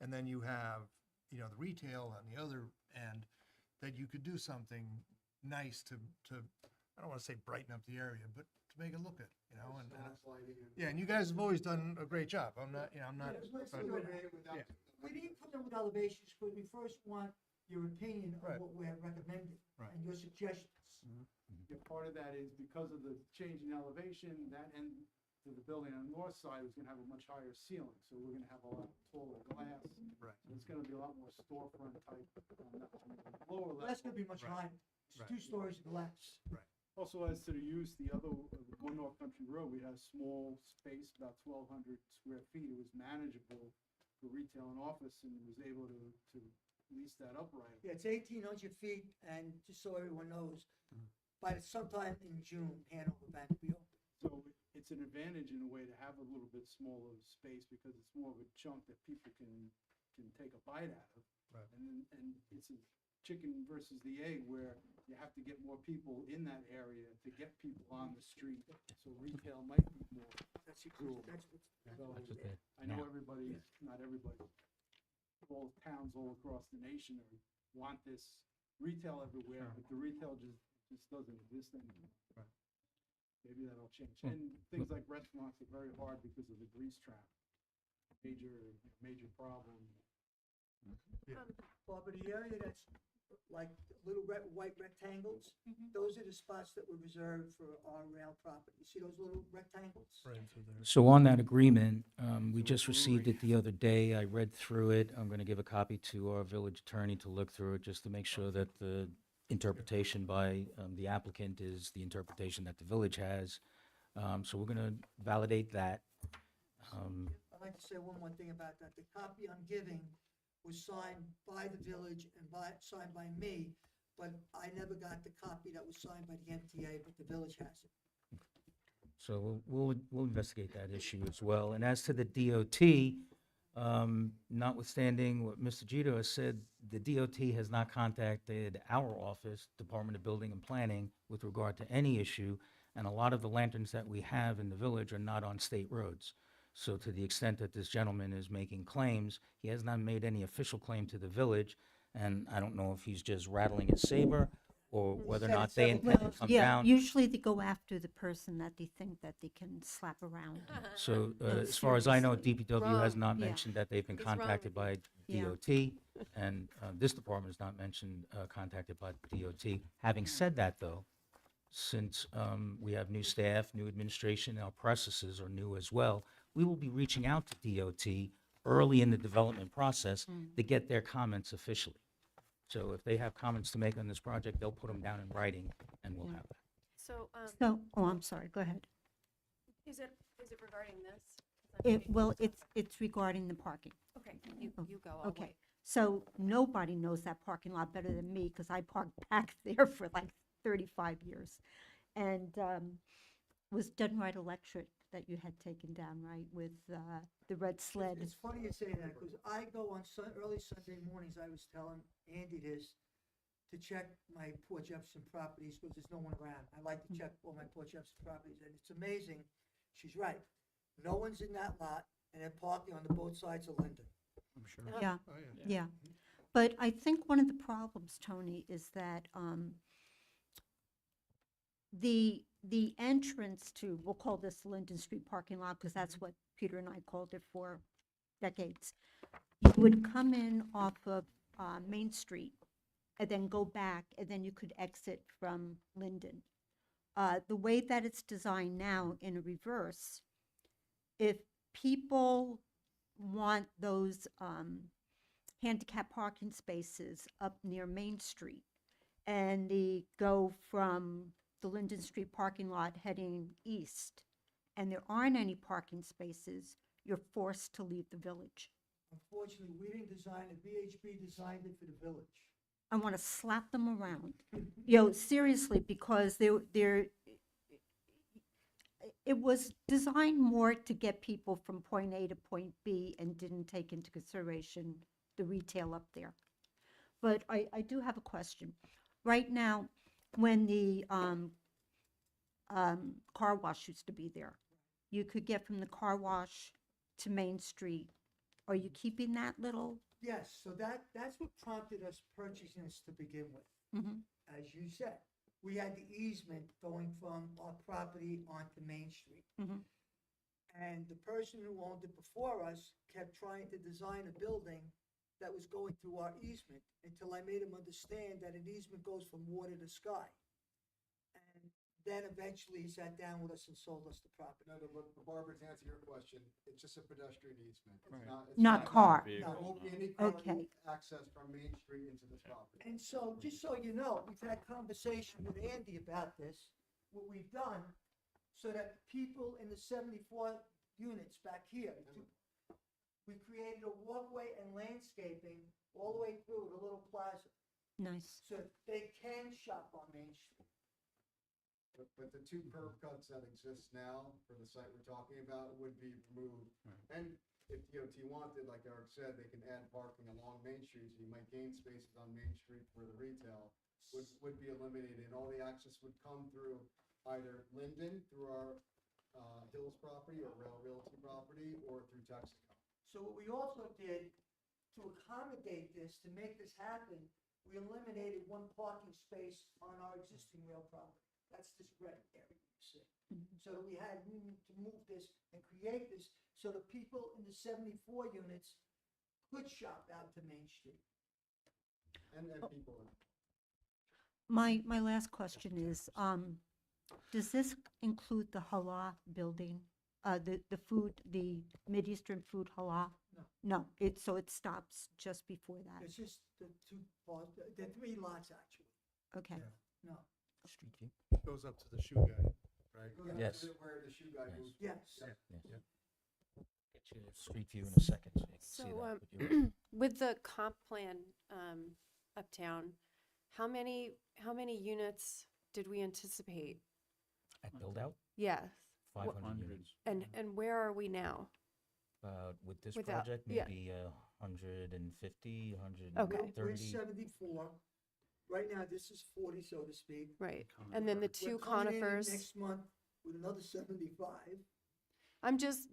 S11: and then you have, you know, the retail on the other end, that you could do something nice to, I don't wanna say brighten up the area, but to make it look good, you know, and, yeah, and you guys have always done a great job, I'm not, you know, I'm not.
S14: Let's
S11: but-
S14: do it.
S11: yeah.
S14: We didn't come in with elevations because we first want your opinion
S11: Right.
S14: on what we're recommending
S11: Right.
S14: and your suggestions.
S13: Yeah, part of that is because of the change in elevation, that end to the building on the north side was gonna have a much higher ceiling, so we're gonna have a lot taller glass.
S11: Right.
S13: So it's gonna be a lot more storefront type on the lower level.
S14: That's gonna be much
S11: Right.
S14: higher. It's
S11: Right.
S14: 2 stories of glass.
S13: Also, as to the use, the other, one North Country Road, we had a small space, about 1,200 square feet. It was manageable for retail and office, and was able to lease that upright.
S14: Yeah, it's 1,800 feet, and just so everyone knows, by sometime in June, Hanover Bank will be open.
S13: So it's an advantage in a way to have a little bit smaller space, because it's more of a chunk that people can take a bite out of.
S11: Right.
S13: And it's a chicken versus the egg, where you have to get more people in that area to get people on the street, so retail might be more.
S14: That's
S13: Cool.
S14: that's what's.
S13: So, I know everybody, not everybody, all towns all across the nation want this retail everywhere, but the retail just doesn't exist anymore.
S11: Right.
S13: Maybe that'll change. And things like restaurants are very hard because of the grease trap. Major problem.
S14: Well, but the area that's like little white rectangles, those are the spots that were reserved for our rail property. You see those little rectangles?
S11: Right, so there's.
S2: So on that agreement, we just received it the other day. I read through it. I'm going to give a copy to our village attorney to look through it, just to make sure that the interpretation by the applicant is the interpretation that the village has. So we're going to validate that.
S14: I'd like to say one more thing about that. The copy I'm giving was signed by the village and signed by me, but I never got the copy that was signed by the MTA, but the village has it.
S2: So we'll investigate that issue as well. And as to the DOT, notwithstanding what Mr. Gito has said, the DOT has not contacted our office, Department of Building and Planning, with regard to any issue. And a lot of the lanterns that we have in the village are not on state roads. So to the extent that this gentleman is making claims, he has not made any official claim to the village. And I don't know if he's just rattling his saber or whether or
S14: said it
S2: not they
S14: several
S2: intend to
S14: times.
S2: come
S4: Yeah,
S2: down.
S4: usually they go after the person that they think that they can slap around.
S2: So
S4: No,
S2: as far as I know,
S4: seriously.
S2: DPW has
S3: Wrong.
S2: not
S4: Yeah.
S2: mentioned that they've been
S3: He's wrong
S2: contacted by
S4: Yeah.
S2: DOT, and this department has not mentioned contacted by DOT. Having said that, though, since we have new staff, new administration, our processes are new as well, we will be reaching out to DOT early in the development process to get their comments officially. So if they have comments to make on this project, they'll put them down in writing, and we'll have that.
S3: So,
S4: So, oh, I'm sorry, go ahead.
S3: is it regarding this? 'Cause I'm taking
S4: Well,
S3: notes on-
S4: it's regarding the parking.
S3: Okay, you go, I'll
S4: Okay,
S3: wait.
S4: so nobody knows that parking lot better than me, because I parked back there for like 35 years. And was Done Right Electric that you had taken down, right, with the red sled?
S14: It's funny you say that, because I go on early Sunday mornings, I was telling Andy this, to check my Port Jefferson properties, because there's no one around. I like to check all my Port Jefferson properties, and it's amazing. She's right. No one's in that lot, and they're parking on the both sides of Linden.
S11: I'm sure.
S4: Yeah,
S11: Oh, yeah.
S4: yeah. But I think one of the problems, Tony, is that the entrance to, we'll call this Linden Street parking lot, because that's what Peter and I called it for decades. You would come in off of Main Street and then go back, and then you could exit from Linden. The way that it's designed now in a reverse, if people want those handicap parking spaces up near Main Street, and they go from the Linden Street parking lot heading east, and there aren't any parking spaces, you're forced to leave the village.
S14: Unfortunately, we didn't design it, VHB designed it for the village.
S4: I want to slap them around. You know, seriously, because it was designed more to get people from point A to point B and didn't take into consideration the retail up there. But I do have a question. Right now, when the car wash used to be there, you could get from the car wash to Main Street. Are you keeping that little?
S14: Yes, so that's what prompted us purchasing this to begin with.
S4: Mhm.
S14: As you said, we had the easement going from our property onto Main Street.
S4: Mhm.
S14: And the person who owned it before us kept trying to design a building that was going through our easement until I made him understand that an easement goes from water to sky. And then eventually he sat down with us and sold us the property.
S15: No, but Barbara, to answer your question, it's just a pedestrian easement. It's
S1: Right.
S15: not. It's
S4: Not car.
S15: There
S14: No.
S15: won't be any car
S4: Okay.
S15: access from Main Street into this property.
S14: And so, just so you know, we've had conversation with Andy about this, what we've done, so that people in the 74 units back here, we created a walkway and landscaping all the way through the little plaza,
S4: Nice.
S14: so they can shop on Main Street.
S15: But the two curb cuts that exist now for the site we're talking about would be removed. And if DOT wanted, like Eric said, they can add parking along Main Street, so you might gain spaces on Main Street for the retail, would be eliminated, and all the access would come through either Linden, through our Hills property or Rail Realty property, or through Texaco.
S14: So what we also did, to accommodate this, to make this happen, we eliminated one parking space on our existing rail property. That's this red area you see. So that we had room to move this and create this, so the people in the 74 units could shop out to Main Street.
S15: And people,
S4: My last question is, does this include the halal building? The food, the Mideastern food halal?
S14: No.
S4: No, so it stops just before that.
S14: It's just the two parts, the three lots actually.
S4: Okay.
S14: No.
S2: Street view?
S13: Goes up to the shoe guy, right?
S15: Goes up to
S2: Yes.
S15: where the shoe guy
S2: Yes.
S15: moves.
S14: Yes.
S2: Yes. Get you a street view in a second, so you can see
S3: So,
S2: that. with your-
S3: with the comp plan, uptown, how many units did we anticipate?
S2: At build out,
S3: Yes,
S2: 500
S1: Hundreds.
S2: units.
S3: and where are we now?
S2: With this
S3: Without-
S2: project,
S3: yeah.
S2: maybe 150,
S3: Okay.
S14: We're
S2: 130.
S14: 74. Right now, this is 40, so to speak.
S3: Right, and then the two
S14: We're coming in
S3: conifers.
S14: next month with another 75.
S3: I'm just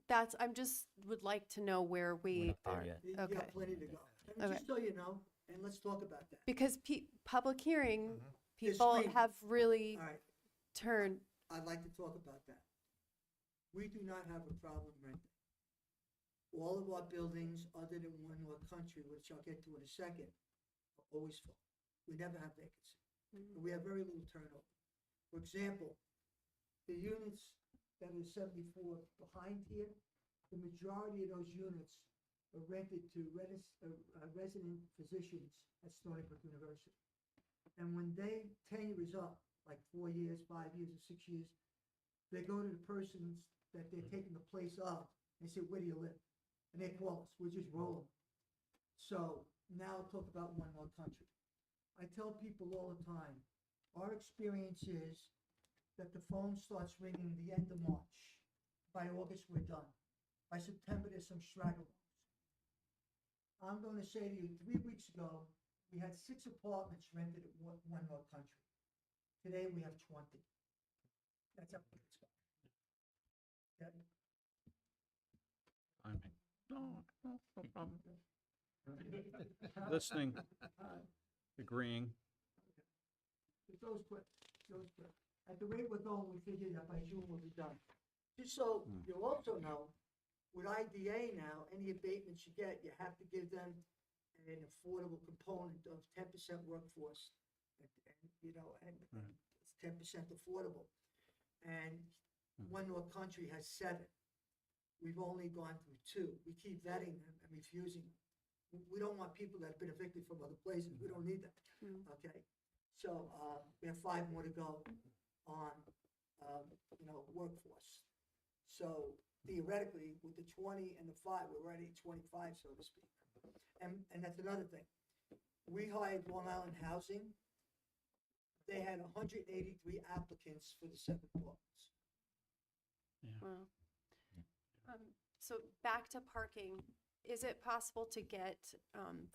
S3: would like to know where
S2: We're
S3: we
S2: not there
S3: are.
S2: yet.
S14: You
S3: Okay.
S14: got plenty to go. And
S3: Okay.
S14: just so you know, and let's talk about that.
S3: Because public hearing,
S14: They're
S3: people
S14: screaming.
S3: have really
S14: All right,
S3: turned,
S14: I'd like to talk about that. We do not have a problem renting. All of our buildings, other than One North Country, which I'll get to in a second, are always full. We never have vacancy. And we have very little turnover. For example, the units that are 74 behind here, the majority of those units are rented to resident physicians at Stony Brook University. And when their tenure is up, like 4 years, 5 years, or 6 years, they go to the persons that they're taking the place of, and they say, where do you live? And they call us, we just roll them. So now I'll talk about One North Country. I tell people all the time, our experience is that the phone starts ringing the end of March. By August, we're done. By September, there's some stragglers. I'm going to say to you, 3 weeks ago, we had 6 apartments rented at One North Country. Today, we have 20. That's how quick it's going. Yeah.
S1: Timing. No problem. Listening, agreeing.
S14: It goes quick, it goes quick. At the rate we're going, we figure that by June we'll be done. Just so you also know, with IDA now, any abatements you get, you have to give them an affordable component of 10% workforce. And it's 10% affordable. And One North Country has 7. We've only gone through 2. We keep vetting them and refusing them. We don't want people that have been evicted from other places. We don't need that. Okay? So we have 5 more to go. on, workforce. So theoretically, with the 20 and the 5, we're already at 25, so to speak. And that's another thing. We hired Long Island Housing. They had 183 applicants for the 7 floors.
S3: Wow. So back to parking, is it possible to get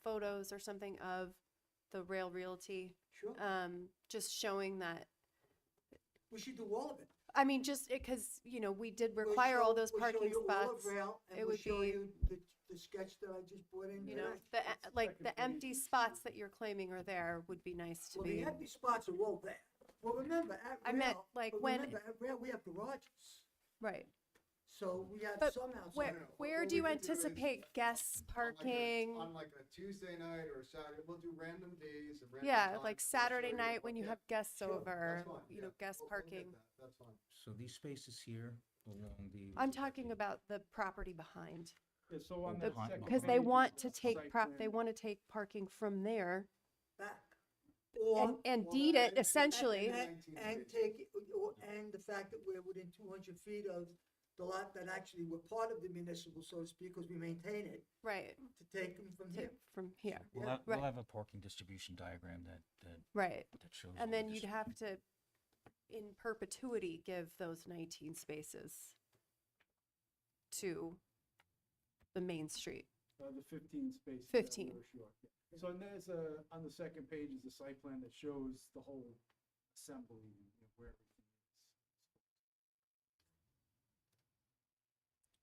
S3: photos or something of the Rail Realty?
S14: Sure.
S3: Just showing that,
S14: We should do all of it.
S3: I mean, just because, we did
S14: We'll
S3: require all
S14: show-
S3: those
S14: we'll show
S3: parking
S14: you all of
S3: spots.
S14: Rail, and
S3: It
S14: we'll
S3: would
S14: show
S3: be,
S14: you the sketch that I just put in. today.
S3: the empty spots that you're claiming are there would be nice to
S14: Well,
S3: be.
S14: the empty spots are all there. Well, remember, at
S3: I
S14: Rail.
S3: meant, like,
S14: but
S3: when-
S14: remember, at Rail, we have garages.
S3: Right.
S14: So we have
S3: But
S14: some outside.
S3: where do you anticipate guest parking?
S15: On like a Tuesday night or a Saturday, we'll do random days and random
S3: Yeah,
S15: times,
S3: like
S15: and we'll
S3: Saturday
S15: show you
S3: night when you
S15: yeah.
S3: have guests
S15: Sure,
S3: over,
S15: that's fine, yeah.
S3: guest
S15: We'll get
S3: parking.
S15: that, That's fine.
S2: So these spaces here along the.
S3: I'm talking about the property behind.
S6: Yeah, so on
S2: The-
S6: that
S2: Behind-
S6: second
S3: Because they
S6: page,
S3: want
S6: it's
S3: to
S6: the
S3: take
S6: site
S3: they
S6: plan.
S3: want to take parking from there
S14: Back.
S3: and deed it essentially.
S14: And take, and the fact that we're within 200 feet of the lot that actually were part of the municipal, so to speak, because we maintain it,
S3: Right,
S14: to take them from here.
S3: from here,
S2: We'll
S14: Yeah.
S2: have, we'll
S3: Right.
S2: have a parking distribution diagram that
S3: right.
S2: shows. all
S3: And
S2: the
S3: then you'd
S2: distri-
S3: have to, in perpetuity, give those 19 spaces to the main street.
S13: The 15 spaces.
S3: 15.
S13: That we're short. Yeah. So and there's on the second page is a site plan that shows the whole assembly, where everything is.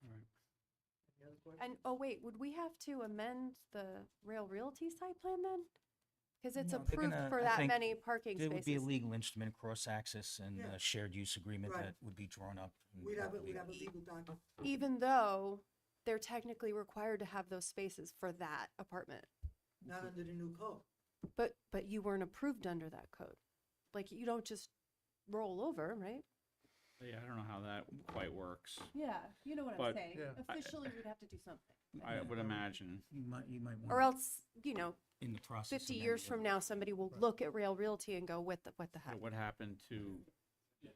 S14: Any other questions?
S3: And, oh wait, would we have to amend the Rail Realty site plan then? Because it's
S2: No, they're
S3: approved
S2: gonna-
S3: for
S2: I
S3: that
S2: think
S3: many parking
S2: There would be a
S3: spaces.
S2: legal instrument, cross-access, and
S14: Yeah.
S2: a shared use agreement
S14: Right.
S2: that would be drawn up. and
S14: We'd have
S2: probably-
S14: a legal document.
S3: Even though they're technically required to have those spaces for that apartment.
S14: Not under the new code.
S3: But you weren't approved under that code. Like, you don't just roll over, right?
S1: Yeah, I don't know how that quite works.
S3: Yeah, you know what
S1: But-
S3: I'm saying.
S11: Yeah.
S3: Officially, we'd have to do something.
S1: I would imagine.
S2: You might want.
S3: Or else,
S2: In the process.
S3: 50
S2: amend
S3: years
S2: the
S3: from
S2: other-
S3: now, somebody will look at Rail Realty and go, what the heck?
S1: What happened to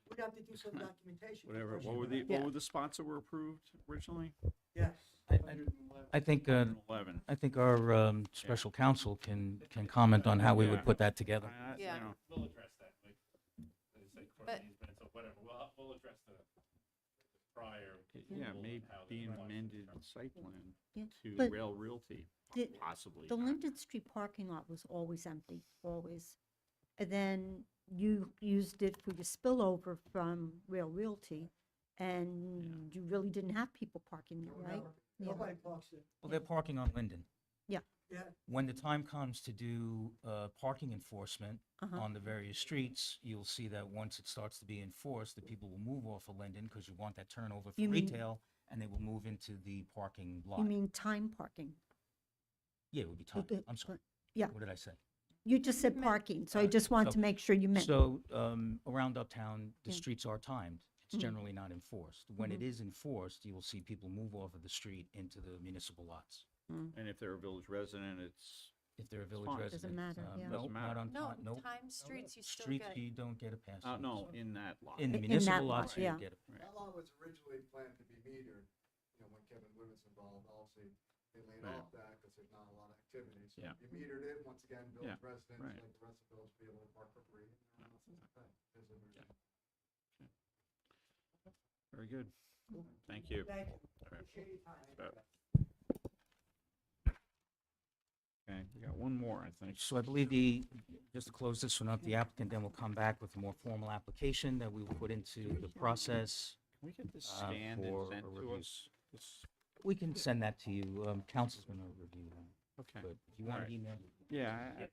S14: We'd have to do some documentation.
S1: whatever?
S14: before
S1: What were
S14: she-
S1: the
S3: Yeah.
S1: what were the spots that were approved originally?
S14: Yes.
S2: I think,
S1: 11.
S2: I think our special counsel can comment on how we would
S1: Yeah.
S2: put that together.
S3: Yeah.
S6: We'll address that, like, say,
S3: But-
S6: easements or whatever, we'll address the prior.
S1: Yeah,
S6: approval
S1: maybe
S6: and how
S1: be
S6: the
S1: an
S6: process
S1: amended
S6: goes.
S1: site plan
S4: Yeah,
S1: to
S4: but
S1: Rail Realty,
S4: the-
S1: possibly.
S4: The Linden Street parking lot was always empty, always. And then you used it for your spillover from Rail Realty, and you really didn't have people parking there, right? Yeah.
S14: Nobody parks there.
S2: Well, they're parking on Linden.
S14: Yeah.
S2: When the time comes to do parking enforcement
S4: Uh-huh.
S2: on the various streets, you'll see that once it starts to be enforced, the people will move off of Linden because you want that turnover for
S4: You mean-
S2: retail, and they will move into the parking lot.
S4: You mean time parking?
S2: Yeah, it would be time.
S4: Okay,
S2: I'm sorry.
S4: yeah.
S2: What did I say?
S4: You just said parking, so I
S2: Alright,
S4: just wanted
S2: so-
S4: to make sure you meant.
S2: So, around uptown, the
S4: Yeah.
S2: streets are timed. It's
S4: Mhm.
S2: generally not enforced. When it
S4: Mhm.
S2: is enforced, you will see people move off of the street into the municipal lots.
S1: And if they're a village resident, it's
S2: If they're a village
S1: fine.
S2: resident.
S4: Doesn't matter, yeah.
S2: No,
S1: Doesn't
S2: not
S1: matter.
S2: on
S3: No,
S2: time, no.
S3: time streets, you still
S2: Streets,
S3: get.
S2: you don't get a pass.
S1: no, in that lot.
S2: In the
S4: In that
S2: municipal
S4: lot,
S2: lots, you
S4: yeah.
S2: get it.
S1: Right.
S15: That lot was originally planned to be metered, when Kevin Wood was involved, obviously, they laid
S1: Right.
S15: off that because there's not a lot of activity. So
S1: Yeah.
S15: you metered it, once again, village
S1: Yeah,
S15: residents,
S1: right.
S15: like the rest of the village, be able to park for free. And everyone else is okay. There's a reason.
S1: Very good. Thank you.
S14: Thank you.
S1: All right.
S14: Appreciate your time.
S1: Okay, we got one more, I think.
S2: So I believe just to close this one up, the applicant then will come back with a more formal application that we will put into the process.
S1: Can we get this
S2: Uh,
S1: scanned and
S2: for
S1: sent
S2: a
S1: to
S2: review.
S1: us?
S2: We can send that to you. Council's going to review that.
S1: Okay.
S2: But if you want
S1: Alright.
S2: to email.
S1: Yeah.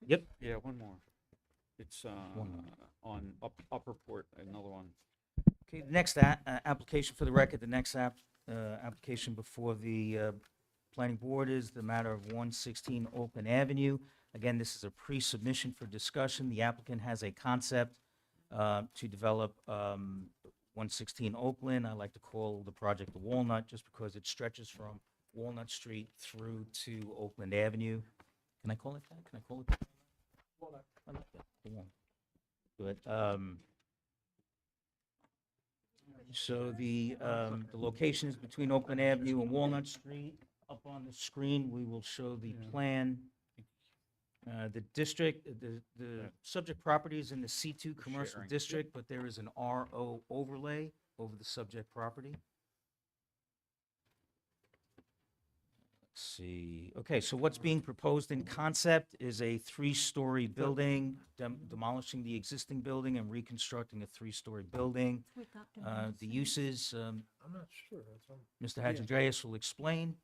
S2: Yep.
S1: Yeah, one more. It's
S2: One more.
S1: on Upper Port, another one.
S2: Okay, the next application for the record, the next application before the planning board is the matter of 116 Oakland Avenue. Again, this is a pre-submission for discussion. The applicant has a concept to develop 116 Oakland. I like to call the project the Walnut, just because it stretches from Walnut Street through to Oakland Avenue. Can I call it that? Can I call it that? I like that. Go on. Good. So the location is between Oakland Avenue and Walnut Street. Up on the screen, we will show the plan. The district, the subject property is in the C2 commercial
S1: Sharing.
S2: district, but there is an RO overlay over the subject property. Let's see. Okay, so what's being proposed in concept is a 3-story building, demolishing the existing building and reconstructing a 3-story building.
S4: With Dr.
S2: The
S4: Nelson.
S2: uses,
S11: I'm not sure, that's,
S2: Mr. Hadjandreas will explain.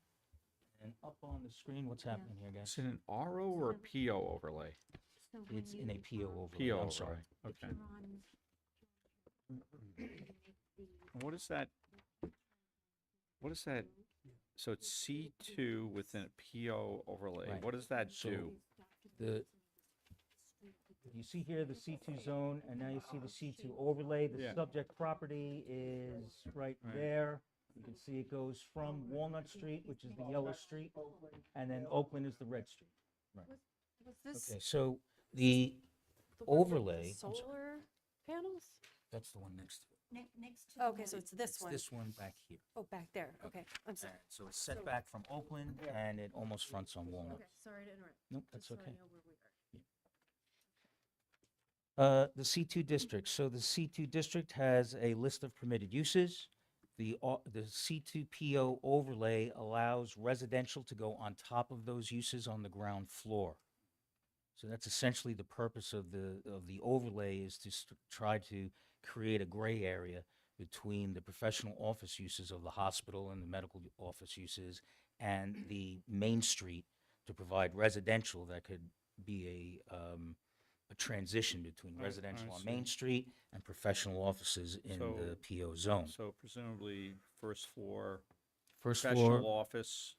S2: And up on the screen, what's happening here, guys?
S1: Is it an RO or a PO overlay?
S4: So when
S2: It's in a
S4: you,
S2: PO overlay,
S1: PO
S2: I'm
S1: overlay.
S2: sorry.
S4: if
S1: Okay.
S4: you're on
S1: And what is that? What is that? So it's C2 within a PO overlay.
S2: Right.
S1: What does that
S2: So-
S1: do?
S2: You see here the C2 zone, and now you see the C2 overlay. The
S1: Yeah.
S2: subject property is right
S1: Right.
S2: there. You can see it goes from Walnut Street, which is the yellow street, and then Oakland is the red street.
S3: Was this
S2: Okay, so the
S3: the one with the
S2: overlay, I'm sorry.
S3: solar panels?
S2: That's the one next to it.
S4: next to.
S3: Okay, so it's this
S2: It's
S3: one.
S2: this one back here.
S3: Oh, back there. Okay, I'm sorry.
S2: And so it's set back from Oakland, and it almost fronts on Walnut.
S3: Okay, sorry to interrupt.
S2: Nope,
S3: Just
S2: that's
S3: so I
S2: okay.
S3: know where we are.
S2: The C2 district. So the C2 district has a list of permitted uses. The C2 PO overlay allows residential to go on top of those uses on the ground floor. So that's essentially the purpose of the overlay, is to try to create a gray area between the professional office uses of the hospital and the medical office uses and the main street, to provide residential that could be a transition between
S1: I
S2: residential on
S1: see.
S2: Main Street and professional offices in
S1: So-
S2: the PO zone.
S1: So presumably first floor,
S2: First
S1: professional
S2: floor,
S1: office,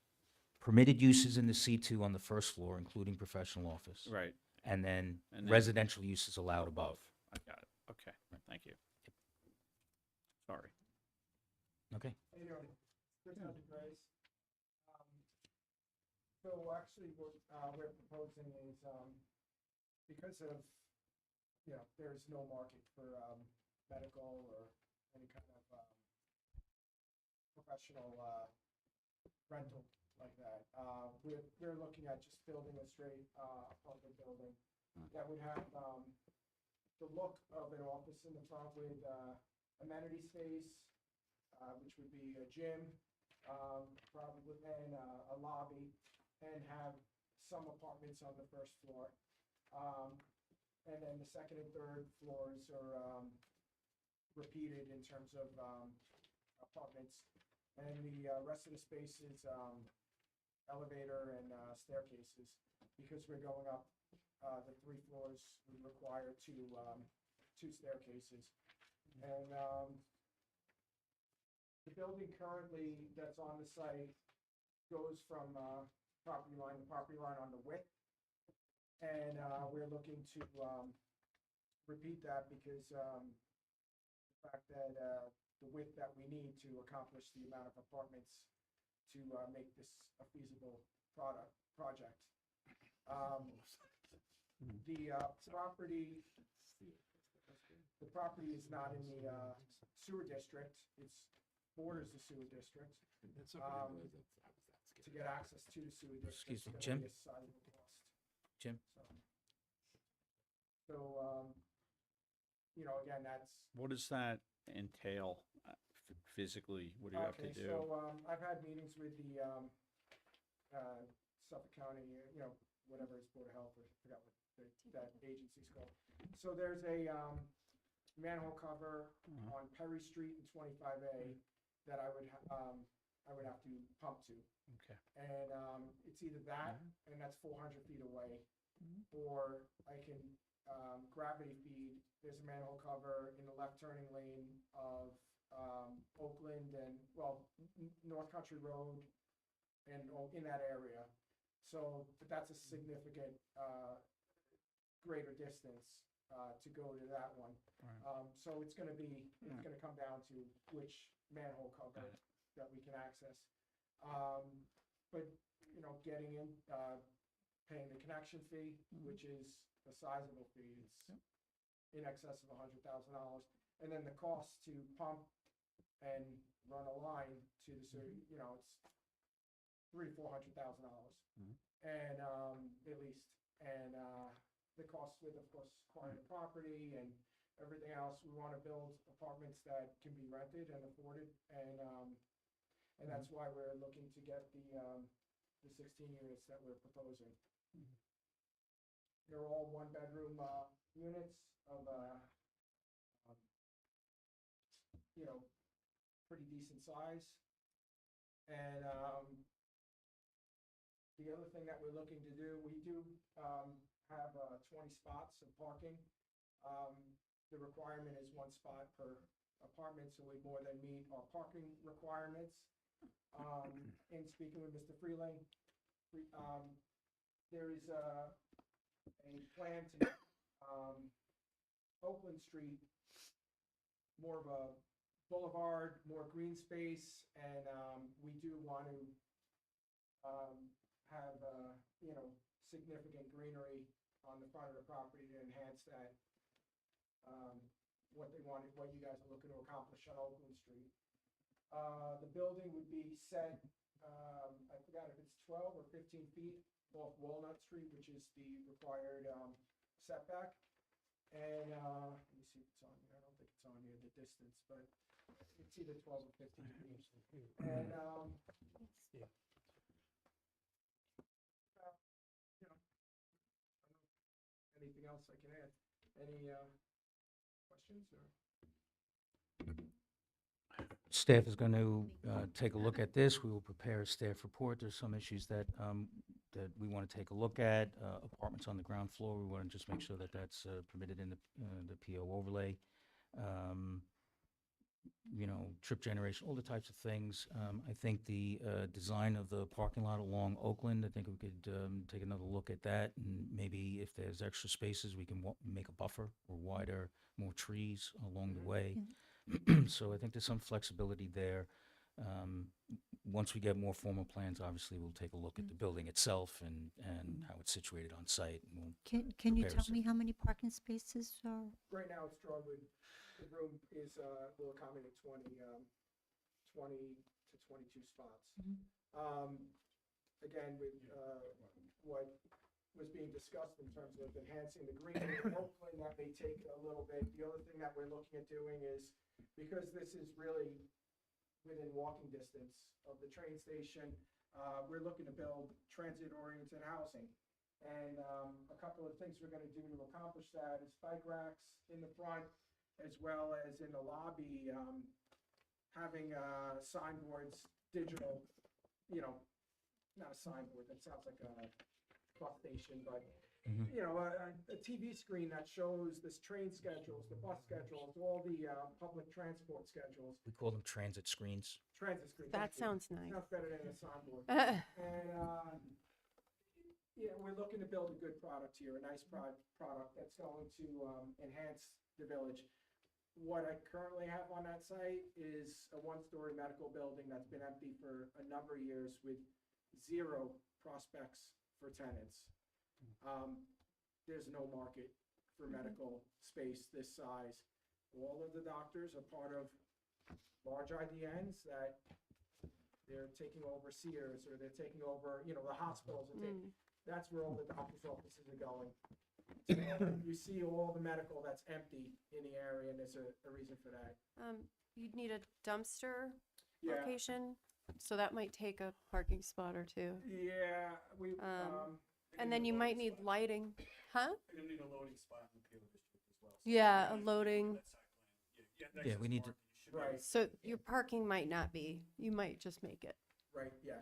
S2: permitted uses in the C2 on the first floor, including professional office.
S1: right,
S2: And then
S1: And then-
S2: residential uses allowed above.
S1: I got it, okay, thank you. Sorry.
S2: Okay?
S10: How you doing? Chris Hadjandreas. So actually, what we're proposing is, because of, there's no market for medical or any kind of professional rental like that, we're looking at just building a straight apartment building that would have the look of an office in the front with amenity space, which would be a gym, probably, and a lobby, and have some apartments on the first floor. And then the second and third floors are repeated in terms of apartments. And the rest of the space is elevator and staircases. Because we're going up the 3 floors, we require two staircases. And the building currently that's on the site goes from property line to property line on the width. And we're looking to repeat that because the fact that the width that we need to accomplish the amount of apartments to make this a feasible project. The property is not in the sewer district. It's borders the sewer district. To get access to the sewer district.
S2: Excuse me,
S10: is gonna
S2: Jim?
S10: be a sizable cost.
S2: Jim?
S10: So, again, that's.
S1: What does that entail physically? What do you have to
S10: Okay,
S1: do?
S10: so, I've had meetings with the, Suffolk County, whatever it's Board of Health, I forgot what that agency's called. So there's a, manhole cover on Perry Street and 25A that I would have to pump to.
S1: Okay.
S10: And, it's either that, and that's 400 feet away, or I can, gravity feed. There's a manhole cover in the left turning lane of, Oakland and, North Country Road and in that area. So, but that's a significant, greater distance, to go to that one.
S1: Right.
S10: So it's gonna come down to which manhole cover that we can access. But, getting in, paying the connection fee, which is a sizable fee. It's in excess of $100,000. And then the cost to pump and run a line to the sewer, you know, it's $300,000-400,000. And, at least, and, the cost with, of course, acquiring the property and everything else. We want to build apartments that can be rented and afforded, and that's why we're looking to get the 16 units that we're proposing. They're all one-bedroom units of, you know, pretty decent size. And the other thing that we're looking to do, we do have 20 spots of parking. The requirement is 1 spot per apartment, so we more than meet our parking requirements. In speaking with Mr. Freeling, there is a plan to make Oakland Street more of a boulevard, more green space, and we do want to have you know, significant greenery on the front of the property to enhance that, what you guys are looking to accomplish on Oakland Street. The building would be set, I forgot if it's 12 or 15 feet off Walnut Street, which is the required setback. And let me see if it's on here. I don't think it's on here, the distance, but it's either 12 or 15 feet. And you know, I don't know, anything else I can add? Any questions or?
S2: Staff is going to take a look at this. We will prepare a staff report. There's some issues that, that we want to take a look at. Apartments on the ground floor, we want to just make sure that that's permitted in the PO overlay. You know, trip generation, all the types of things. I think the design of the parking lot along Oakland, I think we could take another look at that. And maybe if there's extra spaces, we can make a buffer or wider, more trees along the way. So I think there's some flexibility there. Once we get more formal plans, obviously, we'll take a look at the building itself and how it's situated on site. And we'll
S4: Can you
S2: prepare
S4: tell
S2: some-
S4: me how many parking spaces are?
S10: Right now, it's drawn with, the room is, will accommodate 20 to 22 spots. Again, with what was being discussed in terms of enhancing the greenery in Oakland, that may take a little bit. The other thing that we're looking at doing is, because this is really within walking distance of the train station, we're looking to build transit-oriented housing. And a couple of things we're going to do to accomplish that is bike racks in the front, as well as in the lobby, having signboards, digital, you know, not a signboard, that sounds like a bus station, but, you know, a TV screen that shows the train schedules, the bus schedules, all the public transport schedules.
S2: We call them transit screens.
S10: Transit screen.
S3: That
S10: thank you.
S3: sounds nice.
S10: Sounds better than a signboard. And, yeah, we're looking to build a good product here, a nice product that's going to enhance the village. What I currently have on that site is a 1-story medical building that's been empty for a number of years with 0 prospects for tenants. There's no market for medical space this size. All of the doctors are part of large IDNs that they're taking over Sears, or they're taking over, you know, the hospitals. That's where all the doctor's offices are going. So you see all the medical that's empty in the area, and there's a reason for that.
S3: You'd need a dumpster
S10: Yeah.
S3: location, so that might take a parking spot or two.
S10: Yeah, we,
S3: And then you might need lighting, huh?
S6: You're gonna need a loading spot in the PO district as well. So
S3: Yeah, a
S6: you
S3: loading.
S6: that site plan.
S2: Yeah, we need to-
S6: parking, you should be able
S10: Right,
S3: So your parking might not be, you might just make it.
S10: right, yeah.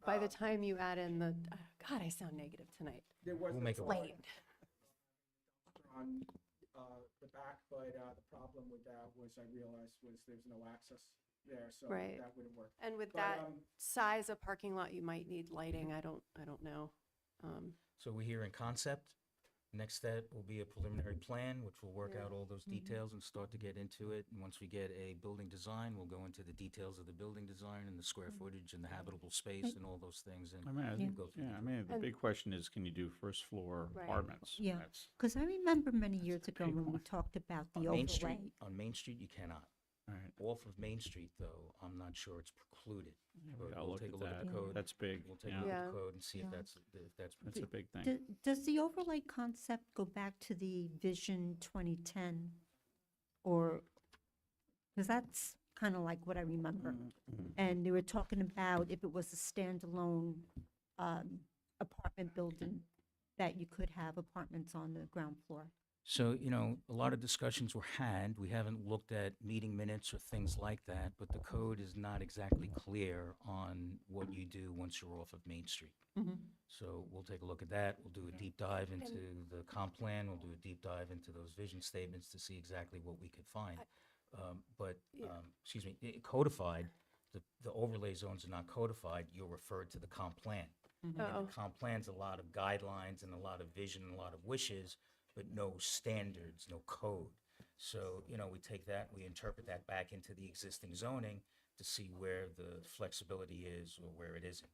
S3: By the time you add in the, God, I sound negative tonight.
S10: There was
S2: We'll
S10: no
S2: make it
S10: thought
S3: Late.
S10: on the back, but the problem with that was, I realized, was there's no access there, so
S3: Right.
S10: that wouldn't work.
S3: And with
S10: But,
S3: that size of parking lot, you might need lighting. I don't know.
S2: So we're here in concept, Next step will be a preliminary plan, which will work
S3: Yeah.
S2: out all those details and start to get into it. And once we get a building design, we'll go into the details of the building design and the square footage and the habitable space and all those things. And
S1: I mean,
S2: we'll go through
S1: yeah, I mean, the
S3: And-
S1: big question is, can you do first floor
S3: Right.
S1: apartments?
S4: Yeah.
S1: That's-
S4: Because I remember many years
S1: a
S4: ago
S1: big
S4: when we
S1: one.
S4: talked about the
S2: On Main Street,
S4: overlay.
S2: on Main Street, you cannot.
S1: All right.
S2: Off of Main Street, though, I'm not sure it's precluded.
S1: Yeah, we
S2: But
S1: gotta
S2: we'll
S1: look
S2: take
S1: at
S2: a look at
S1: that.
S2: the code.
S1: That's big.
S2: We'll take a
S1: Yeah.
S2: look at
S3: Yeah.
S2: the code and see if
S4: Yeah.
S2: that's
S1: That's
S2: precluded.
S1: a big thing.
S4: Does the overlay concept go back to the Vision 2010? Or, because that's kind of like what I remember.
S1: Mm-hmm.
S4: And they were talking about if it was a standalone apartment building, that you could have apartments on the ground floor.
S2: So, a lot of discussions were had. We haven't looked at meeting minutes or things like that, but the code is not exactly clear on what you do once you're off of Main Street. So we'll take a look at that. We'll do a deep dive into the comp plan. We'll do a deep dive into those vision statements to see exactly what we could find. Excuse me, codified, the overlay zones are not codified. You're referred to the comp plan. And
S3: Uh-oh.
S2: the comp plan's a lot of guidelines and a lot of vision and a lot of wishes, but no standards, no code. So, we take that, we interpret that back into the existing zoning to see where the flexibility is or where it isn't.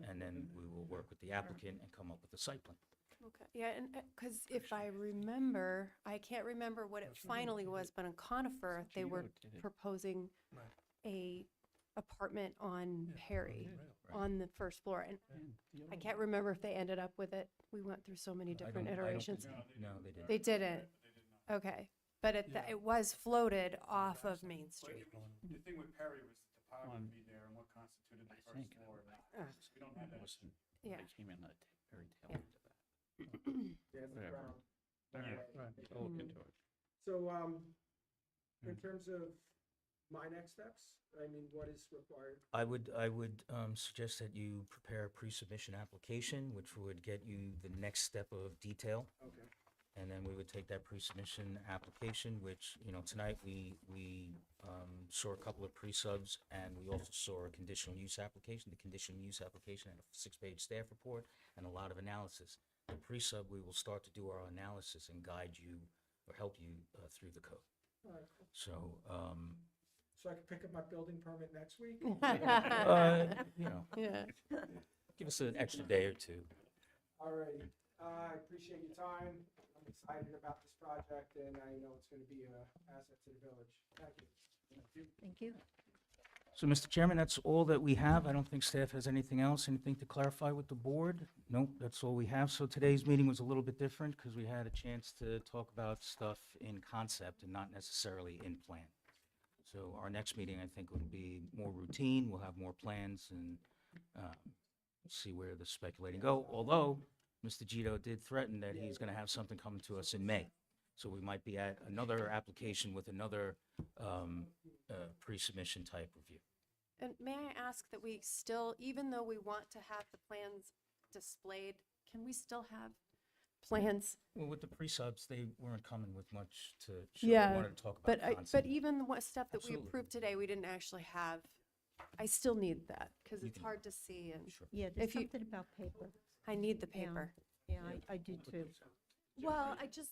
S2: And then we will work with the applicant and come up with a site plan.
S3: Okay, yeah, and, because if I remember, I can't remember what it finally was, but in Conifer, they were
S1: did it.
S3: proposing a apartment on Perry, on the first floor, and I can't remember if they ended up with it. We went through so many different
S2: I don't
S3: iterations.
S2: think- No, they didn't.
S3: They didn't, okay, but it was floated off of Main Street.
S6: The thing with Perry was the topography there and what constituted the
S1: I
S6: first
S1: think
S6: floor. and
S3: Ah.
S6: We don't have that.
S1: Wasn't-
S3: Yeah.
S1: They came in at the very tail
S3: Yeah.
S1: end of that. Whatever. All right, I'll look into it.
S10: So, in terms of my next steps, I mean, what is required?
S2: I would suggest that you prepare a pre-submission application, which would get you the next step of detail.
S10: Okay.
S2: And then we would take that pre-submission application, which, tonight we saw a couple of pre-subs, and we also saw a conditional use application. The conditional use application had a 6-page staff report and a lot of analysis. The pre-sub, we will start to do our analysis and guide you or help you through the code.
S10: All right.
S2: So,
S10: So I can pick up my building permit next week?
S3: Yeah.
S2: give us an extra day or two.
S10: All righty. I appreciate your time. I'm excited about this project, and I know it's going to be an asset to the village. Thank you.
S4: Thank you.
S2: So, Mr. Chairman, that's all that we have. I don't think staff has anything else, anything to clarify with the board? Nope, that's all we have. So today's meeting was a little bit different because we had a chance to talk about stuff in concept and not necessarily in plan. So our next meeting, I think, will be more routine. We'll have more plans and see where the speculating go. Although, Mr. Gito did threaten that he's going to have something coming to us in May. So we might be at another application with another pre-submission type review.
S3: And may I ask that we still, even though we want to have the plans displayed, can we still have plans?
S2: Well, with the pre-subs, they weren't coming with much to show.
S3: Yeah,
S2: They wanted to talk about
S3: But
S2: concept.
S3: but even the what stuff that we
S2: Absolutely.
S3: approved today, we didn't actually have. I still need that because
S2: You
S3: it's
S2: can-
S3: hard to see, and
S2: Sure.
S4: Yeah, there's
S3: If you-
S4: something about paper.
S3: I need the
S4: Yeah.
S3: paper.
S4: Yeah, I do too.
S3: Well, I can't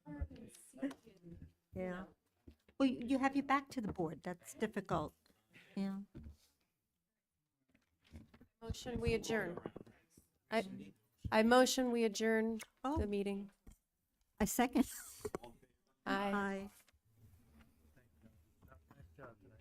S3: turn and see. and, you
S4: Yeah.
S3: know.
S4: Well, you have your back to the board. That's difficult. Yeah.
S3: Motion, we adjourn. I motion we adjourn
S4: Oh,
S3: the meeting.
S4: I second.
S3: Aye.
S4: Aye.
S8: Nice job tonight.